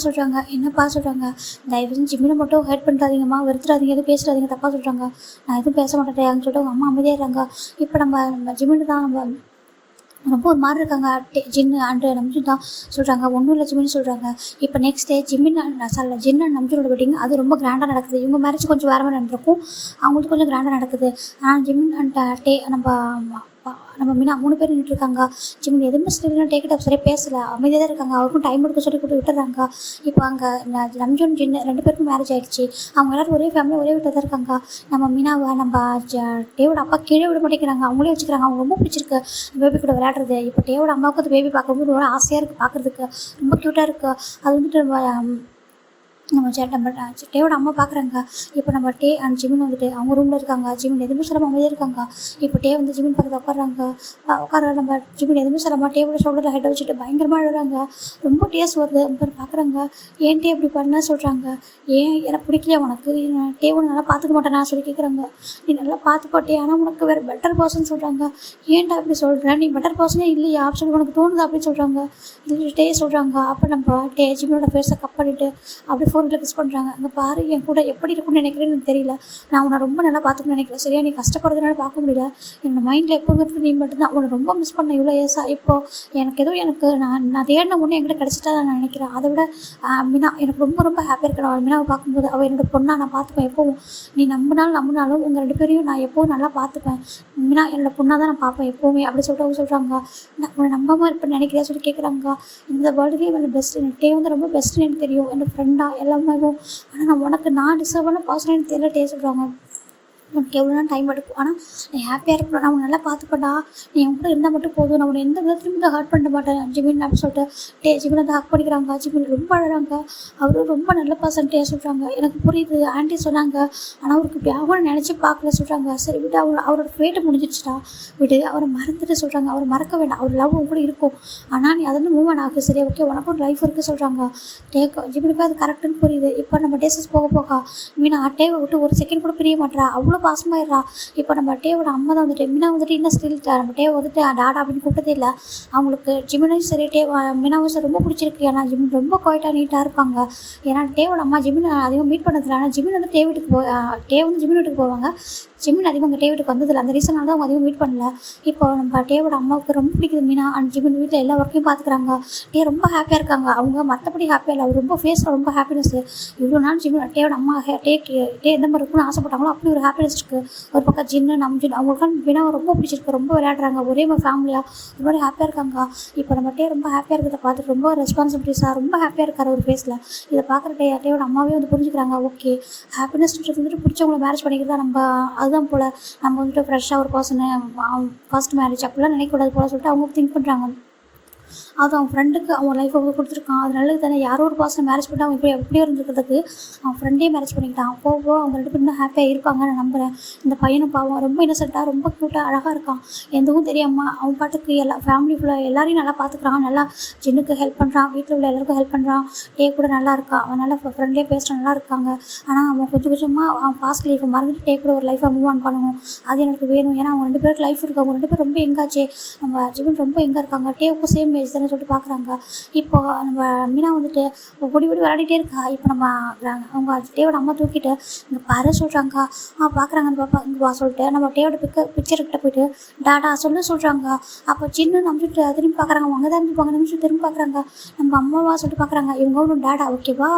சொல்கிறாங்க. என்னப்பா சொல்கிறாங்க, தயவு செஞ்சு ஜிம்மினை மட்டும் ஹெல்ப் பண்ணிட்டாதீங்கம்மா, வெறுத்துறாதீங்க, எதுவும் பேசுகிறாதீங்க, தப்பாக சொல்கிறாங்க. நான் எதுவும் பேச மாட்டேன் சொல்லிட்டு அவங்க அம்மா அமைதியாகிறாங்க. இப்போ நம்ம ஜிம்மின்னு தான் நம்ம ரொம்ப ஒரு மாதிரி இருக்காங்க. ஜின்னு அண்டு நம்ஜுன் தான் சொல்கிறாங்க. ஒன்றும் இல்லை ஜிம்மின்னு சொல்கிறாங்க. இப்போ நெக்ஸ்ட் டே ஜின் அண்ட் நம்ஜுனோட வெட்டிங் அது ரொம்ப கிராண்டாக நடக்குது. இவங்க மேரேஜ் கொஞ்சம் வேறு மாதிரி நடந்திருக்கும், அவங்களுக்கு கொஞ்சம் கிராண்டாக நடக்குது. ஆனால் ஜிமின் அண்ட் டே நம்ம மீனா 3 பேர் நின்றுருக்காங்க. ஜிமின் எதுவுமே சொல்லி டேக்கிட்ட சரியாக பேசலை, அமைதியாக தான் இருக்காங்க. அவருக்கும் டைம் எடுக்க சொல்லி கொடுத்து விட்டுறாங்க. இப்போ அங்கே நம்ஜுன் ஜின்னு 2 பேருக்கும் மேரேஜ் ஆகிடுச்சு. அவங்க எல்லோரும் ஒரே ஃபேமிலி ஒரே வீட்டில் தான் இருக்காங்க. நம்ம மீனாவை நம்ம டேவோட அப்பா கீழே விட மாட்டேங்கிறாங்க, அவங்களே வச்சுக்கிறாங்க. அவங்க ரொம்ப பிடிச்சிருக்கு பேபி கூட விளையாடுறது. இப்போ டேவோட அம்மாவுக்கு அந்த பேபி பார்க்கும்போது ரொம்ப ஆசையாக இருக்குது, பார்க்குறதுக்கு ரொம்ப க்யூட்டாக இருக்குது. அது வந்துட்டு நம்ம டேவோட அம்மா பார்க்குறாங்க. இப்போ நம்ம டே அண்ட் ஜிமின் வந்துட்டு அவங்க ரூமில் இருக்காங்க. ஜிமின் எதுவுமே சொல்லாமல் அமைதியாக இருக்காங்க. இப்போ டே வந்து ஜிமின் பக்கத்தில் உட்கார நம்ம ஜிமின் எதுவுமே சொல்லாமல் டேவோட ஷோல்டரில் ஹெட்டை வச்சுட்டு பயங்கரமாக அழுகிறாங்க. ரொம்ப டேஸ் வருது. பார்க்குறாங்க. ஏன் டே இப்படி பண்ண சொல்கிறாங்க. ஏன் எனக்கு பிடிக்கலையா உனக்கு, டேவை நல்லா பார்த்துக்க மாட்டேன் நான் சொல்லி கேட்குறாங்க. நீ நல்லா பார்த்துக்கோட்டே, ஆனால் உனக்கு வேறு பெட்டர் பர்சன் சொல்கிறாங்க. ஏன்டா இப்படி சொல்கிறேன், நீ பெட்டர் பர்சனே இல்லையா அப்படின்னு உனக்கு தோணுது அப்படின்னு சொல்கிறாங்க. இல்லை டே சொல்கிறாங்க. அப்போ நம்ம டே ஜிமினோட ஃபேஸை கப் பண்ணிவிட்டு அப்படி ஃபோனில் கிஸ் பண்ணுறாங்க. அங்கே பாரு என் கூட எப்படி இருக்குன்னு நினைக்கிறேன்னு எனக்கு தெரியல, நான் உன்னை ரொம்ப நல்லா பார்த்துக்கணும்னு நினைக்கிறேன் சரியா, நீ கஷ்டப்படுறதுனால பார்க்க முடியல, என்னோட மைண்டில் எப்போ இருக்கிறது நீ மட்டும்தான், உன்னை ரொம்ப மிஸ் பண்ணேன் இவ்வளோ ஏஸாக. இப்போது எனக்கு நான் தேடின ஒன்று என்கிட்ட கிடச்சிட்டா நான் நினைக்கிறேன். அதை விட மீனா எனக்கு ரொம்ப ஹாப்பியாக இருக்கணும். அவள் மீனாவை பார்க்கும்போது அவள் என்னோட பொண்ணாக நான் பார்த்துப்பேன் எப்போவும். நீ நம்பினாலும் உங்கள் 2 பேரையும் நான் எப்போவும் நல்லா பார்த்துப்பேன். மீனா என்னோட பொண்ணாக தான் நான் பார்ப்பேன் எப்போவுமே அப்படி சொல்லிட்டு அவங்க சொல்கிறாங்க. நான் உன்னை நம்பாமல் இருப்பேன்னு நினைக்கிறேன் சொல்லி கேட்குறாங்க. இந்த வேர்ல்டுலேயே என்னோட பெஸ்ட் டே வந்து ரொம்ப பெஸ்ட்டுன்னு எனக்கு தெரியும், என்னோட ஃப்ரெண்டாக எல்லாமே. ஆனால் நான் டிசர்வான பர்சன் எனக்கு தெரியல டே சொல்கிறாங்க. உனக்கு எவ்வளோ நாள் டைம் எடுக்கும், ஆனால் நீ ஹாப்பியாக இருக்கணும், நான் உன்னை நல்லா பார்த்துப்படா, நீ என் கூட இருந்தால் மட்டும் போதும், நான் உன்னை எந்த விதத்துலையும் தான் ஹர்ட் பண்ண மாட்டேன் ஜிமின் அப்படின்னு சொல்லிட்டு ஜிமின் வந்து ஹக் பண்ணிக்கிறாங்க. ஜிமின் ரொம்ப அழகாங்க. அவரும் ரொம்ப நல்ல பர்சன் சொல்கிறாங்க. எனக்கு புரியுது ஆண்டி சொன்னாங்க, ஆனால் அவருக்கு இப்படி ஆகும்னு நினச்சி பார்க்கல சொல்கிறாங்க. சரி விட்டு அவரோட ஃபேட்டை முடிஞ்சிடுச்சுட்டா விட்டு அவரை மறந்துட்டு சொல்கிறாங்க. அவர் மறக்க வேண்டாம், அவர் லவ் கூட இருக்கும், ஆனால் நீ அதில் மூவ் ஆகுது சரியா, ஓகே உனக்கு ஒரு லைஃப் இருக்குது சொல்கிறாங்க. ஜிமினுக்கு அது கரெக்டுன்னு புரியுது. இப்போ நம்ம டேஸஸ் போக மீனா டேவை விட்டு ஒரு செகண்ட் கூட பிரிய மாட்டேறா, அவ்வளோ பாசமாயிடுறா. இப்போ நம்ம டேவோட அம்மா தான் வந்துட்டு மீனா வந்துட்டு இன்னும் ஸ்டில் நம்ம டேவை வந்துட்டு டாடா அப்படின்னு கூப்பிட்டதே இல்லை. அவங்களுக்கு ஜிமினும் சரி மீனாவும் சரி ரொம்ப பிடிச்சிருக்கு. ஏன்னா ஜிமின் ரொம்ப குவாய்ட்டாக நீட்டாக இருப்பாங்க. ஏன்னா டேவோட அம்மா ஜிமின் அதிகம் மீட் பண்ணதில்லை. ஆனால் ஜிமின் வந்து டே வந்து ஜிமின் வீட்டுக்கு போவாங்க. ஜிமின் அதிகம் உங்கள் டே வீட்டுக்கு வந்ததில்லை. அந்த ரீசனால தான் அவங்க அதிகம் மீட் பண்ணல. இப்போ நம்ம டேவோட அம்மாவுக்கு ரொம்ப பிடிக்குது மீனா அண்ட் ஜிமின் வீட்டில் எல்லா ஒர்க்கையும் பார்த்துக்குறாங்க. டே ரொம்ப ஹாப்பியாக இருக்காங்க. அவங்க மற்றபடி ஹாப்பியாக இல்லை, அவர் ரொம்ப ஃபேஸில் ரொம்ப ஹாப்பினஸ். இவ்வளோ நாள் ஜிமின் டேவோட அம்மா டே எந்த மாதிரி இருக்குன்னு ஆசைப்பட்டாங்களோ அப்படி ஒரு ஹாப்பினஸ் இருக்குது. ஒரு பக்கம் ஜின்னு நம்ஜின் அவங்களுக்கான மீனாவை ரொம்ப பிடிச்சிருக்கு, ரொம்ப விளையாடுறாங்க, ஒரே மாதிரி ஃபேமிலியாக ஒரு மாதிரி ஹாப்பியாக இருக்காங்க. இப்போ நம்ம டே ரொம்ப ஹாப்பியாக இருக்கிறத பார்த்துட்டு ரொம்ப ரெஸ்பான்சிபிலிட்டிஸாக ரொம்ப ஹாப்பியாக இருக்கார் ஒரு ஃபேஸில். இதை பார்க்குற டேவோட அம்மாவே வந்து புரிஞ்சுக்கிறாங்க. ஓகே ஹாப்பினஸ்ன்றது வந்துட்டு பிடிச்சவங்களை மேரேஜ் பண்ணிக்கிறதா நம்ம அதுதான் போல், நம்ம வந்துட்டு ஃப்ரெஷ்ஷாக ஒரு பர்சனை ஃபர்ஸ்ட் மேரேஜ் அப்படிலாம் நினைக்கக்கூடாது போல சொல்லிட்டு அவங்க திங்க் பண்ணுறாங்க. அது அவன் ஃப்ரெண்டுக்கு அவன் லைஃப் அவங்க கொடுத்துருக்கான், அது நல்லது தானே. யாரோ ஒரு பர்சனை மேரேஜ் பண்ணிட்டு அவன் எப்படியோ இருந்துக்கிறதுக்கு அவன் ஃப்ரெண்டே மேரேஜ் பண்ணிக்கிட்டான். போக அவங்க 2 பேரும் இன்னும் ஹாப்பியாக இருப்பாங்க நான் நம்புகிறேன். இந்த பையனும் பாவம் ரொம்ப இன்னசென்ட்டாக ரொம்ப க்யூட்டாக அழகாக இருக்கான். எதுவும் தெரியாமல் அவன் பாட்டுக்கு எல்லா ஃபேமிலி ஃபுல்லாக எல்லாரையும் நல்லா பார்த்துக்கிறான். நல்லா ஜின்னுக்கு ஹெல்ப் பண்ணுறான், வீட்டில் உள்ள எல்லாருக்கும் ஹெல்ப் பண்ணுறான். டே கூட நல்லா இருக்கான், அவன் நல்லா ஃப்ரெண்ட்லேயே பேசுகிறான், நல்லா இருக்காங்க. ஆனால் அவன் கொஞ்சமாக அவன் பாஸ்ட் லைஃப்பை மறந்துட்டு டே கூட ஒரு லைஃப்பை மூவ் ஆன் பண்ணணும், அது எனக்கு வேணும். ஏன்னா அவங்க 2 பேருக்கு லைஃப் இருக்குது. அவங்க 2 பேரும் ரொம்ப எங்காச்சே, நம்ம ஜிவன் ரொம்ப எங்கே இருக்காங்க. டேவுக்கும் சேம் ஏஜ் தானே அப்படின்னு சொல்லிட்டு பார்க்குறாங்க. இப்போ நம்ம மீனா வந்துட்டு ஓடி ஓடி விளையாடிட்டே இருக்கா. இப்போ நம்ம அவங்க டேவோட அம்மா தூக்கிட்டு இங்கே பாரு சொல்கிறாங்க. பார்க்குறாங்க அந்த பாப்பா இங்கே வா சொல்லிட்டு நம்ம டேவோட பிக்சர்கிட்ட போயிட்டு டாடா சொல்கிறாங்க. அப்போ சின்ன நம்பிட்டு திரும்பி பார்க்குறாங்க. அவங்க தான் இருந்துப்பாங்க நிமிஷம் திரும்பி பார்க்குறாங்க. நம்ம அம்மாவா சொல்லிட்டு பார்க்குறாங்க. இவங்க ஒன்று டாடா ஓகேவா,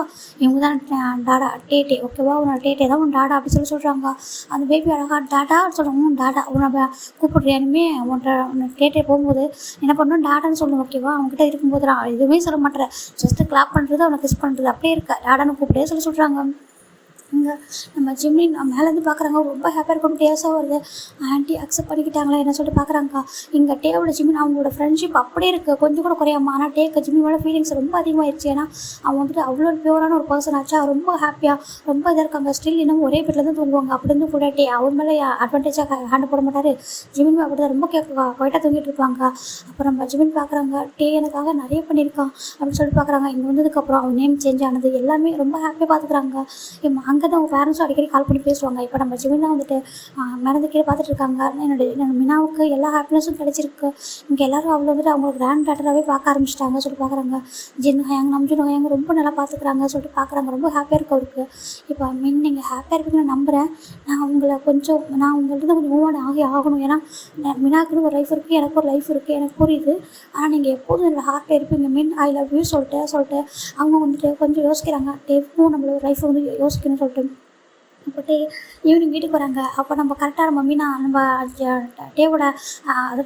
இவங்க தான் டாடா டேட்டே ஓகேவா, உன்னோட டேட்டே தான் உன் டாடா அப்படி சொல்கிறாங்க. அந்த பேபி அழகா டாடா சொல்கிறாங்க. டாடா உன்னை கூப்பிடுறியானுமே உன்னை டேட்டே போகும்போது என்ன பண்ணணும் டாடான்னு சொல்லணும் ஓகேவா. அவங்ககிட்ட இருக்கும்போது நான் எதுவுமே சொல்ல மாட்டேன், ஜஸ்ட்டு கிளாப் பண்ணுறது அவனை கிஸ் பண்ணுறது அப்படியே இருக்கா. டாடான்னு கூப்பிட்டே சொல்கிறாங்க. இங்கே நம்ம ஜிம்மி மேலேருந்து பார்க்குறாங்க. ரொம்ப ஹாப்பியாக இருக்கும். டேஸாக வருது. ஆண்டி அக்செப்ட் பண்ணிக்கிட்டாங்களா என்ன சொல்லிட்டு பார்க்குறாங்கக்கா. இங்கே டேவோட ஜிம்மின் அவங்களோட ஃப்ரெண்ட்ஷிப் அப்படியே இருக்குது, கொஞ்சம் கூட குறையாமல். ஆனால் டேக்கு ஜிம்மியோட ஃபீலிங்ஸ் ரொம்ப அதிகமாகிடுச்சு. ஏன்னா அவன் வந்துட்டு அவ்வளோ பியூரான ஒரு பர்சன் ஆச்சா. ரொம்ப ஹாப்பியாக ரொம்ப இதாக இருக்காங்க. ஸ்டில் இன்னும் ஒரே வீட்டில் தான் தூங்குவாங்க. அப்படி இருந்து கூட டே அவர் மேலே அட்வான்டேஜாக ஹேண்ட் போட மாட்டார். ஜிம்மின் அப்படி தான் ரொம்ப குவைட்டாக தூங்கிட்டு இருப்பாங்க. அப்புறம் நம்ம ஜிம்மின் பார்க்குறாங்க. டே எனக்காக நிறைய பண்ணியிருக்கான் அப்படின்னு சொல்லிட்டு பார்க்குறாங்க. இங்கே வந்ததுக்கப்புறம் அவன் நேம் சேஞ்ச் ஆனது எல்லாமே ரொம்ப ஹாப்பியாக பார்த்துக்குறாங்க. அங்கே தான் அவங்க பேரண்ட்ஸும் அடிக்கடி கால் பண்ணி பேசுவாங்க. இப்போ நம்ம ஜிமினா வந்துட்டு மேலே கீழே பார்த்துட்டு இருக்காங்க. என்னோட மினாவுக்கு எல்லா ஹாப்பினஸும் கிடச்சிருக்கு. இங்கே எல்லோரும் அவ்வளோ வந்துட்டு அவங்களோட கிராண்ட் டாட்டராகவே பார்க்க ஆரம்பிச்சிட்டாங்க சொல்லிட்டு பார்க்குறாங்க. ஜின் ஹயாங் நம்ஜுன் ஹயாங் ரொம்ப நல்லா பார்த்துக்குறாங்க சொல்லிட்டு பார்க்குறாங்க. ரொம்ப ஹாப்பியாக இருக்கு அவருக்கு. இப்போ நீங்கள் ஹாப்பியாக இருப்பீங்கன்னு நம்புகிறேன். நான் உங்கள்கிட்ட கொஞ்சம் மூவ் ஆன் ஆகணும். ஏன்னா மினாக்குன்னு ஒரு லைஃப் இருக்குது, எனக்கு ஒரு லைஃப் இருக்குது, எனக்கு புரியுது. ஆனால் நீங்கள் எப்போதும் என்னோட ஹார்ட்டில் இருப்பீங்க ஐ லவ் யூ சொல்லிட்டு அவங்க வந்துட்டு கொஞ்சம் யோசிக்கிறாங்க. டேவும் நம்மளோட லைஃப் வந்து யோசிக்கணும்னு சொல்லிட்டு போட்டு ஈவினிங் வீட்டுக்கு வராங்க. அப்போ நம்ம கரெக்டாக நம்ம மீனா நம்ம டேவோட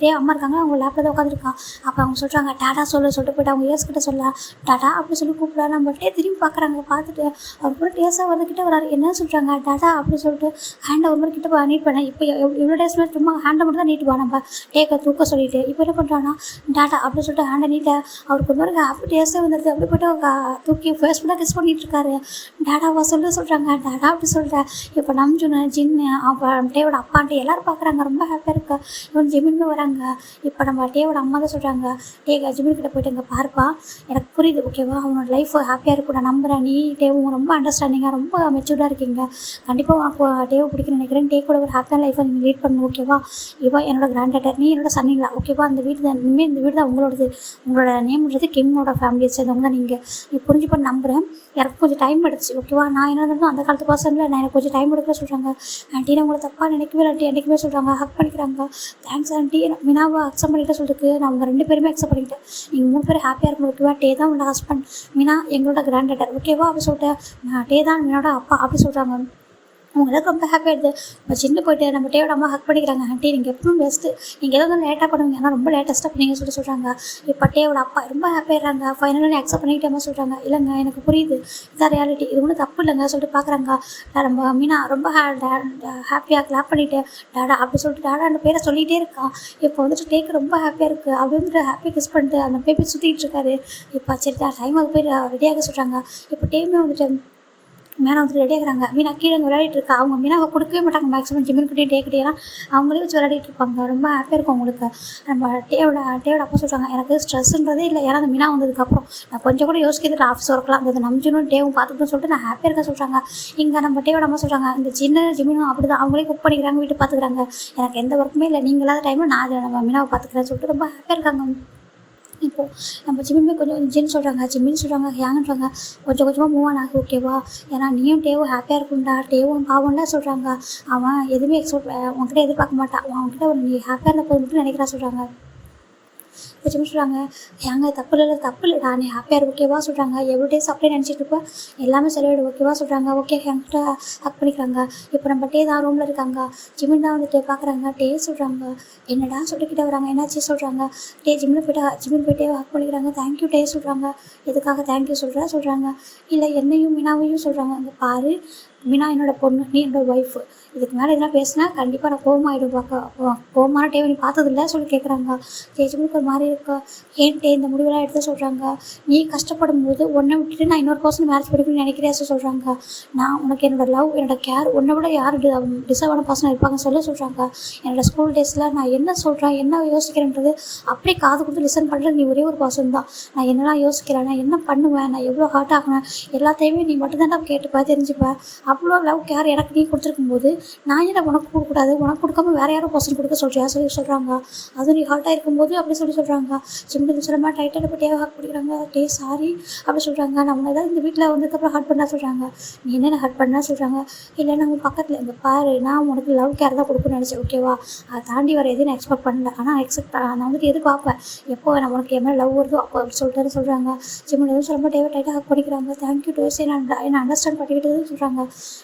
டே அம்மா இருக்காங்க. அவங்க லேப்பில் தான் உட்காந்துருக்கான். அப்போ அவங்க சொல்கிறாங்க டாடா சொல்லிட்டு போய்ட்டு அவங்க ஏஸ்கிட்ட சொல்ல டாடா அப்படி சொல்லி கூப்பிடா. நம்ம டே திரும்பி பார்க்குறாங்க. பார்த்துட்டு அவர் கூட டேஸாக வந்துக்கிட்டே வராரு. என்ன சொல்கிறாங்க டாடா அப்படி சொல்லிட்டு ஹேண்டை ஒரு மாதிரி கிட்ட நீட் பண்ணேன். இப்போ இவ்வளோ டேஸ்மே சும்மா ஹேண்டை மட்டும் தான் நீட்டுவா. நம்ம டேக்கை தூக்க சொல்லிட்டு இப்போ என்ன பண்ணுறான்னா டாடா அப்படி சொல்லிட்டு ஹேண்டை நீட்டை அவருக்கு ஒரு மாதிரி அப்படி டேஸாக வந்துடுது. அப்படி போய்ட்டு தூக்கி ஃபேஸ் ஃபுல்லாக கிஸ் பண்ணிகிட்டு இருக்காரு. டாடாவா சொல்கிறாங்க டாடா அப்படி சொல்கிறேன். இப்போ நம்ஜுன் ஜின்னு அப்புறம் டேவோட அப்பான்ட்டு எல்லோரும் பார்க்குறாங்க. ரொம்ப ஹாப்பியாக இருக்கா. இவன் ஜிமின்னு வராங்க. இப்போ நம்ம டேவோட அம்மா தான் சொல்கிறாங்க ஜிமின் கிட்ட போய்ட்டு இங்கே பார்ப்பா, எனக்கு புரியுது ஓகேவா, அவனோட லைஃப் ஹாப்பியாக இருக்கும், நான் நம்புகிறேன். நீ டேவும் ரொம்ப அண்டர்ஸ்டாண்டிங்காக ரொம்ப மெச்சூர்டாக இருக்கீங்க. கண்டிப்பாக உனக்கு டேவை பிடிக்குன்னு நினைக்கிறேன். டே கூட ஒரு ஹாப்பியான லைஃப்பை நீங்கள் லீட் பண்ணணும் ஓகேவா. இவன் என்னோட கிராண்ட் டாட்டர், நீ என்னோட சன்னிங்களா ஓகேவா. இந்த வீடு தான் இனிமேல் இந்த வீடு தான் உங்களோடது. உங்களோட நேம்ன்றது கிம்மோட ஃபேமிலியை சேர்ந்தவங்க தான் நீங்கள். நீ புரிஞ்சுப்பண்ணு நம்புகிறேன். எனக்கு கொஞ்சம் டைம் எடுத்துச்சு ஓகேவா. நான் என்ன இருந்தாலும் அந்த காலத்து பர்சனில் நான் எனக்கு கொஞ்சம் டைம் எடுக்க சொல்கிறாங்க. ஆண்டி நான் உங்களை தப்பாக நினைக்கவே ஆண்டி என்றைக்குமே சொல்கிறாங்க. ஹக் பண்ணிக்கிறாங்க. Thanks aunty. மினாவை அக்செப்ட் பண்ணிட்டு சொல்லிட்டு நான் அவங்க 2 பேருமே அக்செப்ட் பண்ணிக்கிட்டேன். நீங்கள் 3 பேரும் ஹாப்பியாக இருக்கும் ஓகேவா. டே தான் உங்களோட ஹஸ்பண்ட், மினா எங்களோட கிராண்ட் டாட்டர் ஓகேவா அப்படி சொல்லிட்டு நான் டே தான் மினாவோட அப்பா அப்படி சொல்கிறாங்க. அவங்களுக்கு ரொம்ப ஹாப்பியாக இருக்குது. இப்போ சின்ன போய்ட்டு நம்ம டேவோட அம்மா ஹக் பண்ணிக்கிறாங்க. ஆண்டி நீங்கள் எப்பவும் பெஸ்ட்டு, நீங்கள் எதாவது லேட்டாக பண்ணுவீங்க ஆனால் ரொம்ப லேட்டஸ்ட்டாக பண்ணீங்க சொல்கிறாங்க. இப்போ டேவோட அப்பா ரொம்ப ஹாப்பியாகிறாங்க. ஃபைனலாக அக்செப்ட் பண்ணிக்கிட்டே சொல்கிறாங்க. இல்லைங்க எனக்கு புரியுது, இதான் ரியாலிட்டி, இது ஒன்றும் தப்பு இல்லைங்க சொல்லிட்டு பார்க்குறாங்க. நம்ம மீனா ரொம்ப ஹாப்பியாக கிளாப் பண்ணிவிட்டு டாடா அப்படி சொல்லிட்டு டாடா அந்த பேரை சொல்லிகிட்டே இருக்கான். இப்போ வந்துட்டு டேக்கு ரொம்ப ஹாப்பியாக இருக்குது. அப்படி வந்துட்டு ஹாப்பியாக கிஸ் பண்ணிட்டு அந்த பேபி சுற்றிக்கிட்டு இருக்காரு. இப்போ சரி டைம் அது போய் ரெடியாக சொல்கிறாங்க. இப்போ டேமே வந்துட்டு மீனா வந்துட்டு ரெடி ஆகிறாங்க. மீனா கீழே விளையாடிட்டு இருக்கா. அவங்க மீனாவை கொடுக்கவே மாட்டாங்க மேக்ஸிமம். ஜிம்மின்கிட்டே டேக்கிட்டேலாம் அவங்களே வச்சு விளையாடிட்டு இருப்பாங்க. ரொம்ப ஹாப்பியாக இருக்கும் அவங்களுக்கு. நம்ம டேவோட அப்பா சொல்கிறாங்க எனக்கு ஸ்ட்ரெஸ்ன்றதே இல்லை. ஏன்னா அந்த மீனா வந்ததுக்கப்புறம் நான் கொஞ்சம் கூட யோசிக்கிறது ஆஃபீஸ் ஒர்க்லாம் அந்த நம்ஜுனும் டேவும் பார்த்துட்டுன்னு சொல்லிட்டு நான் ஹாப்பியாக இருக்க சொல்கிறாங்க. இங்கே நம்ம டேவோட அம்மா சொல்கிறாங்க இந்த சின்ன ஜிம்மினும் அப்படி தான் அவங்களே குக் பண்ணிக்கிறாங்க, வீட்டு பார்த்துக்கிறாங்க. எனக்கு எந்த ஒர்க்குமே இல்லை, நீங்கள் இல்லாத டைமில் நான் அதை நம்ம மீனாவை பார்த்துக்கிறேன்னு சொல்லிட்டு ரொம்ப ஹாப்பியாக இருக்காங்க. இப்போது நம்ம ஜிம்மின் கொஞ்சம் ஜின்னு சொல்கிறாங்க ஹேங்கன்றாங்க. கொஞ்சம் கொஞ்சமாக மூவ் ஆன் ஆகும் ஓகேவா. ஏன்னா நீயும் டேவும் ஹாப்பியாக இருக்கும்டா, டேவும் பாவம்லாம் சொல்கிறாங்க. அவன் எதுவுமே உன்கிட்ட எதிர்பார்க்க மாட்டான். அவன்கிட்ட ஒரு நீ ஹாப்பியாக இருந்த போது மட்டும் நினைக்கிறா சொல்கிறாங்க. கொஞ்சம் சொல்கிறாங்க ஏங்க தப்பு இல்லைடா, நீ ஹாப்பியாக ஓகேவா சொல்கிறாங்க. எவ்வளோ டேஸ் அப்படியே நினச்சிட்டு இருப்பேன், எல்லாமே சரியாயிடும் ஓகேவா சொல்கிறாங்க. ஓகே என்கிட்ட ஹக் பண்ணிக்கிறாங்க. இப்போ நம்ம டே தான் ரூமில் இருக்காங்க. ஜிம்மின் தான் வந்துட்டு பார்க்குறாங்க. டே சொல்கிறாங்க என்னடா சொல்லிக்கிட்டே வராங்க, என்னாச்சு சொல்கிறாங்க. ஜிம்மின் போய்ட்டே ஹக் பண்ணிக்கிறாங்க. தேங்க்யூ டே சொல்கிறாங்க. எதுக்காக தேங்க்யூ சொல்கிறாங்க. இல்லை என்னையும் மீனாவையும் சொல்கிறாங்க. அங்கே பாரு மீனா என்னோடய பொண்ணு, நீ என்னோடய ஒய்ஃபு, இதுக்கு மேலே இதெல்லாம் பேசினா கண்டிப்பாக நான் கோவமாகிடும். கோவமான டேவை நீ பார்த்ததில்ல சொல்லி கேட்குறாங்க. ஜிம்முக்கு ஒரு மாதிரி இருக்கா. ஏன்ட்டே இந்த முடிவெல்லாம் எடுத்து சொல்கிறாங்க. நீ கஷ்டப்படும் போது உன்னை விட்டுட்டு நான் இன்னொரு பர்சன் மேரேஜ் பண்ணிக்கணும்னு நினைக்கிறேன் சொல்கிறாங்க. நான் உனக்கு என்னோடய லவ் என்னோட கேர் உன்னை விட யார் டிசர்வான பர்சன் இருப்பாங்க சொல்கிறாங்க. என்னோடய ஸ்கூல் டேஸில் நான் என்ன சொல்கிறேன் என்ன யோசிக்கிறேன்றது அப்படியே காது கொடுத்து லிசன் பண்ணுறது நீ ஒரே ஒரு பர்சன் தான். நான் என்னெல்லாம் யோசிக்கிறேன், நான் என்ன பண்ணுவேன், நான் எவ்வளோ ஹார்ட் ஆகுவேன் எல்லாத்தையுமே நீ மட்டும்தான் கேட்டுப்பேன் தெரிஞ்சுப்பேன். அவ்வளோ லவ் கேர் எனக்கு நீ கொடுத்துருக்கும் போது நான் என்ன உனக்கு கொடுக்கக்கூடாது, உனக்கு கொடுக்காம வேறு யாரும் பர்சன் கொடுக்க சொல்கிறியா சொல்கிறாங்க. அதுவும் நீ ஹார்ட்டாக இருக்கும்போது அப்படி சொல்கிறாங்க. சொல்கிறாங்க. ஜிம்மில் சொல்லமா டைட்டாக போய் ஹக் பண்ணிக்கிறாங்க. டே சாரி அப்படி சொல்கிறாங்க. நம்ம ஏதாவது இந்த வீட்டில் வந்ததுக்கப்புறம் ஹட் பண்ணா சொல்கிறாங்க. நீ என்னென்ன ஹட் பண்ணா சொல்கிறாங்க. இல்லை நம்ம பக்கத்தில் இங்கே பாரு, நான் உனக்கு லவ் கேர் தான் கொடுக்கணும்னு நினச்சேன், ஓகேவா? அதை தாண்டி வர எதுவும் நான் எக்ஸ்பெக்ட் பண்ணல. ஆனால் நான் வந்துட்டு எதிர்பார்ப்பேன் எப்போ நான் உனக்கு என் மேலே லவ் வருதோ அப்போ அப்படி சொல்லிட்டு சொல்கிறாங்க. ஜிம்மில் எதுவும் சொல்ல டேவை டைட்டாக ஹக் பண்ணிக்கிறாங்க. தேங்க்யூ டோஸே, நான் அண்டர்ஸ்டாண்ட் பண்ணிக்கிட்டதுன்னு சொல்கிறாங்க.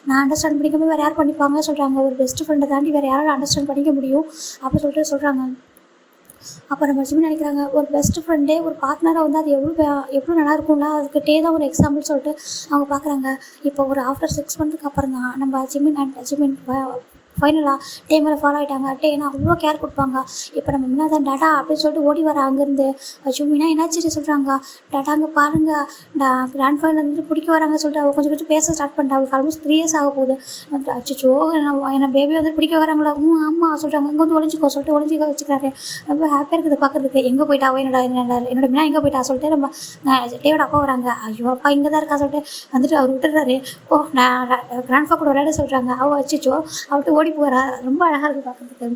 நான் அண்டர்ஸ்டாண்ட் பண்ணிக்காமல் வேறு யார் பண்ணிப்பாங்க சொல்கிறாங்க. ஒரு பெஸ்ட் ஃப்ரெண்டை தாண்டி வேறு யாரும் அண்டர்ஸ்டாண்ட் பண்ணிக்க முடியும் அப்படி சொல்லிட்டு சொல்கிறாங்க. அப்போ நம்ம ஜிம்மி நினைக்கிறாங்க, ஒரு பெஸ்ட் ஃப்ரெண்டே ஒரு பார்ட்னராக வந்து அது எவ்வளோ நல்லா இருக்கும்ல, அதுக்கு டே தான் ஒரு எக்ஸாம்பிள் சொல்லிட்டு அவங்க பார்க்குறாங்க. இப்போ ஒரு ஆஃப்டர் 6 மந்த்துக்கு அப்புறம் தான் நம்ம ஜிம்மின் ஃபைனலாக டே மேலே ஃபாலோ ஆகிட்டாங்க. டே ஏன்னா அவ்வளோ கேர் கொடுப்பாங்க. இப்போ நம்ம முன்னா தான் டாடா அப்படின்னு சொல்லிட்டு ஓடி வர அங்கேருந்து ஜிம்மினா என்னாச்சு சொல்கிறாங்க. டாடா அங்கே பாருங்கள், கிராண்ட் ஃபைனல் வந்துட்டு பிடிக்க வராங்க சொல்லிட்டு அவங்க கொஞ்சம் பேச ஸ்டார்ட் பண்ணிட்டாங்க. அவங்களுக்கு ஆல்மோஸ்ட் 3 years ஆக போகுது. அச்சோ என்ன பேபி வந்து பிடிக்க வராங்களா? ஆமாம் சொல்கிறாங்க. இங்கே வந்து ஒழிஞ்சிக்கோ சொல்லிட்டு ஒழிஞ்சிக்க வச்சுக்கிறாரு. ரொம்ப ஹாப்பியாக இருக்குது பார்க்குறதுக்கு. எங்கே போயிட்டா என்னோட மினா எங்கே போயிட்டா சொல்லிட்டு நம்ம டேவோட அப்பா வராங்க. ஐயோ அப்பா இங்கே தான் இருக்கா சொல்லிட்டு வந்துட்டு அவர் விட்டுறாரு. நான் கிராண்ட் ஃபா கூட விளையாட சொல்கிறாங்க. அவள் வச்சுச்சோ அவர்கிட்ட ஓடி போகிறா. ரொம்ப அழகாக இருக்குது பார்க்குறதுக்கு.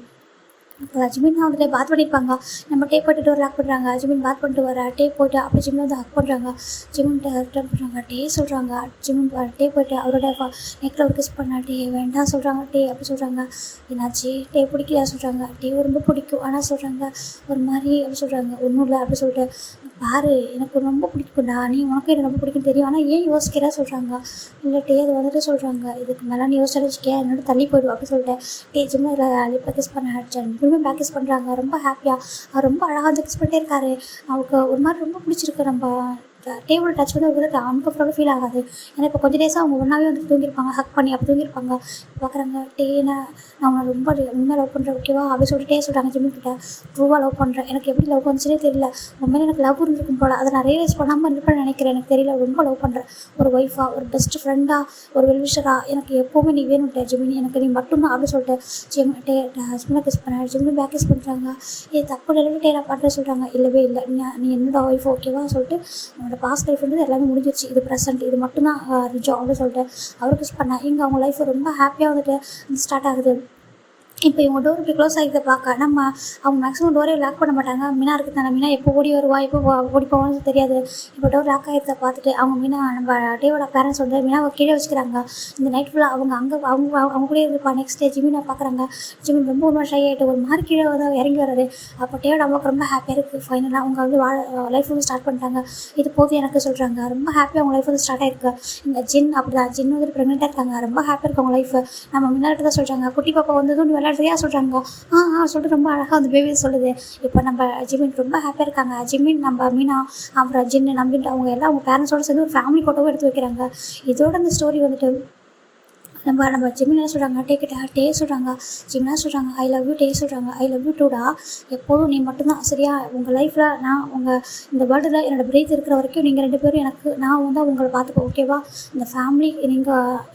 இப்போ ஜிம்மின் தான் வந்துட்டு பாத் பண்ணியிருப்பாங்க. நம்ம டே போட்டு டோர் லாக் பண்ணுறாங்க. ஜிம்மின் பாத் பண்ணிட்டு வர டே போட்டு அப்படி ஜிம்மில் வந்து ஹக் பண்ணுறாங்க. ஜிம்மின்ட்ட ரிட்டர்ன் பண்ணுறாங்க. டே சொல்கிறாங்க. ஜிம்மின் டே போய்ட்டு அவரோட நெக்கில் ஒரு கிஸ் பண்ணா. டே வேண்டாம் சொல்கிறாங்க. டே அப்படி சொல்கிறாங்க. என்னாச்சு டே பிடிக்கலையா சொல்கிறாங்க. டே ரொம்ப பிடிக்கும் ஆனால் சொல்கிறாங்க ஒரு மாதிரி அப்படி சொல்கிறாங்க. ஒன்றும் இல்லை அப்படி சொல்லிட்டு பாரு எனக்கு ரொம்ப பிடிக்கும்டா, நீ உனக்கு எனக்கு ரொம்ப பிடிக்கும் தெரியும், ஆனால் ஏன் யோசிக்கிறா சொல்கிறாங்க. இல்லை டே அது வந்துட்டு சொல்கிறாங்க, இதுக்கு மேலே நீ யோசிச்சு வச்சுக்கே என்னோட தள்ளி போயிடுவோம் அப்படி சொல்லிட்டு டே ஜிம்மில் லிப்பை கிஸ் பண்ண ஆடிச்சாங்க. எப்பவுமே பேக் கிஸ் பண்ணுறாங்க. ரொம்ப ஹாப்பியாக அவர் ரொம்ப அழகாக வந்து கிஸ் பண்ணிட்டே இருக்காரு. அவருக்கு ஒரு மாதிரி ரொம்ப பிடிச்சிருக்கு. நம்ம டேபிள் டச் வந்து அவங்களுக்கு அன்கம்ஃபர்டபுள் ஃபீல் ஆகாது. ஏன்னா இப்போ கொஞ்சம் டேஸாக அவங்க ஒன்றாவே வந்து தூங்கியிருப்பாங்க. ஹக் பண்ணி அப்படி தூங்கியிருப்பாங்க. பார்க்குறாங்க டேனை நான் உன்னை ரொம்ப உண்மையாக லவ் பண்ணுறேன் ஓகேவா அப்படி சொல்லிட்டு சொல்கிறாங்க ஜிம்மிக்கிட்ட. ட்ரூவாக லவ் பண்ணுறேன், எனக்கு எப்படி லவ் வந்துச்சுன்னே தெரியல, உண்மையிலே எனக்கு லவ் இருந்திருக்கும் போல், அதை நான் ரியலைஸ் பண்ணாமல் இருப்பேன்னு நினைக்கிறேன். எனக்கு தெரியல, ரொம்ப லவ் பண்ணுறேன். ஒரு ஒய்ஃபாக, ஒரு பெஸ்ட் ஃப்ரெண்டாக, ஒரு வெல்விஷராக எனக்கு எப்போவுமே நீ வேணும்ட்டேன் ஜிமினி, எனக்கு நீ மட்டும்தான் அப்படி சொல்லிட்டு ஹஸ்பண்டை கிஸ் பண்ண ஜிம்மினி பேக் கிஸ் பண்ணுறாங்க. இது தப்பு நிலவிட்டே நான் பண்ணுறேன் சொல்கிறாங்க. இல்லவே இல்லை, நீ என்னோட ஒய்ஃப் ஓகேவா சொல்லிட்டு என்னோட பாஸ்ட் லைஃப் வந்து எல்லாமே முடிஞ்சிருச்சு, இது ப்ரெசென்ட், இது மட்டும்தான் ரிஜோ அப்படின்னு சொல்லிட்டு அவர் கிஸ் பண்ணேன். இங்கே அவங்க லைஃப் ரொம்ப ஹாப்பியாக வந்துட்டு ஸ்டார்ட் ஆகுது. இப்போ இவங்க டோர் இப்படி க்ளோஸ் ஆகிட்டு பார்க்க அவங்க மேக்ஸிமம் டோரே லாக் பண்ண மாட்டாங்க. மீனா இருக்குது தானே, மீனா எப்போ ஓடி வருவா எப்போ ஓடி போவான்னு தெரியாது. இப்போ டோர் லாக் ஆகிருக்க பார்த்துட்டு அவங்க மீனா நம்ம டேவோட பேரண்ட்ஸ் வந்து மீனாவை கீழே வச்சுக்கிறாங்க. இந்த நைட் ஃபுல்லாக அவங்க கூட இருப்பா. நெக்ஸ்ட் டே ஜிமினை பார்க்குறாங்க. ஜிமின் ரொம்ப ஒரு ஷை ஆகிட்டு ஒரு மாதிரி கீழே வந்து இறங்கி வர்றாரு. அப்போ டேவோட அம்மாவுக்கு ரொம்ப ஹாப்பியாக இருக்குது. ஃபைனலாக அவங்க வந்து லைஃப் வந்து ஸ்டார்ட் பண்ணிட்டாங்க. இது போதும் எனக்கு சொல்கிறாங்க. ரொம்ப ஹாப்பியாக அவங்க லைஃப் வந்து ஸ்டார்ட் ஆகிருக்கு. இந்த ஜின் அப்படி தான், ஜின் வந்து ப்ரெக்னெண்ட்டாக இருக்காங்க. ரொம்ப ஹாப்பியாக இருக்குது அவங்க லைஃப். நம்ம முன்னாடி தான் சொல்கிறாங்க குட்டி பாப்பா வந்ததும் விளையாடுறியா சொல்கிறாங்க. சொல்லிட்டு ரொம்ப அழகாக அந்த பேபி சொல்லுது. இப்போ நம்ம ஜிமின் ரொம்ப ஹாப்பியாக இருக்காங்க. ஜிமின் நம்ம மீனா அப்புறம் ஜின்னு நம்பிட்டு அவங்க எல்லாம் அவங்க பேரண்ட்ஸோடு சேர்ந்து ஒரு ஃபேமிலி ஃபோட்டோவும் எடுத்து வைக்கிறாங்க. இதோட அந்த ஸ்டோரி வந்துட்டு நம்ம ஜிமினா சொல்கிறாங்க டே சொல்கிறாங்க. ஜிமினா சொல்கிறாங்க ஐ லவ் யூ. டே சொல்கிறாங்க ஐ லவ் யூ டூடா. எப்போதும் நீ மட்டும்தான் சரியா, உங்கள் லைஃப்பில் நான் இந்த வேர்ல்டில் என்னோடய பிரீத் இருக்கிற வரைக்கும் நீங்கள் 2 பேரும் எனக்கு, நான் வந்து உங்களை பார்த்துப்போம் ஓகேவா. இந்த ஃபேமிலி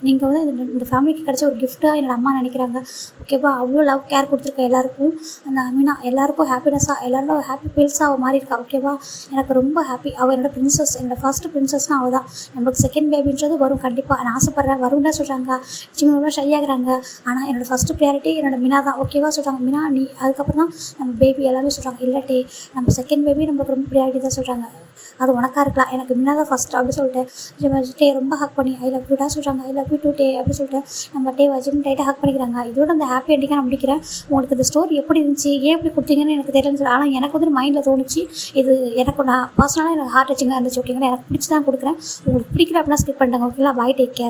நீங்கள் வந்து இந்த ஃபேமிலிக்கு கிடைச்ச ஒரு கிஃப்ட்டாக என்னோட அம்மா நினைக்கிறாங்க ஓகேவா. அவ்வளோ லவ் கேர் கொடுத்துருக்க எல்லாருக்கும். அந்த மீனா எல்லாருக்கும் ஹாப்பினஸ்ஸாக எல்லாரும் ஹாப்பி பீல்ஸாக அவள் மாறி இருக்கா ஓகேவா. எனக்கு ரொம்ப ஹாப்பி. அவள் என்னோடய ப்ரின்சஸ், என்னோடய ஃபர்ஸ்ட் ப்ரின்சஸ்னால் அவள் தான். நம்மளுக்கு செகண்ட் பேபின்றது வரும் கண்டிப்பாக, நான் ஆசைப்பட்றேன் வரும்னா சொல்கிறாங்க. ஜிமினோட ஷை ஆகுறாங்க. ஆனால் என்னோடய ஃபஸ்ட்டு ப்ரியாரிட்டி என்னோடய மீனா தான் ஓகேவா சொல்கிறாங்க. மீனா நீ அதுக்கப்புறம் தான் நம்ம பேபி எல்லாமே சொல்கிறாங்க. இல்லாட்டி நம்ம செகண்ட் பேபி நம்மளுக்கு ரொம்ப ப்ரியாரிட்டி தான் சொல்கிறாங்க. அது உனக்காக இருக்கலாம், எனக்கு மீனா தான் ஃபஸ்ட் அப்படி சொல்லிட்டு டே ரொம்ப ஹக் பண்ணி ஐ லவ் யூடா சொல்கிறாங்க. I love you today அப்படி சொல்லிட்டு நம்ம டே ஜிம் டைட்டாக ஹக் பண்ணிக்கிறாங்க. இதோட அந்த ஹாப்பி எண்டிங்காக நான் முடிக்கிறேன். உங்களுக்கு இந்த ஸ்டோரி எப்படி இருந்துச்சு, ஏன் எப்படி கொடுத்தீங்கன்னு எனக்கு தெரியலன்னு சொல்லி, ஆனால் எனக்கு வந்து மைண்டில் தோணுச்சு. இது எனக்கு நான் பர்சனலாக எனக்கு ஹார்ட் டச்சிங்காக இருந்துச்சு ஓகேங்களா. எனக்கு பிடிச்சி தான் கொடுக்குறேன். உங்களுக்கு பிடிக்கல அப்படின்னா ஸ்கிப் பண்ணிட்டாங்க ஓகேங்களா. பாய், டேக் கேர்.